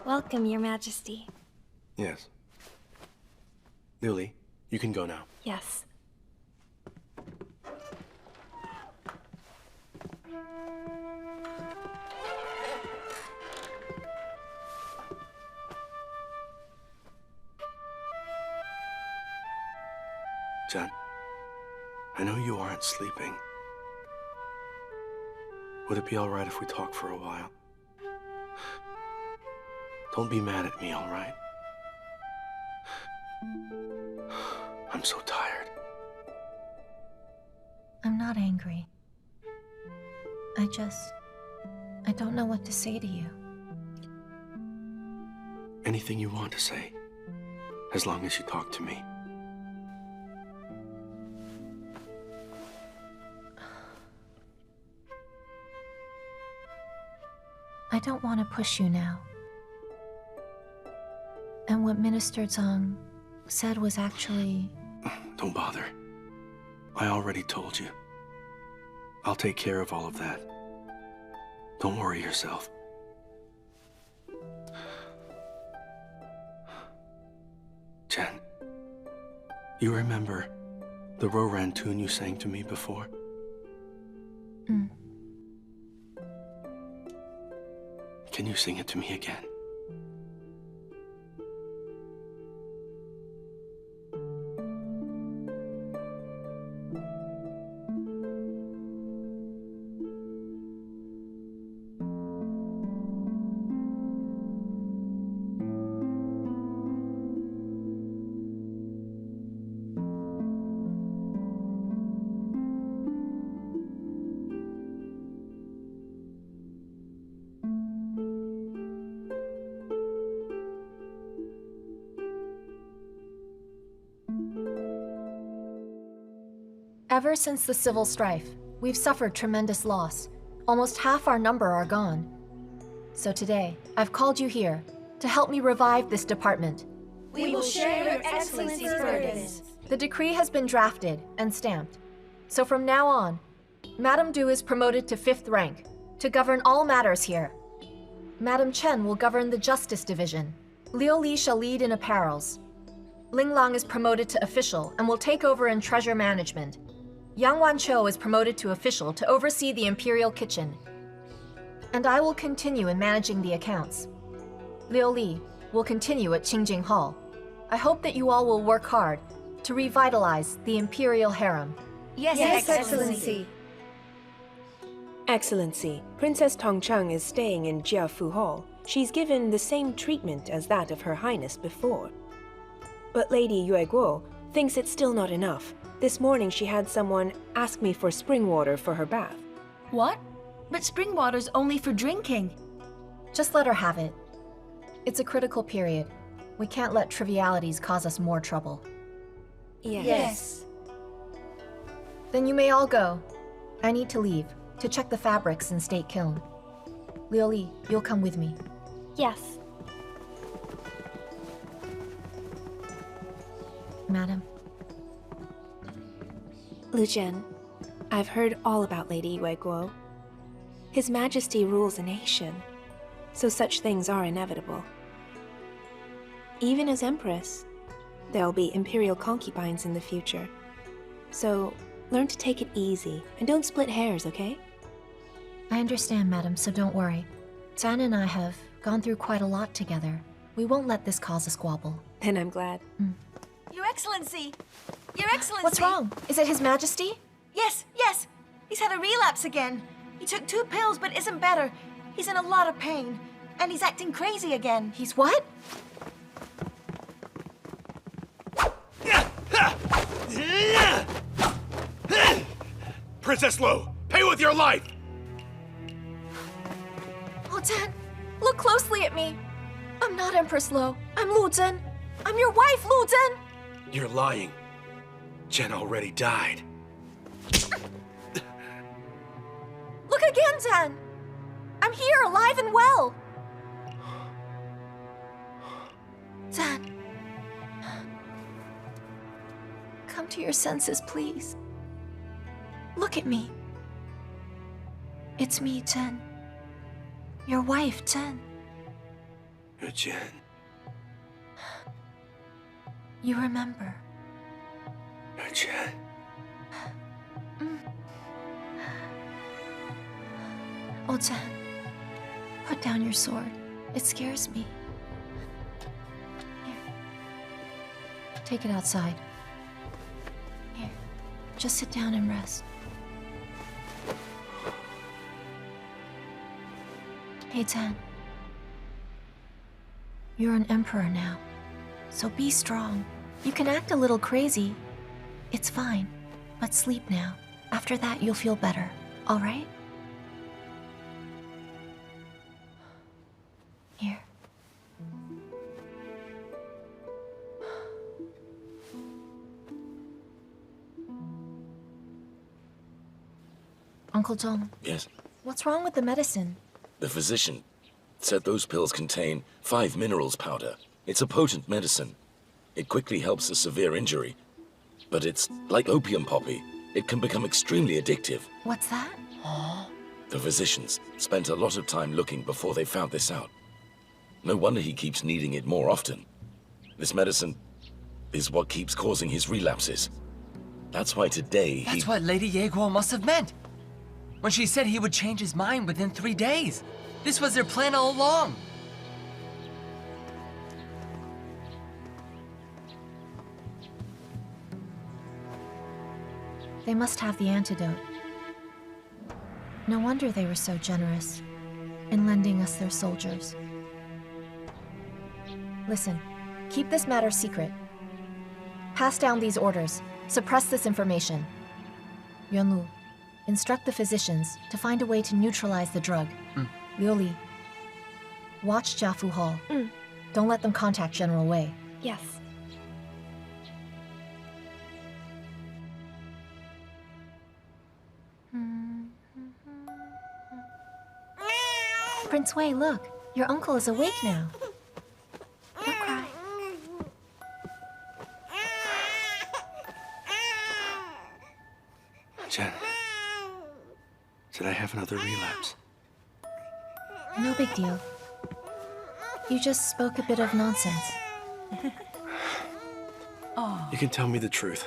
Welcome, Your Majesty. Yes. Lily, you can go now. Yes. Chen, I know you aren't sleeping. Would it be all right if we talk for a while? Don't be mad at me, all right? I'm so tired. I'm not angry. I don't know what to say to you. Anything you want to say, as long as you talk to me. I don't want to push you now. And what Minister Zhang said was actually... Don't bother. I already told you. I'll take care of all of that. Don't worry yourself. Chen, you remember the Roran tune you sang to me before? Can you sing it to me again? Ever since the civil strife, We've suffered tremendous loss. Almost half our number are gone. So today, I've called you here to help me revive this department. We will share Your Excellency's burdens. The decree has been drafted and stamped. So from now on, Madame Du is promoted to 5th rank to govern all matters here. Madame Chen will govern the Justice Division. Liu Li shall lead in apparels. Ling Lang is promoted to official and will take over in treasure management. Yang Wanqiu is promoted to official to oversee the Imperial Kitchen. And I will continue in managing the accounts. Liu Li will continue at Qingjing Hall. I hope that you all will work hard to revitalize the Imperial Harem. Yes, Excellency. Excellency, Princess Tongcheng is staying in Jiafu Hall. She's given the same treatment as that of Her Highness before. But Lady Yue Guo thinks it's still not enough. This morning she had someone ask me for spring water for her bath. What? But spring water's only for drinking. Just let her have it. It's a critical period. We can't let trivialities cause us more trouble. Yes. Then you may all go. I need to leave to check the fabrics in State Kiln. Liu Li, you'll come with me. Yes. Madam. Lu Zhen, I've heard all about Lady Yue Guo. His Majesty rules a nation, so such things are inevitable. Even as Empress, there'll be Imperial concubines in the future. So, learn to take it easy, and don't split hairs, okay? I understand, madam, so don't worry. Tan and I have gone through quite a lot together. We won't let this cause a squabble. Then I'm glad. Your Excellency! Your Excellency! What's wrong? Is it His Majesty? Yes. He's had a relapse again. He took 2 pills but isn't better. He's in a lot of pain. And he's acting crazy again. He's what? Princess Lu, pay with your life! Oh, Tan, look closely at me. I'm not Empress Lu. I'm Lu Zhen. I'm your wife, Lu Zhen. You're lying. Chen already died. Look again, Tan. I'm here, alive and well. Tan. Come to your senses, please. Look at me. It's me, Chen. Your wife, Chen. Chen. You remember. Chen. Oh, Chen. Put down your sword. It scares me. Here. Take it outside. Here. Just sit down and rest. Hey, Tan. You're an emperor now, so be strong. You can act a little crazy. It's fine, but sleep now. After that, you'll feel better, all right? Here. Uncle Zhong. Yes? What's wrong with the medicine? The physician said those pills contain 5 minerals powder. It's a potent medicine. It quickly helps a severe injury. But it's like opium poppy. It can become extremely addictive. What's that? The physicians spent a lot of time looking before they found this out. No wonder he keeps needing it more often. This medicine is what keeps causing his relapses. That's why today he... That's what Lady Yue Guo must have meant. When she said he would change his mind within 3 days. This was their plan all along. They must have the antidote. No wonder they were so generous in lending us their soldiers. Listen, keep this matter secret. Pass down these orders. Suppress this information. Yuanlu, instruct the physicians to find a way to neutralize the drug. Liu Li, watch Jiafu Hall. Don't let them contact General Wei. Yes. Prince Wei, look. Your uncle is awake now. Don't cry. Chen, did I have another relapse? No big deal. You just spoke a bit of nonsense. You can tell me the truth.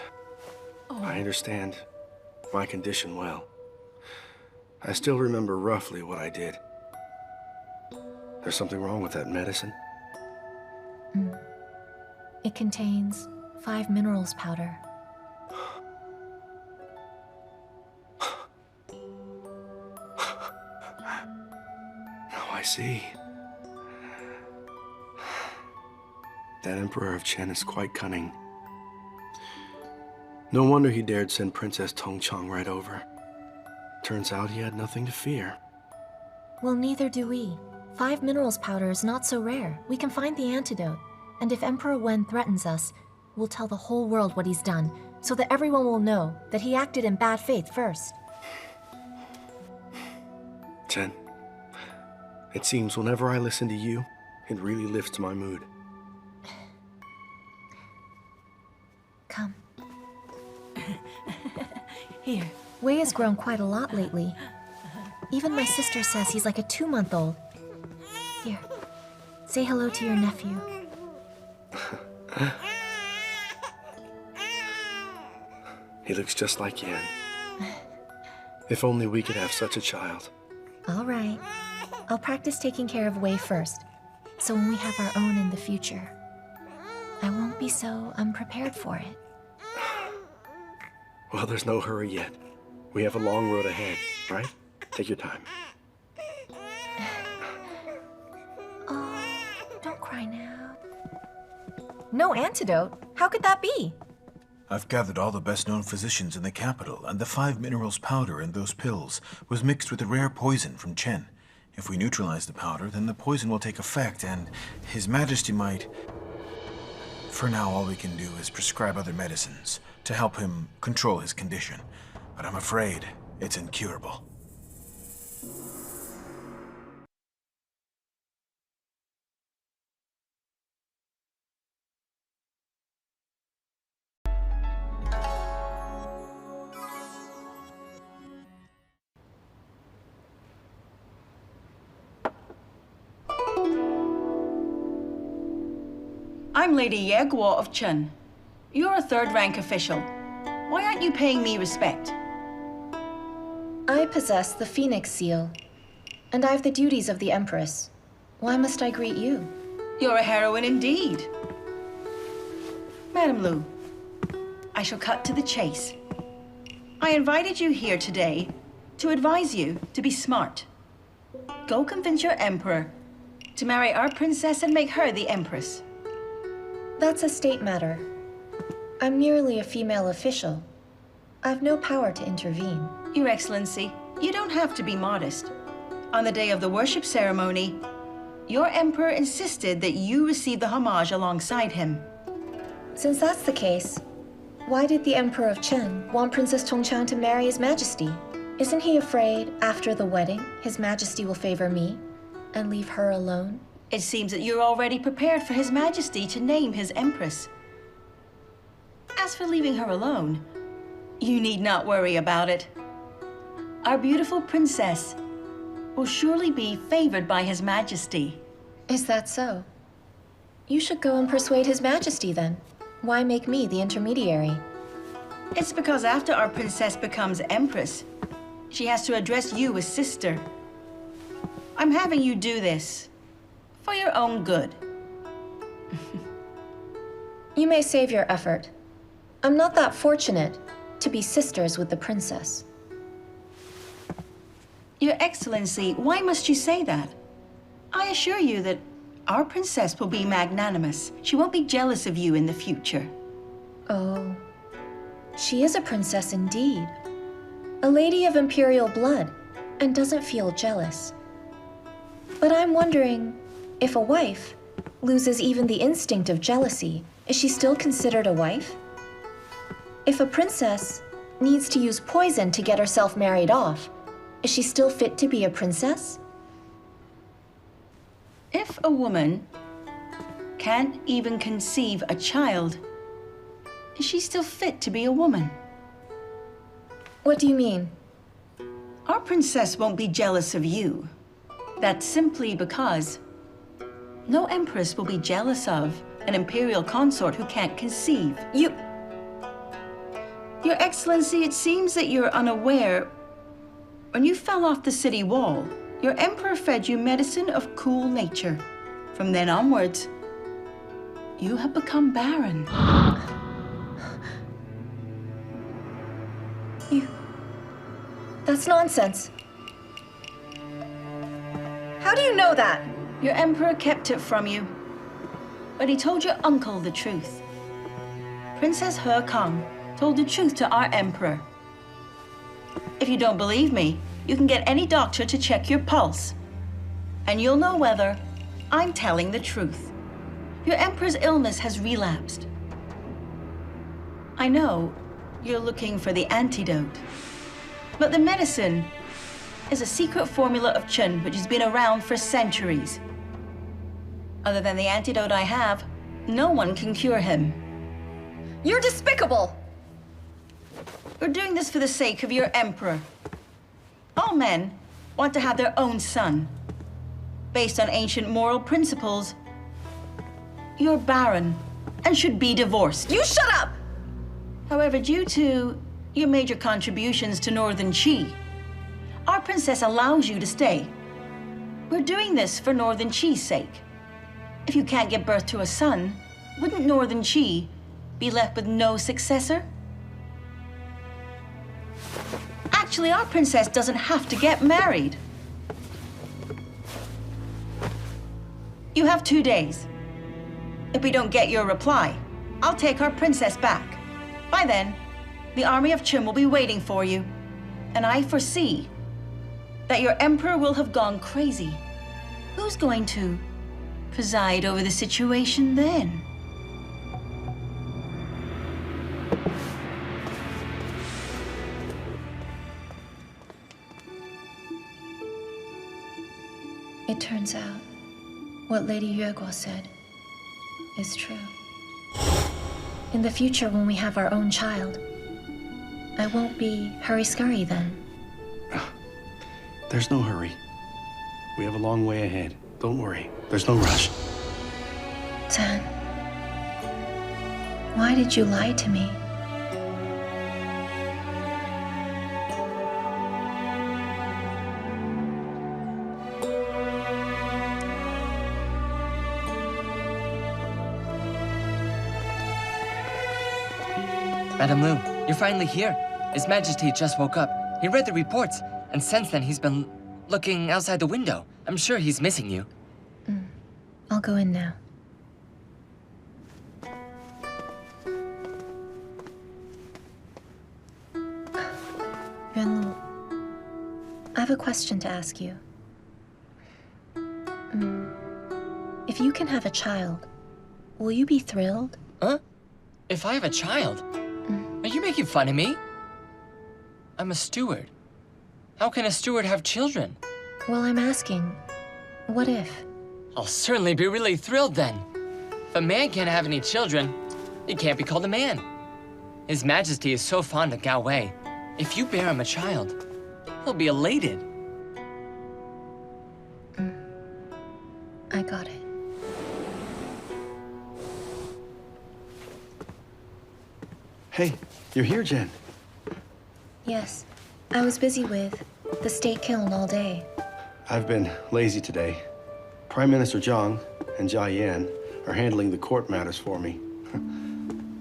I understand my condition well. I still remember roughly what I did. There's something wrong with that medicine? It contains 5 minerals powder. Now I see. That Emperor of Chen is quite cunning. No wonder he dared send Princess Tongchang right over. Turns out he had nothing to fear. Well, neither do we. 5 minerals powder is not so rare. We can find the antidote. And if Emperor Wen threatens us, we'll tell the whole world what he's done, so that everyone will know that he acted in bad faith first. Chen, it seems whenever I listen to you, it really lifts my mood. Come. Here. Wei has grown quite a lot lately. Even my sister says he's like a 2-month-old. Here, say hello to your nephew. He looks just like Yan. If only we could have such a child. All right. I'll practice taking care of Wei first, so when we have our own in the future, I won't be so unprepared for it. Well, there's no hurry yet. We have a long road ahead, right? Take your time. Oh, don't cry now. No antidote? How could that be? I've gathered all the best-known physicians in the capital, and the 5 minerals powder in those pills was mixed with a rare poison from Chen. If we neutralize the powder, then the poison will take effect, and His Majesty might... For now, all we can do is prescribe other medicines to help him control his condition. But I'm afraid it's incurable. I'm Lady Ye Guo of Chen. You're a 3rd-rank official. Why aren't you paying me respect? I possess the Phoenix Seal, and I have the duties of the Empress. Why must I greet you? You're a heroine indeed. Madam Lu, I shall cut to the chase. I invited you here today to advise you to be smart. Go convince your emperor to marry our princess and make her the empress. That's a state matter. I'm merely a female official. I have no power to intervene. Your Excellency, you don't have to be modest. On the day of the worship ceremony, your emperor insisted that you receive the homage alongside him. Since that's the case, why did the Emperor of Chen want Princess Tongchang to marry His Majesty? Isn't he afraid, after the wedding, His Majesty will favor me and leave her alone? It seems that you're already prepared for His Majesty to name his Empress. As for leaving her alone, you need not worry about it. Our beautiful princess will surely be favored by His Majesty. Is that so? You should go and persuade His Majesty then. Why make me the intermediary? It's because after our princess becomes Empress, she has to address you as sister. I'm having you do this for your own good. You may save your effort. I'm not that fortunate to be sisters with the princess. Your Excellency, why must you say that? I assure you that our princess will be magnanimous. She won't be jealous of you in the future. Oh, she is a princess indeed. A lady of imperial blood, and doesn't feel jealous. But I'm wondering, if a wife loses even the instinct of jealousy, is she still considered a wife? If a princess needs to use poison to get herself married off, is she still fit to be a princess? If a woman can't even conceive a child, is she still fit to be a woman? What do you mean? Our princess won't be jealous of you. That's simply because no empress will be jealous of an imperial consort who can't conceive. Your Excellency, it seems that you're unaware. When you fell off the city wall, your emperor fed you medicine of cool nature. From then onwards, you have become barren. That's nonsense. How do you know that? Your emperor kept it from you, but he told your uncle the truth. Princess He Kang told the truth to our emperor. If you don't believe me, you can get any doctor to check your pulse, and you'll know whether I'm telling the truth. Your emperor's illness has relapsed. I know you're looking for the antidote, but the medicine is a secret formula of Chen which has been around for centuries. Other than the antidote I have, no one can cure him. You're despicable! We're doing this for the sake of your emperor. All men want to have their own son. Based on ancient moral principles, you're barren and should be divorced. You shut up! However, due to your major contributions to Northern Qi, our princess allows you to stay. We're doing this for Northern Qi's sake. If you can't give birth to a son, wouldn't Northern Qi be left with no successor? Actually, our princess doesn't have to get married. You have 2 days. If we don't get your reply, I'll take our princess back. By then, the army of Chen will be waiting for you. And I foresee that your emperor will have gone crazy. Who's going to preside over the situation then? It turns out, what Lady Yue Guo said is true. In the future, when we have our own child, I won't be hurry-scurry then. There's no hurry. We have a long way ahead. Don't worry. There's no rush. Chen, why did you lie to me? Madame Lu, you're finally here. His Majesty just woke up. He read the reports, and since then he's been looking outside the window. I'm sure he's missing you. I'll go in now. Yuanlu, I have a question to ask you. If you can have a child, will you be thrilled? Huh? If I have a child? Are you making fun of me? I'm a steward. How can a steward have children? Well, I'm asking, what if? I'll certainly be really thrilled then. If a man can't have any children, he can't be called a man. His Majesty is so fond of Gao Wei. If you bear him a child, he'll be elated. I got it. Hey, you're here, Jen. Yes, I was busy with the state kiln all day. I've been lazy today. Prime Minister Zhang and Jia Yan are handling the court matters for me.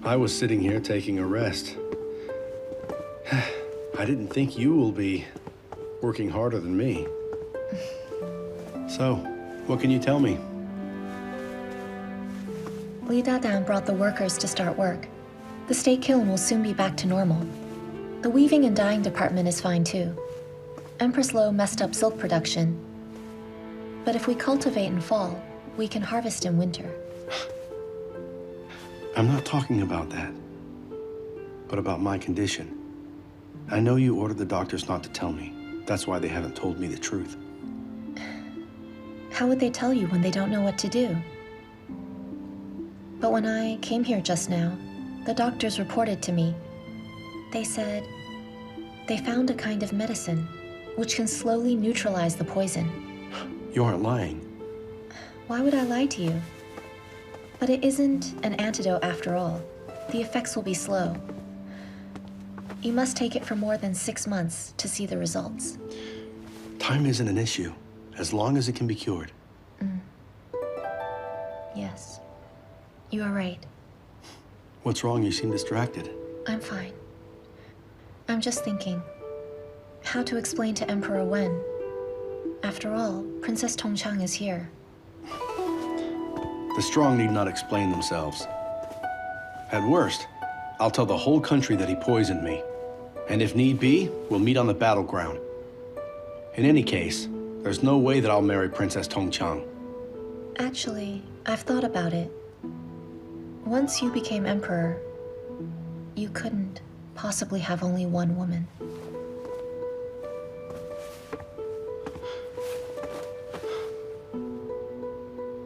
I was sitting here taking a rest. I didn't think you will be working harder than me. So, what can you tell me? Li Dadan brought the workers to start work. The state kiln will soon be back to normal. The weaving and dyeing department is fine too. Empress Lo messed up silk production. But if we cultivate in fall, we can harvest in winter. I'm not talking about that, but about my condition. I know you ordered the doctors not to tell me. That's why they haven't told me the truth. How would they tell you when they don't know what to do? But when I came here just now, the doctors reported to me. They said they found a kind of medicine which can slowly neutralize the poison. You aren't lying. Why would I lie to you? But it isn't an antidote after all. The effects will be slow. You must take it for more than 6 months to see the results. Time isn't an issue, as long as it can be cured. Yes, you are right. What's wrong? You seem distracted. I'm fine. I'm just thinking how to explain to Emperor Wen. After all, Princess Tongchang is here. The strong need not explain themselves. At worst, I'll tell the whole country that he poisoned me. And if need be, we'll meet on the battleground. In any case, there's no way that I'll marry Princess Tongchang. Actually, I've thought about it. Once you became emperor, you couldn't possibly have only one woman.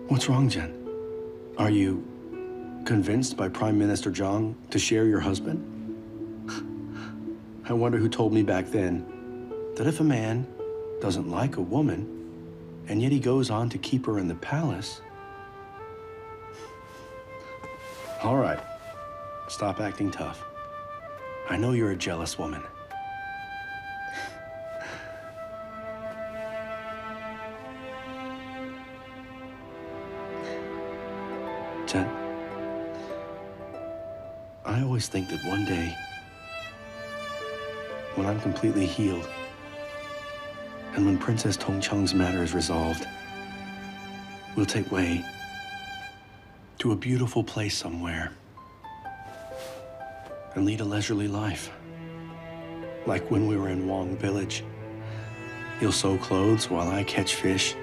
What's wrong, Chen? Are you convinced by Prime Minister Zhang to share your husband? I wonder who told me back then that if a man doesn't like a woman, and yet he goes on to keep her in the palace. All right, stop acting tough. I know you're a jealous woman. Chen, I always think that one day, when I'm completely healed, and when Princess Tongchang's matter is resolved, we'll take Wei to a beautiful place somewhere and lead a leisurely life. Like when we were in Wang Village. He'll sew clothes while I catch fish.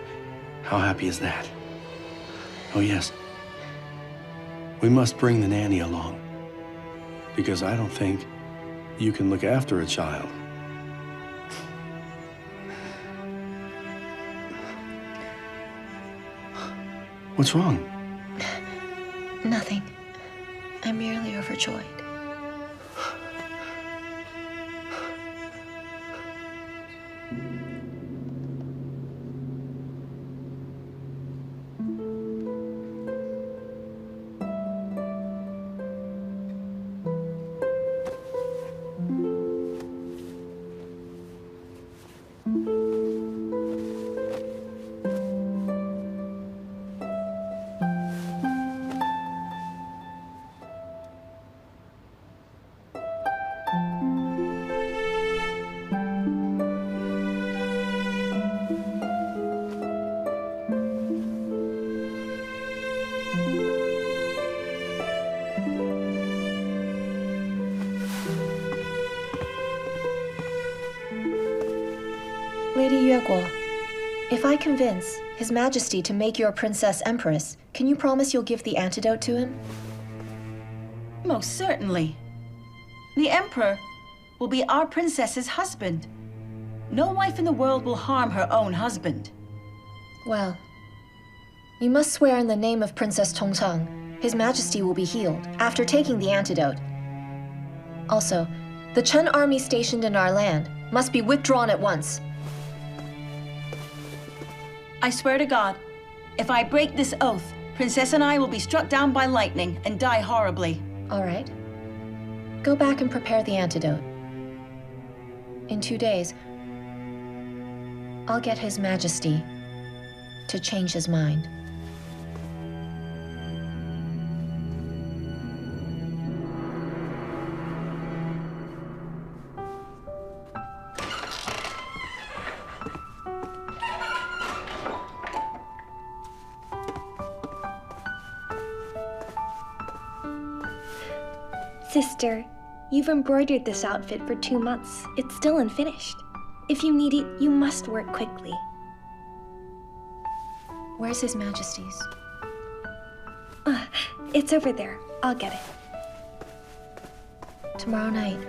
How happy is that? Oh yes. We must bring the nanny along, because I don't think you can look after a child. What's wrong? Nothing. I'm merely overjoyed. Lady Yueguo, if I convince His Majesty to make your princess empress, can you promise you'll give the antidote to him? Most certainly. The Emperor will be our princess's husband. No wife in the world will harm her own husband. Well, you must swear in the name of Princess Tongchang, His Majesty will be healed after taking the antidote. Also, the Chen army stationed in our land must be withdrawn at once. I swear to God, if I break this oath, Princess and I will be struck down by lightning and die horribly. All right. Go back and prepare the antidote. In 2 days, I'll get His Majesty to change his mind. Sister, you've embroidered this outfit for 2 months. It's still unfinished. If you need it, you must work quickly. Where's His Majesty's? It's over there. I'll get it. Tomorrow night,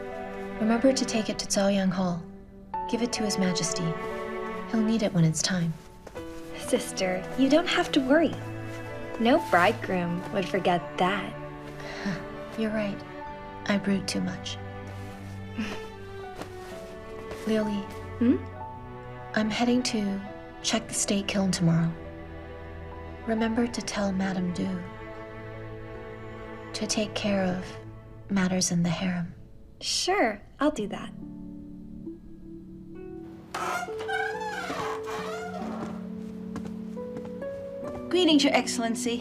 remember to take it to Zhaoyang Hall. Give it to His Majesty. He'll need it when it's time. sister. You don't have to worry. No bridegroom would forget that. You're right. I brood too much. Lily. I'm heading to check the state kiln tomorrow. Remember to tell Madame Du to take care of matters in the harem. Sure, I'll do that. Greetings, Your Excellency.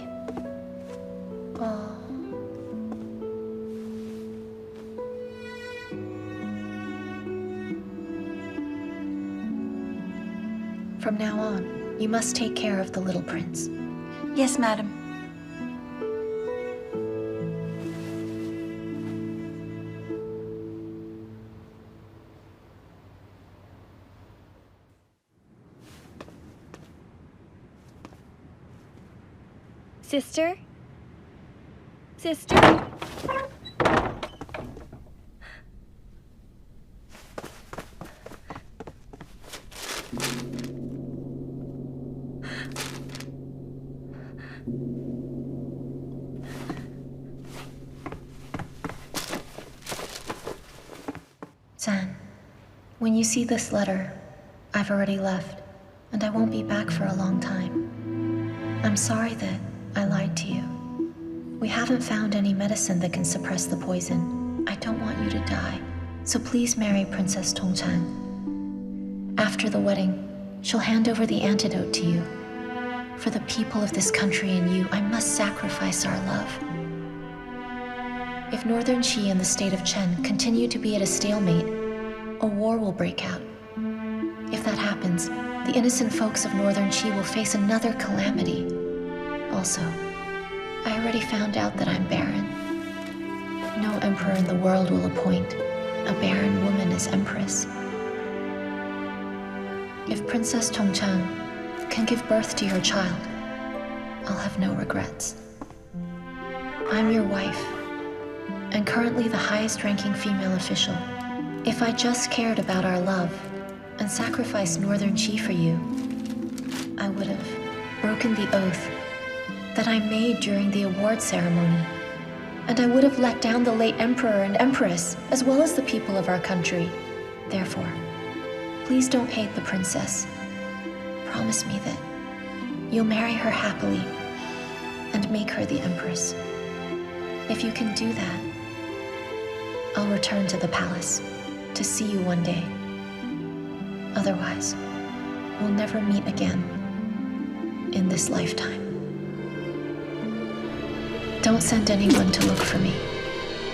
From now on, you must take care of the little prince. Yes, madam. Sister? Sister? Zhan, when you see this letter, I've already left, and I won't be back for a long time. I'm sorry that I lied to you. We haven't found any medicine that can suppress the poison. I don't want you to die, so please marry Princess Tongchang. After the wedding, she'll hand over the antidote to you. For the people of this country and you, I must sacrifice our love. If Northern Qi and the state of Chen continue to be at a stalemate, a war will break out. If that happens, the innocent folks of Northern Qi will face another calamity. Also, I already found out that I'm barren. No emperor in the world will appoint a barren woman as empress. If Princess Tongchang can give birth to your child, I'll have no regrets. I'm your wife, and currently the highest-ranking female official. If I just cared about our love and sacrificed Northern Qi for you, I would have broken the oath that I made during the award ceremony, and I would have let down the late emperor and empress, as well as the people of our country. Therefore, please don't hate the princess. Promise me that you'll marry her happily and make her the empress. If you can do that, I'll return to the palace to see you one day. Otherwise, we'll never meet again in this lifetime. Don't send anyone to look for me.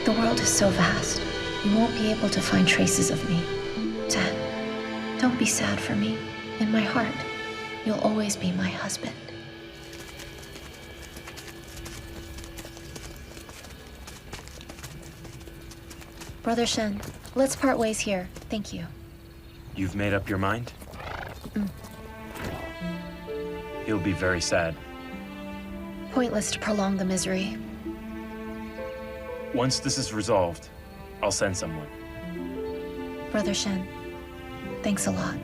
The world is so vast, you won't be able to find traces of me. Zhan, don't be sad for me. In my heart, you'll always be my husband. Brother Shen, let's part ways here. Thank you. You've made up your mind? He'll be very sad. Pointless to prolong the misery. Once this is resolved, I'll send someone. Brother Shen, thanks a lot.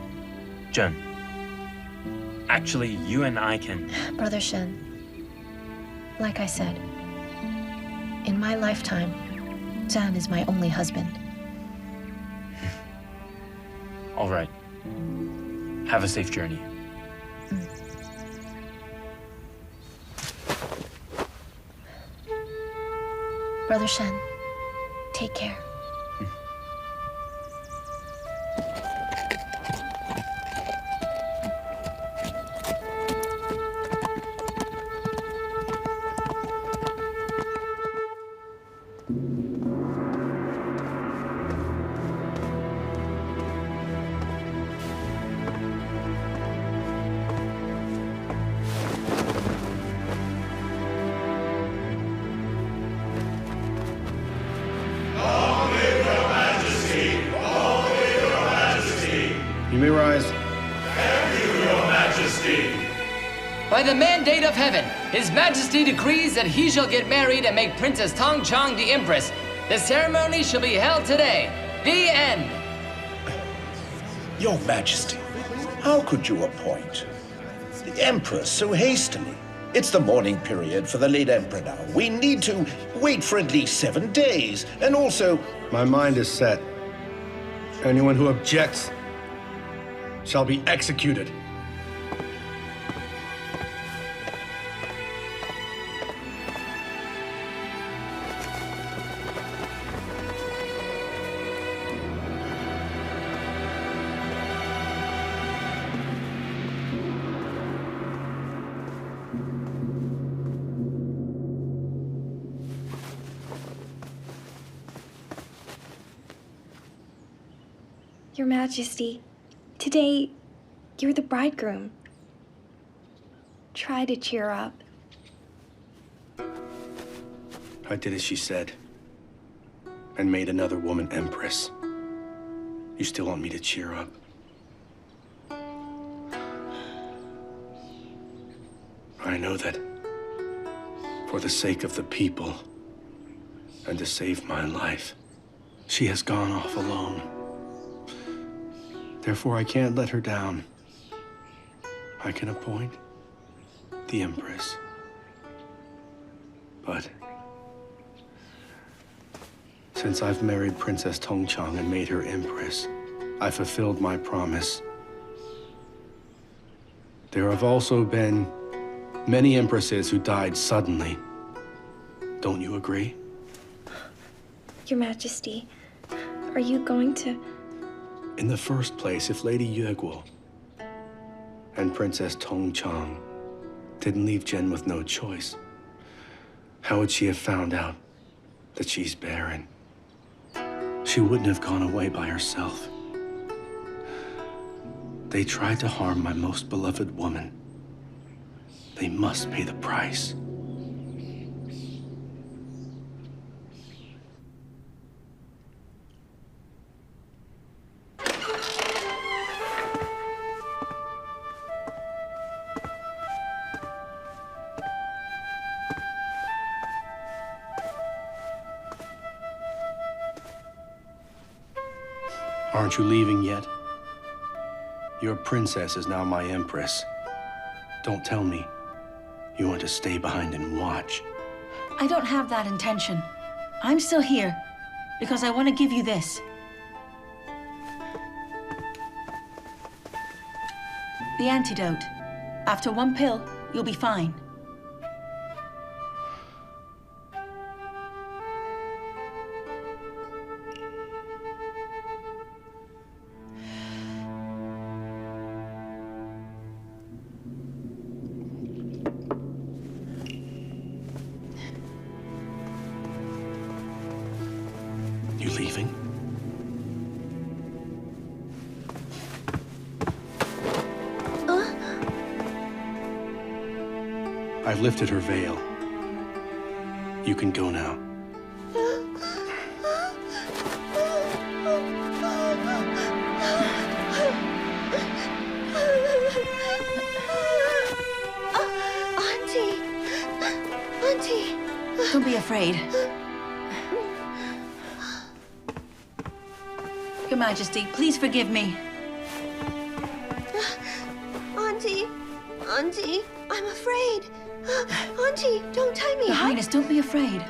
Jen, actually, you and I can... Brother Shen, like I said, in my lifetime, Zhan is my only husband. All right. Have a safe journey. Brother Shen, take care. By the mandate of heaven, His Majesty decrees that he shall get married and make Princess Tongchang the Empress. The ceremony shall be held today. The end. Your Majesty, how could you appoint? The Empress so hastily. It's the mourning period for the late Emperor now. We need to wait for at least 7 days. And also... My mind is set. Anyone who objects shall be executed. Your Majesty, today you're the bridegroom. Try to cheer up. I did as she said, and made another woman empress. You still want me to cheer up? I know that for the sake of the people and to save my life, she has gone off alone. Therefore, I can't let her down. I can appoint the Empress. But since I've married Princess Tongchang and made her Empress, I fulfilled my promise. There have also been many Empresses who died suddenly. Don't you agree? Your Majesty, are you going to... In the first place, if Lady Yueguo and Princess Tongchang didn't leave Chen with no choice, how would she have found out that she's barren? She wouldn't have gone away by herself. They tried to harm my most beloved woman. They must pay the price. Aren't you leaving yet? Your princess is now my empress. Don't tell me you want to stay behind and watch. I don't have that intention. I'm still here because I want to give you this. The antidote. After 1 pill, you'll be fine. You leaving? I've lifted her veil. You can go now. Auntie! Don't be afraid. Your Majesty, please forgive me. Auntie, I'm afraid. Auntie, don't tie me Your up. Highness, don't be afraid.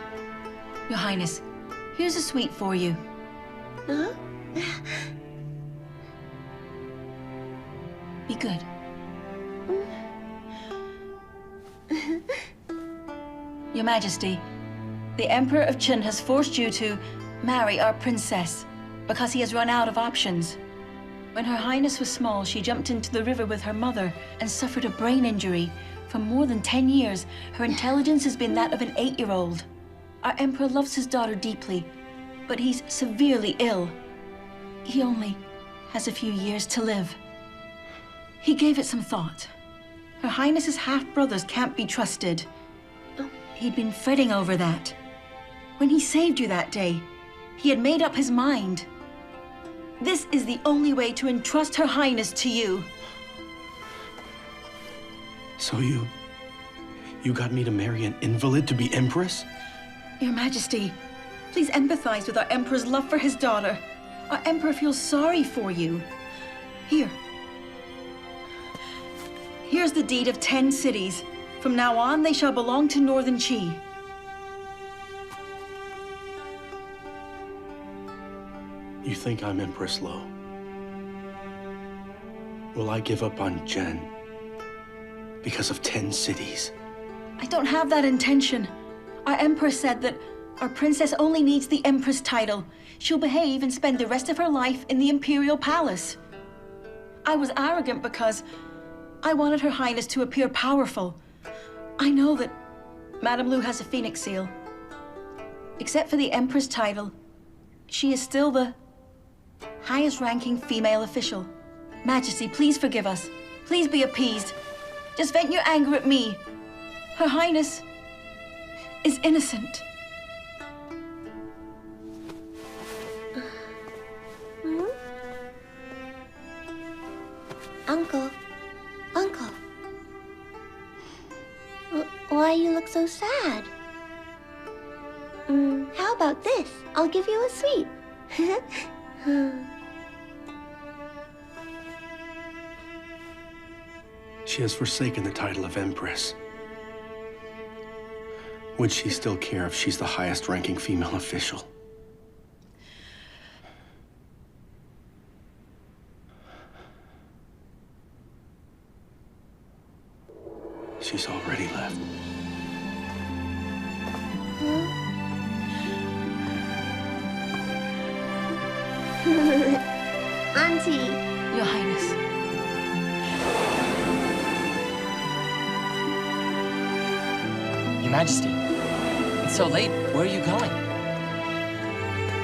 Your Highness, here's a sweet for you. Huh? Be good. Your Majesty, the Emperor of Chen has forced you to marry our princess because he has run out of options. When Her Highness was small, she jumped into the river with her mother and suffered a brain injury. For more than 10 years, her intelligence has been that of an 8-year-old. Our Emperor loves his daughter deeply, but he's severely ill. He only has a few years to live. He gave it some thought. Her Highness's half-brothers can't be trusted. He'd been fretting over that. When he saved you that day, he had made up his mind. This is the only way to entrust Her Highness to you. So you got me to marry an invalid to be Empress? Your Majesty, please empathize with our Emperor's love for his daughter. Our Emperor feels sorry for you. Here. Here's the deed of 10 cities. From now on, they shall belong to Northern Qi. You think I'm Empress Lo? Will I give up on Chen because of 10 cities? I don't have that intention. Our Empress said that our princess only needs the Empress title. She'll behave and spend the rest of her life in the Imperial Palace. I was arrogant because I wanted Her Highness to appear powerful. I know that Madame Lu has a Phoenix seal. Except for the Empress title, she is still the highest-ranking female official. Majesty, please forgive us. Please be appeased. Just vent your anger at me. Her Highness is innocent. Uncle. Why you look so sad? How about this? I'll give you a sweet. She has forsaken the title of Empress. Would she still care if she's the highest-ranking female official? She's already left. Auntie. Your Highness. Your Majesty, it's so late. Where are you going?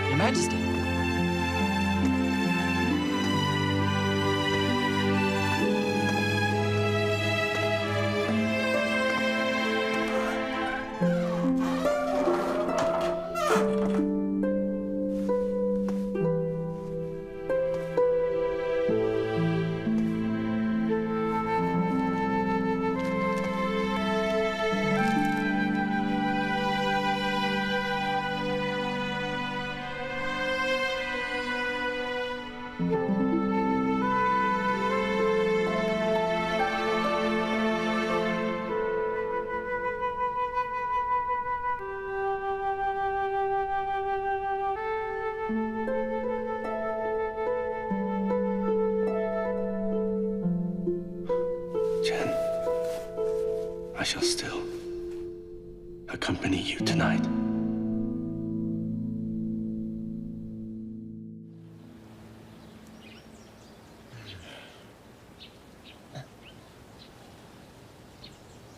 Your Majesty. Chen, I shall still accompany you tonight.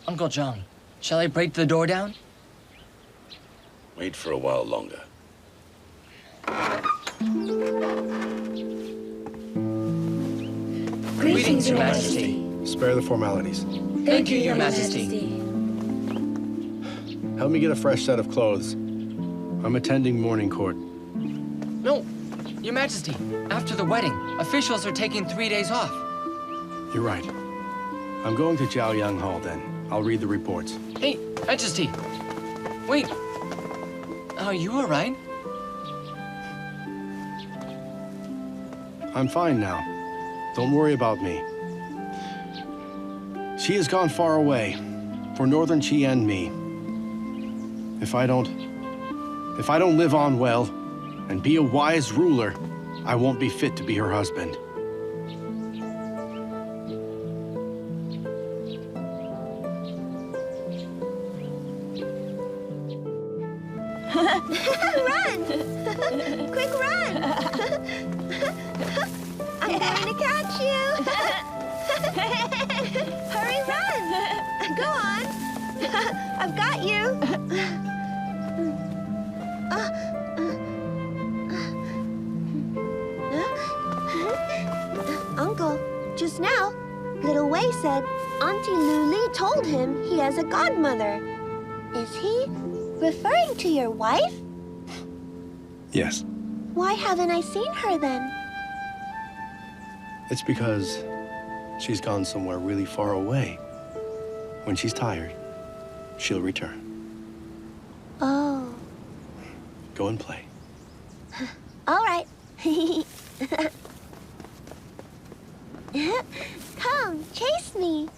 Uncle Zhang, shall I break the door down? Wait for a while longer. Greetings, Your Majesty. Spare the formalities. Thank you, Your Majesty. Help me get a fresh set of clothes. I'm attending mourning court. No, Your Majesty. After the wedding, officials are taking 3 days off. You're right. I'm going to Zhaoyang Hall then. I'll read the reports. Hey, Majesty. Wait. Are you all right? I'm fine now. Don't worry about me. She has gone far away, for Northern Qi and me. If I don't live on well and be a wise ruler, I won't be fit to be her husband. Run! Quick, run! I'm going to catch you! Hurry, run! Go on! I've got you! Uncle, just now, little Wei said Auntie Lu Li told him he has a godmother. Is he referring to your wife? Yes. Why haven't I seen her then? It's because she's gone somewhere really far away. When she's tired, she'll return. Oh. Go and play. All right. Come, chase me.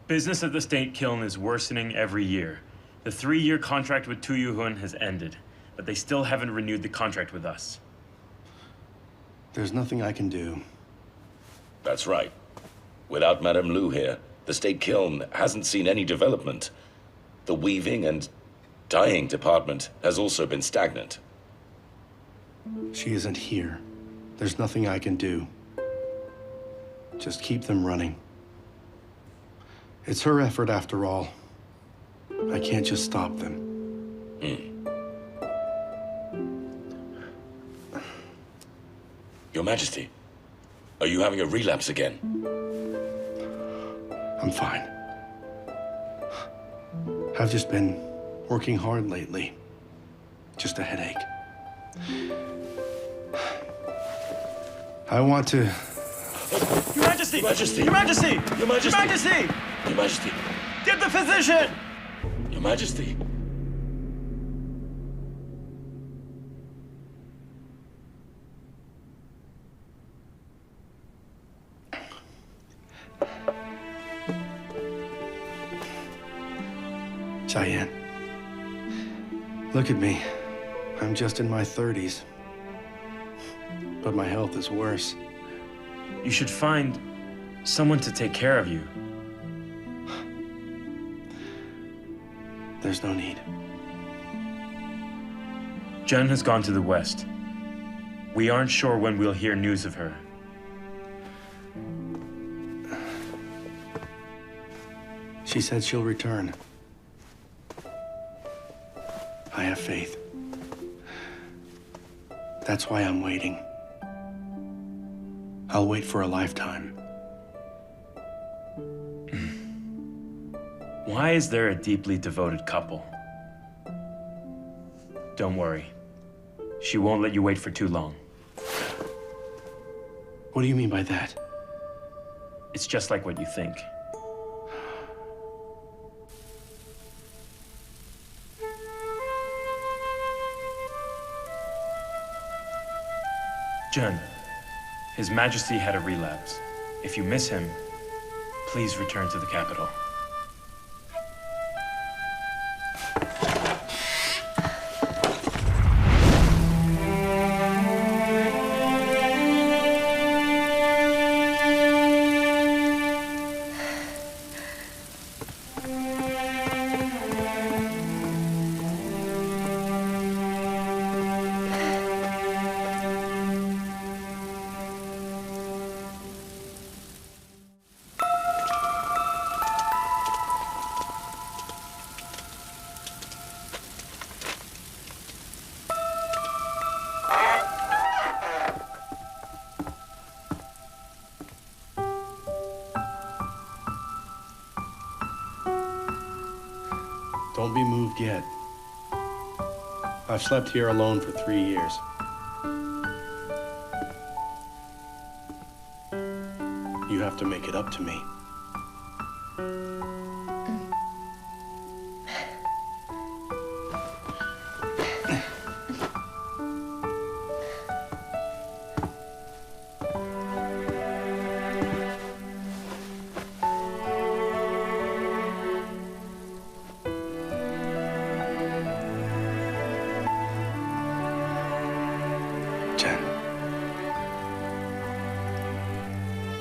Business at the state kiln is worsening every year. The 3-year contract with Tu Yuhun has ended, but they still haven't renewed the contract with us. There's nothing I can do. That's right. Without Madame Lu here, the state kiln hasn't seen any development. The weaving and dyeing department has also been stagnant. She isn't here. There's nothing I can do. Just keep them running. It's her effort after all. I can't just stop them. Your Majesty, are you having a relapse again? I'm fine. I've just been working hard lately. Just a headache. I want to... Your Majesty! Your Majesty! Your Majesty! Your Majesty! Your Majesty! Your Majesty! Get the physician! Your Majesty! Cheyenne. Look at me. I'm just in my 30s. But my health is worse. You should find someone to take care of you. There's no need. Chen has gone to the west. We aren't sure when we'll hear news of her. She said she'll return. I have faith. That's why I'm waiting. I'll wait for a lifetime. Why is there a deeply devoted couple? Don't worry. She won't let you wait for too long. What do you mean by that? It's just like what you think. Chen, His Majesty had a relapse. If you miss him, please return to the capital. Don't be moved yet. I've slept here alone for 3 years. You have to make it up to me.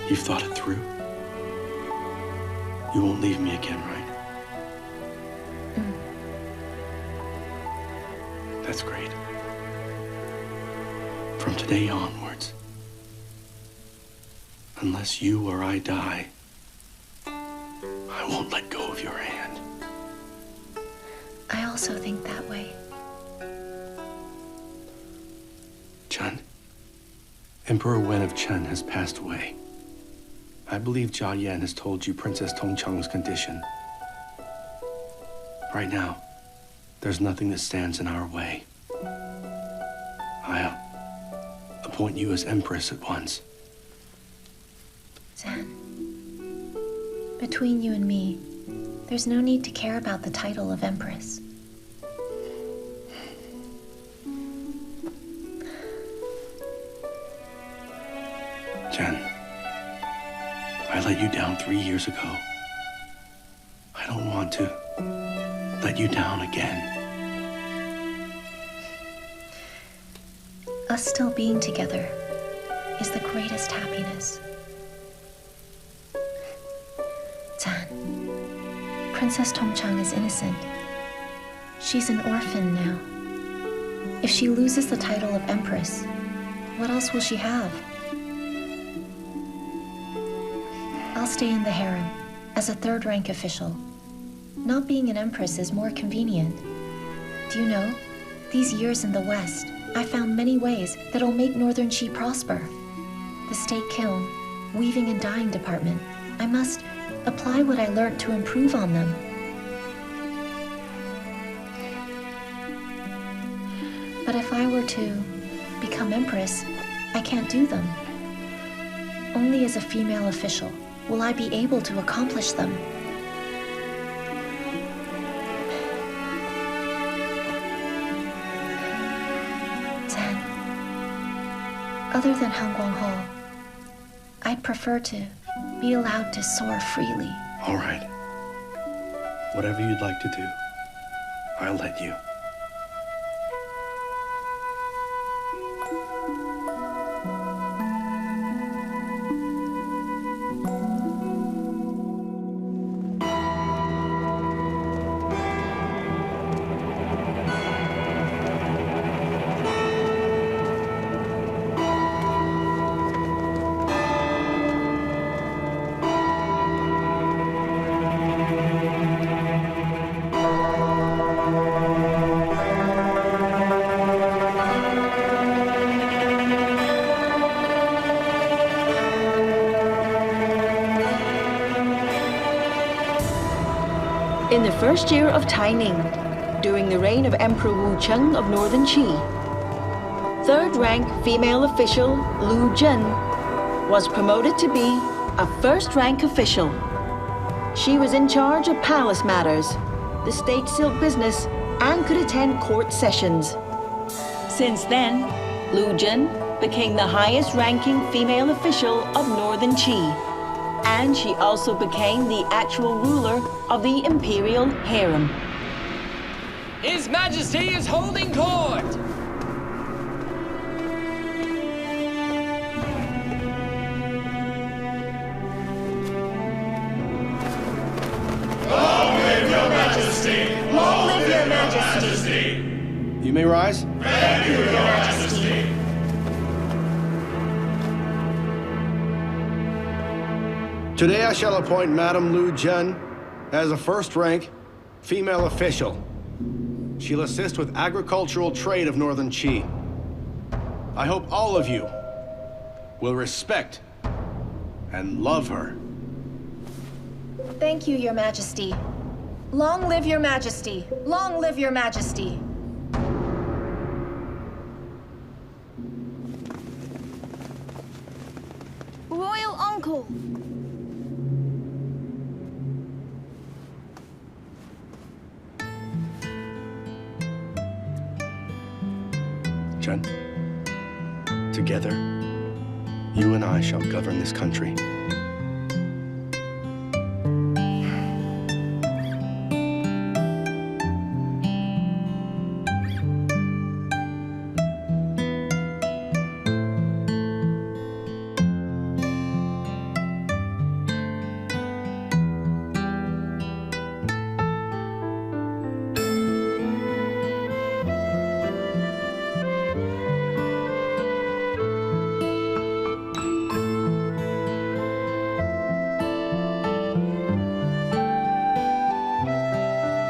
You've thought it through? You won't leave me again, right? That's great. From today onwards, unless you or I die, I won't let go of your hand. I also think that way. Chen, Emperor Wen of Chen has passed away. I believe Jia Yan has told you Princess Tongcheng's condition. Right now, there's nothing that stands in our way. I'll appoint you as Empress at once. Zhan, between you and me, there's no need to care about the title of Empress. Chen, I let you down 3 years ago. to let you down again. Us still being together is the greatest happiness. Zhan, Princess Tongchang is innocent. She's an orphan now. If she loses the title of Empress, what else will she have? I'll stay in the harem as a third-rank official. Not being an empress is more convenient. Do you know, these years in the West, I found many ways that'll make Northern Qi prosper. The state kiln, weaving and dyeing department. I must apply what I learned to improve on them. But if I were to become empress, I can't do them. Only as a female official will I be able to accomplish them. Zhan, other than Hanguang Hall, I'd prefer to be allowed to soar freely. All right. Whatever you'd like to do, I'll let you. In the first year of Taining, during the reign of Emperor Wu Cheng of Northern Qi, third-rank female official Lu Zhen was promoted to be a first-rank official. She was in charge of palace matters, the state silk business, and could attend court sessions. Since then, Lu Zhen became the highest-ranking female official of Northern Qi, and she also became the actual ruler of the imperial harem. His Majesty is holding court! Long live your Majesty! Long live your Majesty! You may rise. Thank you, your Majesty! Today I shall appoint Madame Lu Zhen as a first-rank female official. She'll assist with agricultural trade of Northern Qi. I hope all of you will respect and love her. Thank you, Your Majesty. Long live Your Majesty. Long live Your Majesty. Royal Uncle! Chen, together, you and I shall govern this country.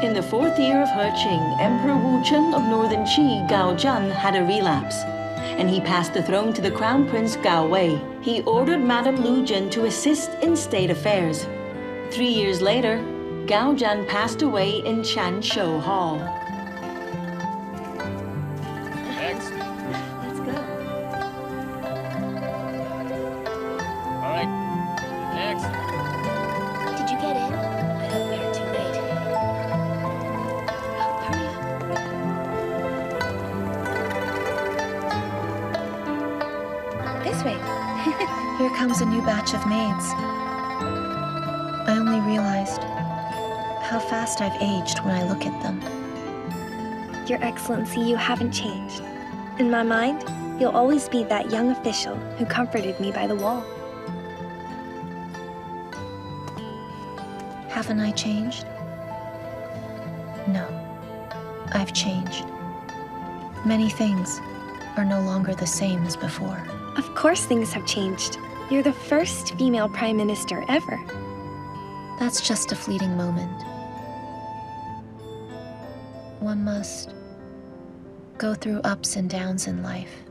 In the fourth year of He Qing, Emperor Wu Cheng of Northern Qi, Gao Zhan, had a relapse, and he passed the throne to the Crown Prince Gao Wei. He ordered Madame Lu Zhen to assist in state affairs. 3 years later, Gao Zhan passed away in Chansho Hall. Next. Let's go. All right. Next. Did you get in? I hope we aren't too late. Oh, hurry up. This way. Here comes a new batch of maids. I only realized how fast I've aged when I look at them. Your Excellency, you haven't changed. In my mind, you'll always be that young official who comforted me by the wall. Haven't I changed? No, I've changed. Many things are no longer the same as before. Of course things have changed. You're the first female prime minister ever. That's just a fleeting moment. One must go through ups and downs in life.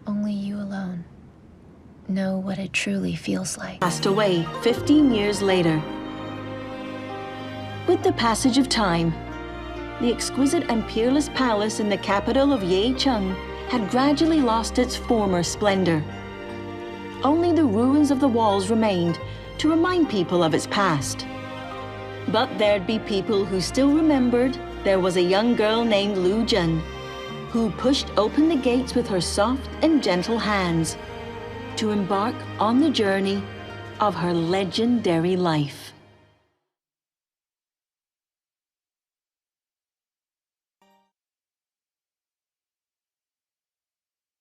Only you alone know what it truly feels like. Passed away 15 years later. With the passage of time, the exquisite and peerless palace in the capital of Yecheng had gradually lost its former splendor. Only the ruins of the walls remained to remind people of its past. But there'd be people who still remembered there was a young girl named Lu Zhen, who pushed open the gates with her soft and gentle hands to embark on the journey of her legendary life.